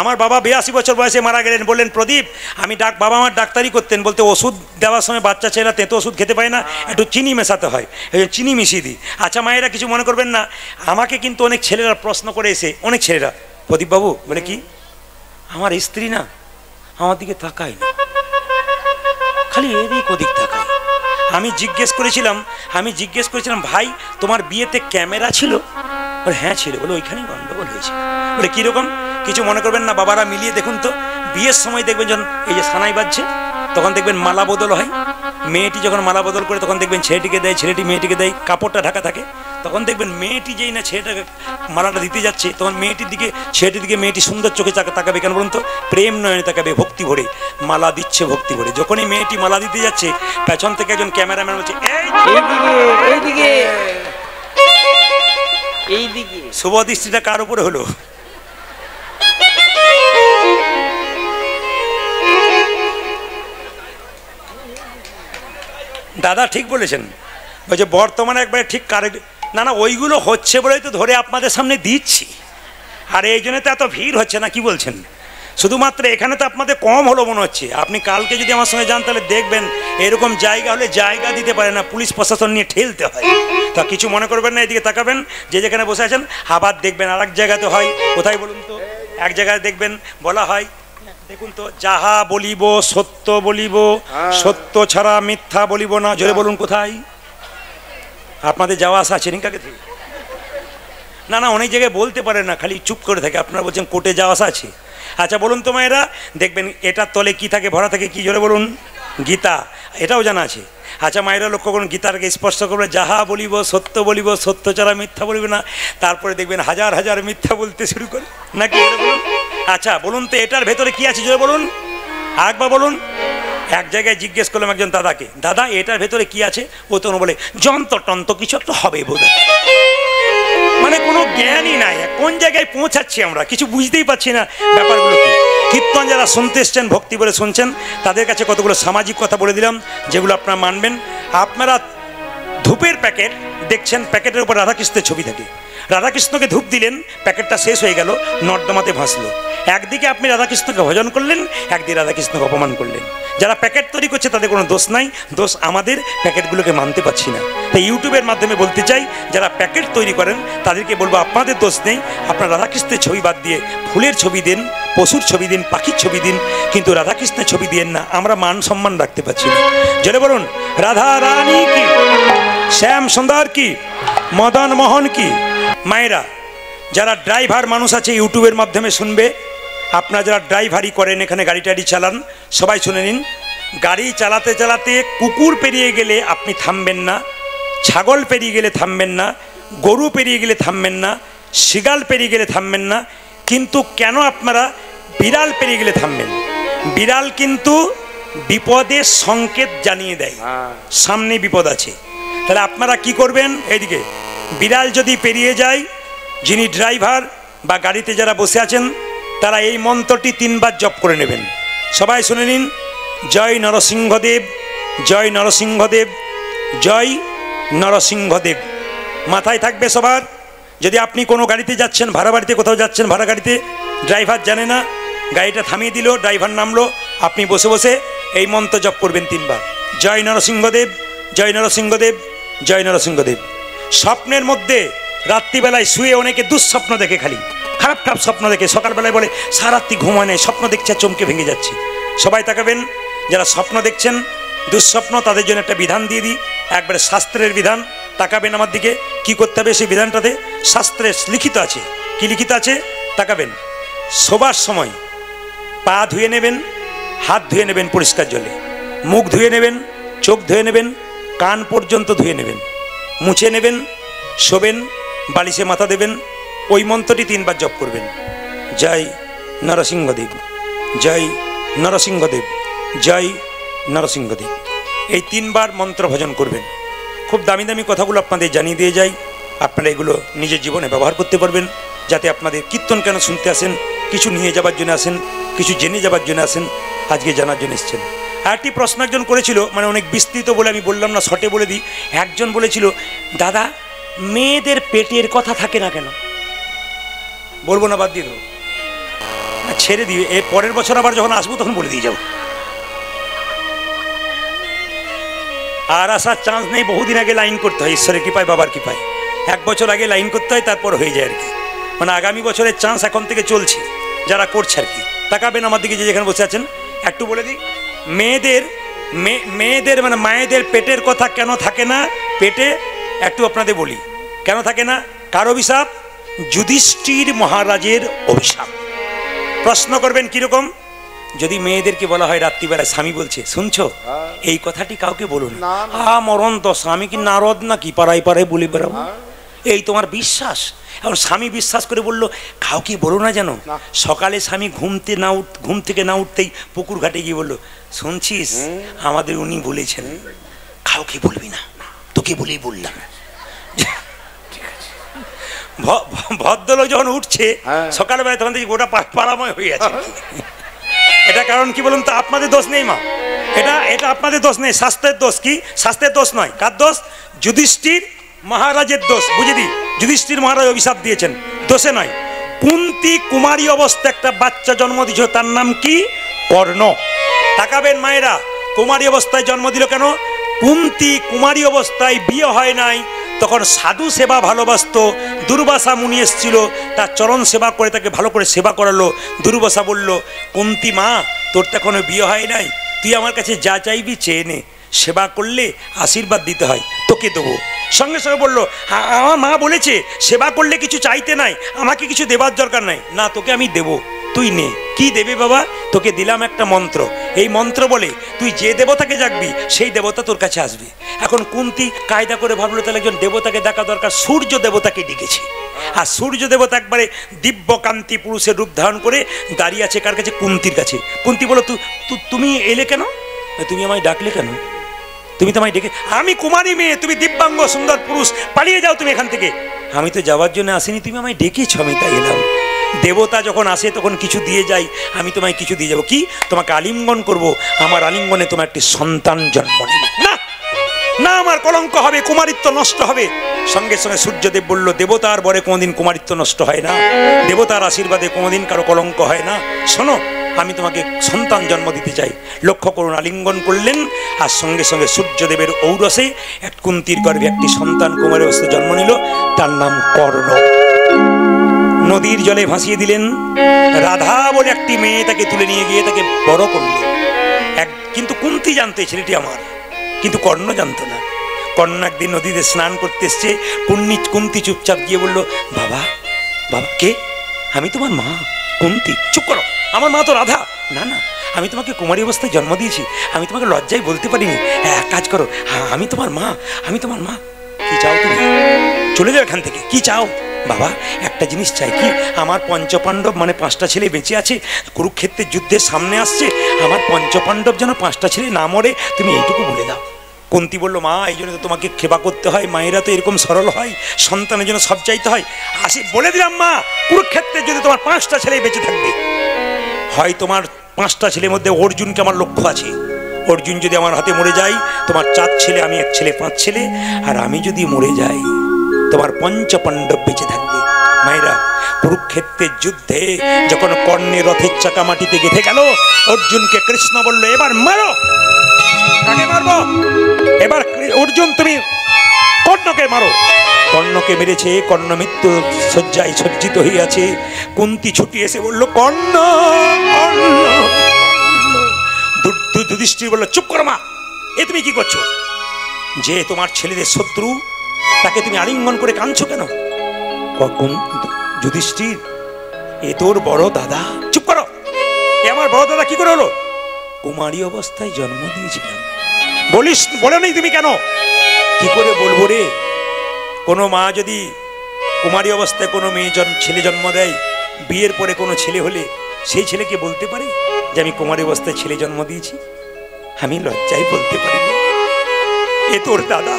আমার বাবা 82 বছর বয়সে মারা গেলেন, বললেন প্রদীপ আমি বাবা আমার ডাক্তারি করতেন, বলতে ওষুধ দেওয়ার সময় বাচ্চা ছেলেরা তেতো ওষুধ খেতে পায় না, একটু চিনি মেশাতে হয়, এই চিনি মিশিয়ে দিই। আচ্ছা মায়েরা কিছু মনে করবেন না, আমাকে কিন্তু অনেক ছেলেরা প্রশ্ন করে এসে, অনেক ছেলেরা, প্রদীপবাবু বলে কি আমার স্ত্রী না আমার দিকে তাকায় না, খালি এদিক ওদিক তাকায়। আমি জিজ্ঞেস করেছিলাম ভাই তোমার বিয়েতে ক্যামেরা ছিল? বলে হ্যাঁ ছিল। বলে ওইখানেই গন্ডগোল হয়েছে। বলে কীরকম? কিছু মনে করবেন না বাবারা, মিলিয়ে দেখুন তো, বিয়ের সময় দেখবেন যখন এই যে সানাই বাজছে, তখন দেখবেন মালা বদল হয়, মেয়েটি যখন মালা বদল করে তখন দেখবেন ছেলেটিকে দেয়, ছেলেটি মেয়েটিকে দেয়, কাপড়টা ঢাকা থাকে, তখন দেখবেন মেয়েটি যেই না ছেলেটাকে মালাটা দিতে যাচ্ছে, তখন ছেলেটির দিকে মেয়েটি সুন্দর চোখে তাকাবে, কেন বলুন তো? প্রেম নয়নে তাকাবে ভক্তি ভরে, মালা দিচ্ছে ভক্তি ভরে। যখনই মেয়েটি মালা দিতে যাচ্ছে, পেছন থেকে একজন ক্যামেরাম্যান বলছে এইদিকে শুভ দৃষ্টিটা কার উপরে হলো? দাদা ঠিক বলেছেন, বলছে বর্তমানে একবারে ঠিক কারেক্ট। না না ওইগুলো হচ্ছে বলেই তো ধরে আপনাদের সামনে দিচ্ছি, আর এই জন্য তো এত ভিড় হচ্ছে না, কি বলছেন? শুধুমাত্র এখানে তো আপনাদের কম হলো মনে হচ্ছে। আপনি কালকে যদি আমার সঙ্গে যান তাহলে দেখবেন এরকম জায়গা হলে জায়গা দিতে পারে না, পুলিশ প্রশাসন নিয়ে ঠেলতে হয়। তা কিছু মনে করবেন না, এদিকে তাকাবেন, যে যেখানে বসে আছেন। আবার দেখবেন আর এক জায়গাতে হয়, কোথায় বলুন তো? এক জায়গায় দেখবেন বলা হয়, দেখুন তো, যাহা বলিব সত্য বলিব, সত্য ছাড়া মিথ্যা বলিব না। জোরে বলুন কোথায়? আপনাদের যাওয়া আসা আছে নিকাকে থেকে? না না অনেক জায়গায় বলতে পারেন না, খালি চুপ করে থাকে। আপনারা বলছেন কোর্টে যাওয়া আসা আছে। আচ্ছা বলুন তো মায়েরা, দেখবেন এটার তলে কি থাকে, ভরা থাকে কি? জোরে বলুন। গীতা, এটাও জানা আছে। আচ্ছা মায়েরা লক্ষ্য করুন, গীতারকে স্পর্শ করবে, যাহা বলিব সত্য বলিব, সত্য ছাড়া মিথ্যা বলিব না। তারপরে দেখবেন হাজার হাজার মিথ্যা বলতে শুরু করে, নাকি? বলুন। আচ্ছা বলুন তো এটার ভেতরে কি আছে? জোরে বলুন, আরেকবার বলুন। এক জায়গায় জিজ্ঞেস করলাম একজন দাদাকে, দাদা এটার ভেতরে কি আছে? ও তো বলে যন্ত্র টন্ত্র কিছু একটা হবে বোধ। মানে কোনো জ্ঞানই নাই, কোন জায়গায় পৌঁছাচ্ছি আমরা কিছু বুঝতেই পারছি না ব্যাপারগুলো কি। কীর্তন যারা শুনতে এসছেন, ভক্তি বলে শুনছেন, তাদের কাছে কতগুলো সামাজিক কথা বলে দিলাম, যেগুলো আপনারা মানবেন। আপনারা ধূপের প্যাকেট দেখছেন, প্যাকেটের উপর রাধাকৃষ্ণের ছবি থাকে। রাধাকৃষ্ণকে ধূপ দিলেন, প্যাকেটটা শেষ হয়ে গেল, নর্দমাতে ভাসলো। একদিকে আপনি রাধাকৃষ্ণকে ভজন করলেন, একদিকে রাধাকৃষ্ণকে অপমান করলেন। যারা প্যাকেট তৈরি করছে তাদের কোনো দোষ নাই, দোষ আমাদের প্যাকেটগুলোকে মানতে পারছি না। তাই ইউটিউবের মাধ্যমে বলতে চাই, যারা প্যাকেট তৈরি করেন তাদেরকে বলবো আপনাদের দোষ নেই, আপনারা রাধাকৃষ্ণের ছবি বাদ দিয়ে ফুলের ছবি দিন, পশুর ছবি দিন, পাখির ছবি দিন, কিন্তু রাধাকৃষ্ণের ছবি দিয়েন না। আমরা মান সম্মান রাখতে পারছি না। জোরে বলুন রাধা রানী কি, শ্যাম সুন্দর কি, মদন মোহন কি। মায়েরা, যারা ড্রাইভার মানুষ আছে ইউটিউবের মাধ্যমে শুনবে, আপনারা যারা ড্রাইভারি করেন, এখানে গাড়ি টাড়ি চালান, সবাই শুনে নিন। গাড়ি চালাতে চালাতে কুকুর পেরিয়ে গেলে আপনি থামবেন না, ছাগল পেরিয়ে গেলে থামবেন না, গরু পেরিয়ে গেলে থামবেন না, শিগাল পেরিয়ে গেলে থামবেন না, কিন্তু কেন আপনারা বিড়াল পেরিয়ে গেলে থামবেন? বিড়াল কিন্তু বিপদের সংকেত জানিয়ে দেয় হ্যাঁ। সামনে বিপদ আছে। তাহলে আপনারা কি করবেন, এইদিকে বিড়াল যদি পেরিয়ে যায়, যিনি ড্রাইভার বা গাড়িতে যারা বসে আছেন তারা এই মন্ত্রটি 3 বার জপ করে নেবেন। সবাই শুনে নিন, জয় নরসিংহদেব, জয় নরসিংহদেব, জয় নরসিংহদেব। মাথায় থাকবে সবার। যদি আপনি কোনো গাড়িতে যাচ্ছেন, ভাড়া বাড়িতে কোথাও যাচ্ছেন, ভাড়া গাড়িতে ড্রাইভার জানে না, গাড়িটা থামিয়ে দিল, ড্রাইভার নামলো, আপনি বসে বসে এই মন্ত্র জপ করবেন 3 বার, জয় নরসিংহদেব, জয় নরসিংহদেব, জয় নরসিংহদেব। স্বপ্নের মধ্যে রাত্রিবেলায় শুয়ে অনেকে দুঃস্বপ্ন দেখে, খালি খারাপ খারাপ স্বপ্ন দেখে, সকালবেলায় বলে সারাত্রি ঘুমায় নেই, স্বপ্ন দেখছে চমকে ভেঙে যাচ্ছে। সবাই তাকাবেন, যারা স্বপ্ন দেখছেন দুঃস্বপ্ন, তাদের জন্য একটা বিধান দিয়ে দিই, একবারে শাস্ত্রের বিধান। তাকাবেন আমার দিকে, কি করতে হবে সেই বিধানটাতে শাস্ত্রে লিখিত আছে। কি লিখিত আছে তাকাবেন। শোবার সময় পা ধুয়ে নেবেন, হাত ধুয়ে নেবেন পরিষ্কার জলে, মুখ ধুয়ে নেবেন, চোখ ধুয়ে নেবেন, কান পর্যন্ত ধুয়ে নেবেন, মুছে নেবেন, শোবেন, বালিশে মাথা দেবেন, ওই মন্ত্রটি 3 বার জপ করবেন, জয় নরসিংহদেব, জয় নরসিংহদেব, জয় নরসিংহদেব। এই 3 বার মন্ত্র ভজন করবেন। খুব দামি দামি কথাগুলো আপনাদের জানিয়ে দিয়ে যাই, আপনারা এগুলো নিজের জীবনে ব্যবহার করতে পারবেন, যাতে আপনাদের কীর্তন কেন শুনতে আসেন, কিছু নিয়ে যাবার জন্য আসেন, কিছু জেনে যাবার জন্য আসেন, আজকে জানার জন্য এসছেন। আর একটি প্রশ্ন একজন করেছিল, মানে অনেক বিস্তৃত বলে আমি বললাম না, শর্টে বলে দিই। একজন বলেছিল, দাদা মেয়েদের পেটের কথা থাকে না কেন? বলবো না, বাদ দিয়ে দেবো, ছেড়ে দিবে, এর পরের বছর আবার যখন আসবো তখন বলে দিয়ে যাবো। আর আসার চান্স নেই, বহুদিন আগে লাইন করতে হয়, ঈশ্বরের কৃপায়, বাবার কৃপায় 1 বছর আগে লাইন করতে হয়, তারপর হয়ে যায় আর কি। মানে আগামী বছরের চান্স এখন থেকে চলছে, যারা করছে আর কি। তাকাবেন আমার দিকে, যে যেখানে বসে আছেন, একটু বলে দিই, মেয়েদের মানে মায়েদের পেটের কথা কেন থাকে না পেটে, একটু আপনাদের বলি কেন থাকে না। কার অভিশাপ? যুধিষ্ঠির মহারাজের অভিশাপ। প্রশ্ন করবেন কিরকম? যদি মেয়েদেরকে বলা হয় রাত্রিবেলায়, স্বামী বলছে শুনছো, এই কথাটি কাউকে বলুন, মরণ তো স্বামী কি নারদ নাকি পাড়ায় পাড়ায় বলে বেড়াবো, এই তোমার বিশ্বাস? এখন স্বামী বিশ্বাস করে বললো কাউকে বলো না যেন। সকালে স্বামী ঘুম থেকে না উঠতেই পুকুর ঘাটে গিয়ে বললো, শুনছিস আমাদের উনি বলেছেন কাউকে বলবি না, তোকে বলেই বললাম। ভদ্রলোক যখন উঠছে সকালবেলায়, তখন দেখি গোটা পাড়াময় হয়ে আছে। এটা কারণ কি বলুন তো? আপনাদের দোষ নেই মা, এটা আপনাদের দোষ নেই, শাস্ত্রের দোষ। কি শাস্ত্রের দোষ নয়, কার দোষ? যুধিষ্ঠির মহারাজের দোষ। বুঝে দি, যুধিষ্ঠির মহারাজ অভিশাপ দিয়েছেন, দোষে নয়। কুন্তী কুমারী অবস্থা একটা বাচ্চা জন্ম দিয়েছিল, তার নাম কি? কর্ণ। তাকাবেন মায়েরা, কুমারী অবস্থায় জন্ম দিল কেন? কুন্তী কুমারী অবস্থায় বিয়ে হয় নাই, তখন সাধু সেবা ভালোবাসত। দুর্বাসা মুনি এসেছিল, তার চরণ সেবা করে তাকে ভালো করে সেবা করালো। দুর্বাসা বলল, কুন্তী মা, তোর তো এখনো বিয়ে হয় নাই, তুই আমার কাছে যা চাইবি চেয়ে নে, সেবা করলে আশীর্বাদ দিতে হয়, তোকে দেবো। সঙ্গে সঙ্গে বললো, আমার মা বলেছে সেবা করলে কিছু চাইতে নাই, আমাকে কিছু দেবার দরকার নাই। না, তোকে আমি দেবো, তুই নে। কি দেবে বাবা? তোকে দিলাম একটা মন্ত্র, এই মন্ত্র বলে তুই যে দেবতাকে ডাকবি সেই দেবতা তোর কাছে আসবে। এখন কুন্তী কায়দা করে ভাবলো, তাহলে একজন দেবতাকে ডাকা দরকার, সূর্য দেবতাকে ডেকেছে। আর সূর্য দেবতা একবারে দিব্য কান্তি পুরুষের রূপ ধারণ করে দাঁড়িয়ে আছে কার কাছে? কুন্তির কাছে। কুন্তী বলো, তুমি এলে কেন? তুমি আমায় ডাকলে কেন? তুমি তো আমায় ডেকে, আমি কুমারী মেয়ে, তুমি দিব্যাঙ্গ সুন্দর পুরুষ, পালিয়ে যাও তুমি এখান থেকে। আমি তো যাওয়ার জন্য আসিনি, তুমি আমায় ডেকেছ, আমি তাই এলাম। দেবতা যখন আসে তখন কিছু দিয়ে যাই, আমি তোমায় কিছু দিয়ে যাবো। কি? তোমাকে আলিঙ্গন করব, আমার আলিঙ্গনে তোমার একটি সন্তান জন্ম নেবে। না না, আমার কলঙ্ক হবে, কুমারিত্ব নষ্ট হবে। সঙ্গে সঙ্গে সূর্যদেব বলল, দেবতার বরে কোনোদিন কুমারিত্ব নষ্ট হয় না, দেবতার আশীর্বাদে কোনোদিন কারো কলঙ্ক হয় না। শোনো, আমি তোমাকে সন্তান জন্ম দিতে চাই, লক্ষ্য করুন। আলিঙ্গন করলেন, আর সঙ্গে সঙ্গে সূর্যদেবের ঔরসে এক কুন্তির গর্ভে একটি সন্তান কুমারী অবস্থায় জন্ম নিল, তার নাম কর্ণ। নদীর জলে ভাসিয়ে দিলেন। রাধা বলে একটি মেয়ে তাকে তুলে নিয়ে গিয়ে তাকে বড় করলেন। কিন্তু কুন্তী জানতো এই ছেলেটি আমার, কিন্তু কর্ণ জানতো না। কর্ণ একদিন নদীতে স্নান করতে এসছে, কুন্তী চুপচাপ গিয়ে বলল, বাবা, বাবা কে? আমি তোমার মা কুন্তী। চুপ করো, আমার মা তো রাধা। না না, আমি তোমাকে কুমারী অবস্থায় জন্ম দিয়েছি, আমি তোমাকে লজ্জায় বলতে পারিনি। এক কাজ করো, আমি তোমার মা, আমি তোমার মা। কি চাও তুমি? চলে যাও এখান থেকে, কি চাও? বাবা একটা জিনিস চাই কি, আমার পঞ্চপাণ্ডব মানে 5টা ছেলে বেঁচে আছে, কুরুক্ষেত্রের যুদ্ধের সামনে আসছে, আমার পঞ্চপাণ্ডব যেন 5টা ছেলে না মরে, তুমি এইটুকু বলে দাও। কুন্তী বলল, মা এই জন্য তো তোমাকে সেবা করতে হয়, মায়েরা তো এরকম সরল হয়, সন্তানের জন্য সব চাইতে হয়। আসি বলে দিলাম মা, কুরুক্ষেত্রের যদি তোমার 5টা ছেলে বেঁচে থাকবে, হয় তোমার 5টা ছেলের মধ্যে অর্জুনকে আমার লক্ষ্য আছে, অর্জুন যদি আমার হাতে মরে যায়, তোমার 4 ছেলে, আমি 1 ছেলে, 5 ছেলে, আর আমি যদি মরে যাই, তোমার পঞ্চপাণ্ডব বেঁচে থাকবে। মায়েরা, কুরুক্ষেত্রের যুদ্ধে যখন কর্ণের রথের চাকা মাটিতে গেঁথে গেল, অর্জুনকে কৃষ্ণ বলল, এবার মারো। কাকে মারবো? এবার অর্জুন তুমি কর্ণকে মারো। কর্ণকে মেরেছে, কর্ণ মৃত্যু শয্যায় সজ্জিত হয়ে আছে। কুন্তী ছুটি এসে বলল, কর্ণ কর্ণ। যুধিষ্ঠির বলল, চুপ করো মা, এ তুমি কি করছো? যে তোমার ছেলেদের শত্রু, তাকে তুমি আলিঙ্গন করে কাঁদছো কেন? যুধিষ্ঠির, এ তোর বড় দাদা। চুপ করো, এ আমার বড় দাদা কি করে হলো? কুমারী অবস্থায় জন্ম দিয়েছিলাম। বলিস, বলো নেই তুমি কেন? কি করে বলবো রে? কোনো মা যদি কুমারী অবস্থায় কোনো মেয়ে ছেলে জন্ম দেয়, বিয়ের পরে কোনো ছেলে হলে সেই ছেলেকে বলতে পারে যে আমি কুমারী অবস্থায় ছেলে জন্ম দিয়েছি? আমি লজ্জায় বলতে পারিনি, এ তোর দাদা।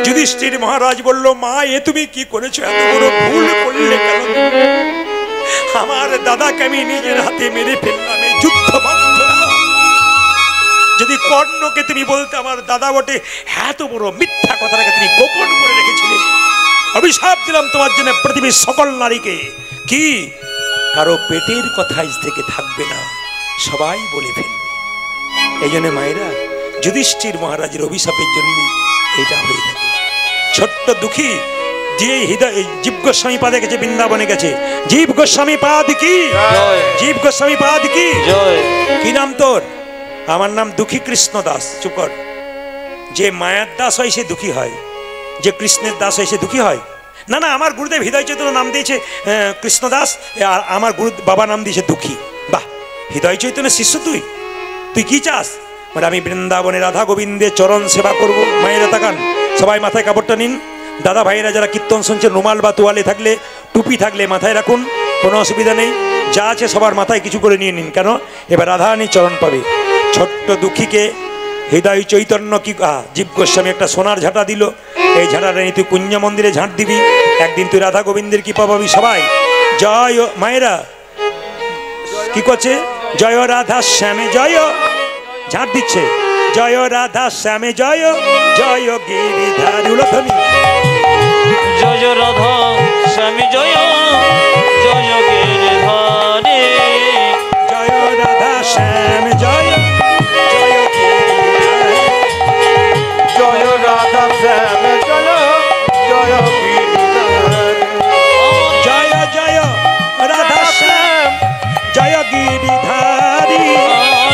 যুধিষ্ঠির মহারাজ বলল, মা এ তুমি কি করেছো? এত বড় ভুল করলে কেন? আমার দাদাকে আমি নিজের হাতে মেরে ফেললাম, এই যুদ্ধ বন্ধ না। যদি কর্ণকে তুমি বলতে আমার দাদা বটে, এত বড় মিথ্যা কথাটাকে তুমি গোপন করে রেখেছিলে। অভিশাপ দিলাম তোমার জন্য পৃথিবীর সকল নারীকে। কি? কারো পেটের কথা আজ থেকে থাকবে না, সবাই বলে ফেলবে। এই জন্য মায়েরা, যুধিষ্ঠির মহারাজের অভিশাপের জন্য এটা হয়ে থাকে। ছোট্ট দুঃখী যে হৃদয়, জীব গোস্বামী পাদে গেছে, বৃন্দাবনে গেছে। জীব গোস্বামী পাদ কি? জীব গোস্বামী পাদ কি? কি নাম তোর? আমার নাম দুঃখী কৃষ্ণ দাস। চুপ কর। যে মায়ার দাস হয় সে দুঃখী হয়, যে কৃষ্ণের দাস হয় সে দুঃখী হয় না। না, আমার গুরুদেব হৃদয় চৈতন্য নাম দিয়েছে কৃষ্ণ দাস, আর আমার গুরু বাবা নাম দিয়েছে দুঃখী। বাহ, হৃদয় চৈতন্যের শিষ্য তুই, তুই কি চাস? মানে আমি বৃন্দাবনে রাধা গোবিন্দের চরণ সেবা করব। মায়েরা তাকান, সবাই মাথায় কাপড়টা নিন। দাদা ভাইয়েরা যারা কীর্তন শুনছেন, রুমাল বা তোয়ালে থাকলে, টুপি থাকলে মাথায় রাখুন, কোনো অসুবিধা নেই। যা আছে সবার মাথায় কিছু করে নিয়ে নিন, কেন এবার রাধারানী চরণ পাবে। ছোট্ট দুঃখীকে হৃদয় চৈতন্য কি জীব গোস্বামী একটা সোনার ঝাঁটা দিল। এই ঝাঁটাটা নিয়ে তুই কুঞ্জ মন্দিরে ঝাঁট দিবি, একদিন তুই রাধা গোবিন্দের কৃপা পাবি। সবাই জয়। মায়েরা কি করছে? জয় রাধা শ্যামে জয়, ঝাঁট দিচ্ছে। জয় রাধা শ্যামে জয়, জয় গিরিধারী উলধ্বনি। জয় রাধা শ্যামে জয়, জয় গিরিধারী। জয় রাধা শ্যামে জয়, জয় গিরিধারী। জয় রাধা শ্যাম জয় জয় গিরিধারী। জয় জয় রাধা শ্যাম জয় গিরিধারী। জয়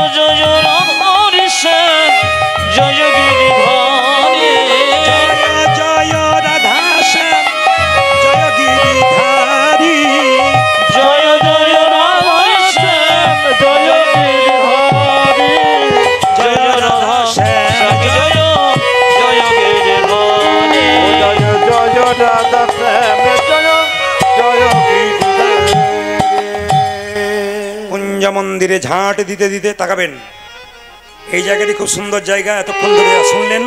জয় রাধা শ্যাম জয় গিরিধারী। জয় জয় রাধা শ্যাম জয় গিরিধারী। জয় জয় রাধা শ্যাম জয় গিরিধারী। জয় রাধা শ্যাম জয় জয় গিরিধারী। জয় জয় রাধা শ্যাম জয় জয় গিরিধারী। কুঞ্জ মন্দিরে ঝাঁট দিতে দিতে তাকাবেন। এই জায়গাটি খুব সুন্দর জায়গা, এতক্ষণ ধরে শুনলেন,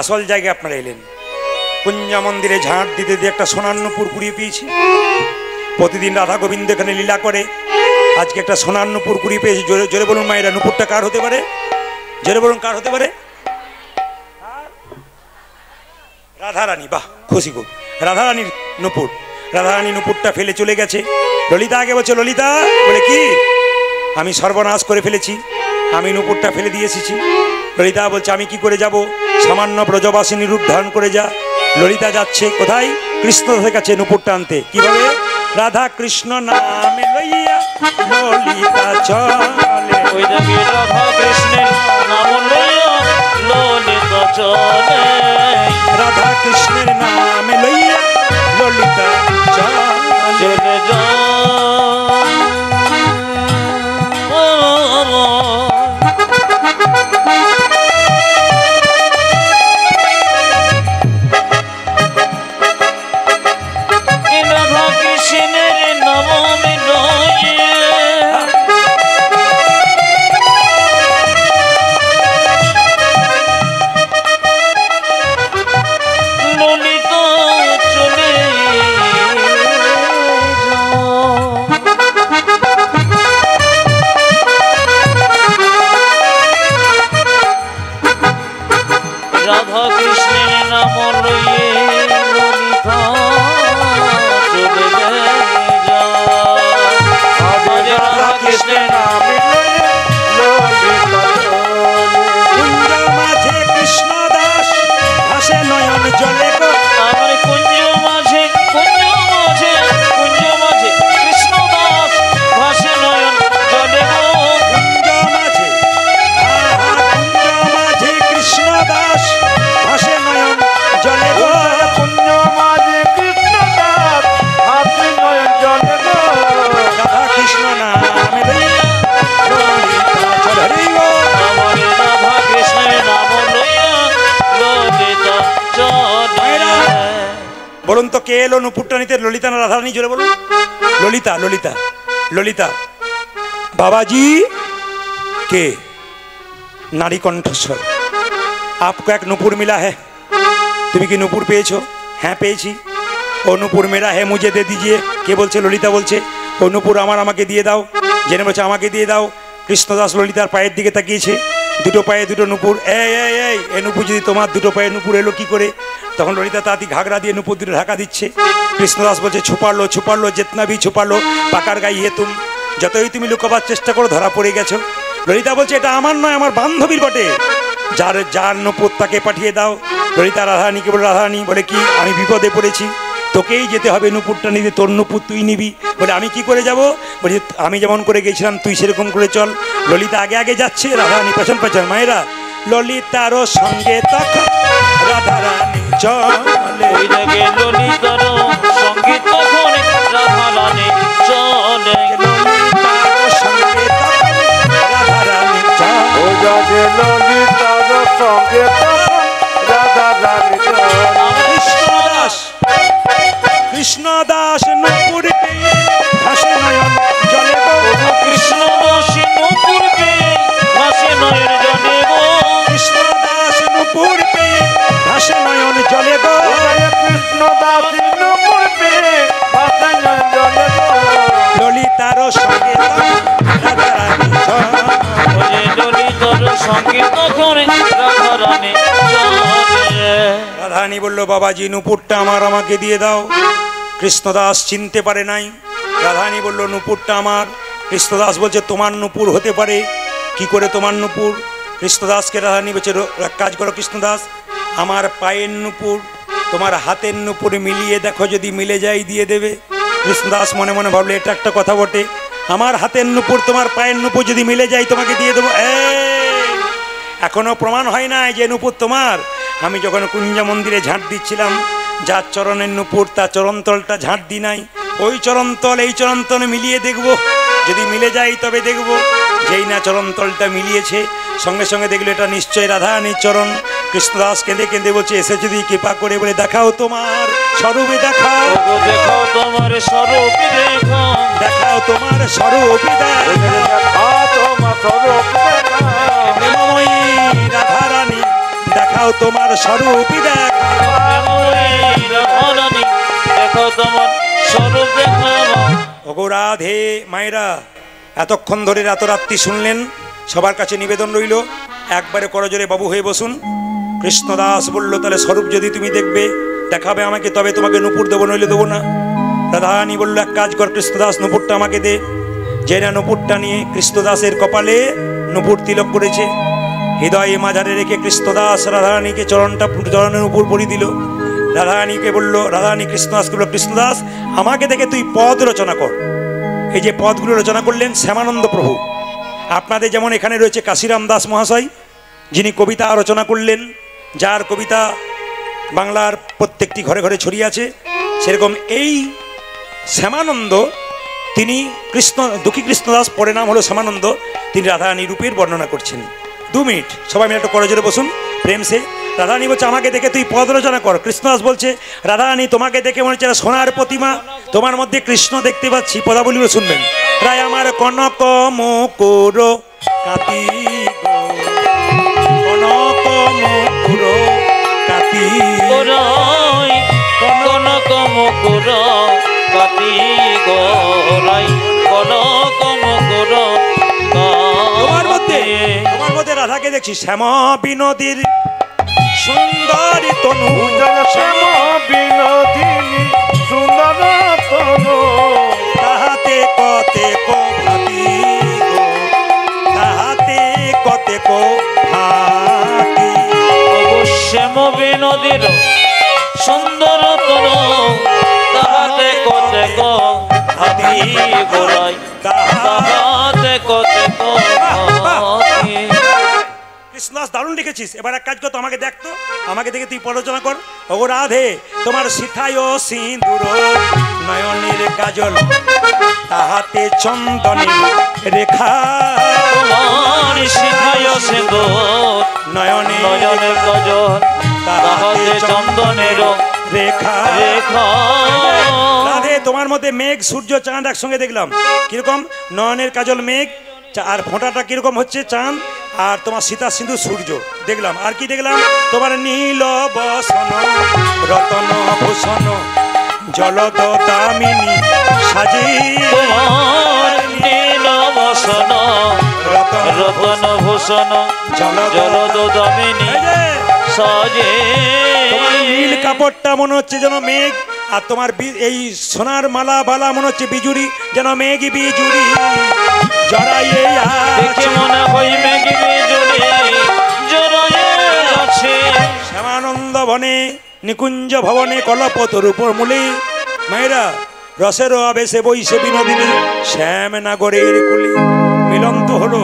আসল জায়গায় আপনারা এলেন। কুঞ্জ মন্দিরে ঝাঁট দিতে দিতে একটা সোনার নূপুর কুড়িয়ে পেয়েছি। প্রতিদিন রাধা গোবিন্দ এখানে লীলা করে, আজকে একটা সোনার নূপুর কুড়িয়ে পেয়েছি। জোরে জোরে বলুন মায়েরা, নূপুরটা কার হতে পারে? জোরে বলুন, কার হতে পারে? রাধারানী। বাহ, খুশি খুব। রাধারানীর নূপুর। রাধারানী নূপুরটা ফেলে চলে গেছে। ললিতা আগে বলছে, ললিতা বলে কি? আমি সর্বনাশ করে ফেলেছি, আমি নূপুরটা ফেলে দিয়ে এসেছি। ললিতা বলছে, আমি কি করে যাব? সামান্য ব্রজবাসিনী রূপ ধারণ করে যা। ললিতা যাচ্ছে কোথায়? কৃষ্ণদাসের কাছে নূপুরটা আনতে। কিভাবে? রাধা কৃষ্ণ নামে লইয়া ললিতা চলে। ওই দেখি রাধা কৃষ্ণের নাম লইয়া ললিতা চলে। রাধা কৃষ্ণের নামে লইয়া ললিতা চলে। চলে যা কে এলো নুপুরটা নিতে? ললিতা না রাধারানী? জোরে বলুন। ললিতা, ললিতা, ললিতা। বাবাজি के नारी कंठस्वर आपको एक नुपुर मिला है, তুমি কি নুপুর পেয়েছো? হ্যাঁ পেয়েছি। ও নুপুর মেরা है मुझे दे दीजिए। কে বলছে? ললিতা বলছে। ও নুপুর আমার, আমাকে দিয়ে দাও। জেনে বলছে আমাকে দিয়ে দাও। কৃষ্ণদাস ললিতার পায়ের দিকে তাকিয়েছে, দুটো পায়ে দুটো নুপুর। এই নুপুর যদি তোমার, দুটো পায়ে নুপুর এলো কি করে? তখন ললিতা তাঁতি ঘাগরা দিয়ে নুপুর দুটো ঢাকা দিচ্ছে। কৃষ্ণদাস বলছে ছুপা লো ছুপা লো, जितना भी छुपा लो পাকার গাই হে তুম, যতই তুমি লুকাবার চেষ্টা করো ধরা পড়ে গেছো। ললিতা বলছে এটা আমার নয়, আমার বান্ধবীর বটে, যার যার নুপুর তাকে পাঠিয়ে দাও। ললিতা রাধারানীকে বলে, রাধারানী বলে কি আমি বিপদে পড়েছি, তোকেই যেতে হবে নুপুরটা নিতে, তোর নুপুর তুই নিবি। বলে আমি কি করে যাব? বলছে আমি যেমন করে গেছিলাম তুই সেরকম করে চল। ললিতা আগে আগে যাচ্ছে, রাধারানী পেছন পেছন। মায়েরা ললিতারও সঙ্গে তখন রাধারানী চলে, ওই জাগে ললিতারও সঙ্গে তখন রাধারানী চলে, ললিতারও সঙ্গে তখন রাধারানী চলে, ও জাগে ললিতার সঙ্গে তখন রাধারানী চলে। কৃষ্ণদাস, কৃষ্ণদাস নুপুর পেয়ে ভাসে নয়ন জলে গো, কৃষ্ণদাস নুপুর পেয়ে ভাসে নয়ন জলে গো, কৃষ্ণদাস নুপুর পেয়ে ভাসে নয়ন জলে গো, কৃষ্ণদাস নুপুর পেয়ে ভাসে নয়ন জলে গো, ললিতারও সঙ্গে রাধারানী চলে, ওই ললিতার সঙ্গে তখন রাধারানী চলে। রাধারানী বলল বাবাজি নুপুরটা আমার, আমাকে দিয়ে দাও। কৃষ্ণদাস চিনতে পারে নাই। রাধারানী বলল নুপুরটা আমার। কৃষ্ণদাস বলছে তোমার নুপুর হতে পারে, কি করে তোমার নুপুর? কৃষ্ণদাসকে রাধারানী বলছে এক কাজ করো কৃষ্ণদাস, আমার পায়ের নুপুর তোমার হাতের নুপুর মিলিয়ে দেখো, যদি মিলে যায় দিয়ে দেবে। কৃষ্ণদাস মনে মনে ভাবলে এটা একটা কথা বটে, আমার হাতের নুপুর তোমার পায়ের নুপুর যদি মিলে যায় তোমাকে দিয়ে দেবো। এখনো প্রমাণ হয় না যে নুপুর তোমার। আমি যখন কুঞ্জ মন্দিরে ঝাঁট দিচ্ছিলাম, যার চরণের নুপুর তার চরণতলটা ঝাঁট দি নাই, ওই চরণতল এই চরণতল মিলিয়ে দেখব, যদি মিলে যায় তবে দেখব। যেই না চরণতলটা মিলিয়েছে, সঙ্গে সঙ্গে দেখলো এটা নিশ্চয় রাধারানীর চরণ। কৃষ্ণদাস কেঁদে কেঁদে বলছে এসে যদি কৃপা করে বলে দেখাও তোমার স্বরূপে, দেখাও, দেখাও তোমার স্বরূপ, দেখাও, দেখাও তোমার স্বরূপে, দেখাও তোমার স্বরূপ, দেখাও প্রেমময়ী রাধারানী দেখাও তোমার স্বরূপে, রাধারানী দেখাও তোমার স্বরূপ, দেখাও। ওগো রাধে। মায়েরা এতক্ষণ ধরে এত রাত্রি শুনলেন, সবার কাছে নিবেদন রইল একবারে করজোরে বাবু হয়ে বসুন। কৃষ্ণদাস বলল তাহলে স্বরূপ যদি তুমি দেখবে দেখাবে আমাকে, তবে তোমাকে নুপুর দেবো, নইলে দেবো না। রাধারানী বলল এক কাজ কর কৃষ্ণদাস, নুপুরটা আমাকে দে। যে না নুপুরটা নিয়ে কৃষ্ণদাসের কপালে নুপুর তিলক করেছে, হৃদয়ে মাঝারে রেখে কৃষ্ণদাস রাধারানীকে চরণের উপর পরিয়ে দিল। রাধারানীকে বলল, রাধারানী কৃষ্ণদাসকে বলল কৃষ্ণদাস আমাকে দেখে তুই পদ রচনা কর। এই যে পদগুলো রচনা করলেন শ্যামানন্দ প্রভু। আপনাদের যেমন এখানে রয়েছে কাশিরাম দাস মহাশয়, যিনি কবিতা রচনা করলেন, যার কবিতা বাংলার প্রত্যেকটি ঘরে ঘরে ছড়িয়ে আছে, সেরকম এই শ্যামানন্দ তিনি দুঃখী কৃষ্ণদাস, পরে নাম হলো শ্যামানন্দ, তিনি রাধারানী রূপের বর্ণনা করছেন। 2 মিনিট সবাই মিলে একটু করজোরে বসুন প্রেম সে। রাধারানী বলছে আমাকে দেখে তুই পদ রচনা কর। কৃষ্ণদাস বলছে রাধারানী তোমাকে দেখে মনে হচ্ছে সোনার প্রতিমা, তোমার মধ্যে কৃষ্ণ দেখতে পাচ্ছি। পদাবলীগুলো শুনবেন। রায় আমার কনক মুকুর কাতি গো, কনক মুকুর কাতি, ওরাই কনক মুকুর কাতি গোরাই, কনক মুকুর তোমার মধ্যে রাধাকে দেখছি শ্যাম বিনোদীর সুন্দরী তনু, শ্যাম বিনোদিনী সুন্দর তনু, তাহাতে কতে ভাতি গো, তাহাতে কতে ভাতি। শ্যাম বিনোদীর সুন্দর তনু, তাহাতে কতে হাতি গোরাই, তাহাতে কতে হাতি। কৃষ্ণদাস দারুণ লিখেছিস। এবার এক কাজ কর, তো আমাকে দেখ, তো আমাকে দেখে তুই পড়াশোনা কর। ও রাধে তোমার সিথায় সিঁদুর, নয়নের কাজল তাহাতে চন্দনের রেখা, তোমার সিথায় সিঁদুর, নয়নের নয়নের কাজল তাহাতে চন্দনের রেখা রেখা রাধে তোমার মধ্যে মেঘ সূর্য চাঁদ একসঙ্গে দেখলাম কিরকম নয়নের কাজল মেঘ আর ফোঁটাটা কিরকম হচ্ছে চাঁদ আর তোমার সীতা সিন্ধু সূর্য দেখলাম আর কি দেখলাম তোমার নীল বসন রতন ভূষণ জলদ দামিনী সাজি তোমার নীল বসন রতন ভূষণ জলদ দামিনী এই যে, সাজে তোমার নীল কাপড়টা মনে হচ্ছে যেন মেঘ আর তোমার এই সোনার মালা বালা মনে হচ্ছে বিজুরি যেন মেঘ বিজুরি জড়াইয়ে দেখে মনে হয় মেঘ বিজুলি জড়ায়ে আছে শ্যামানন্দ বনে নিকুঞ্জ ভবনে কলপতর উপর মূলে মায়েরা রসের আবেশে বইসে বিনোদিনী শ্যাম নাগরের কুলি মিলন তো হলো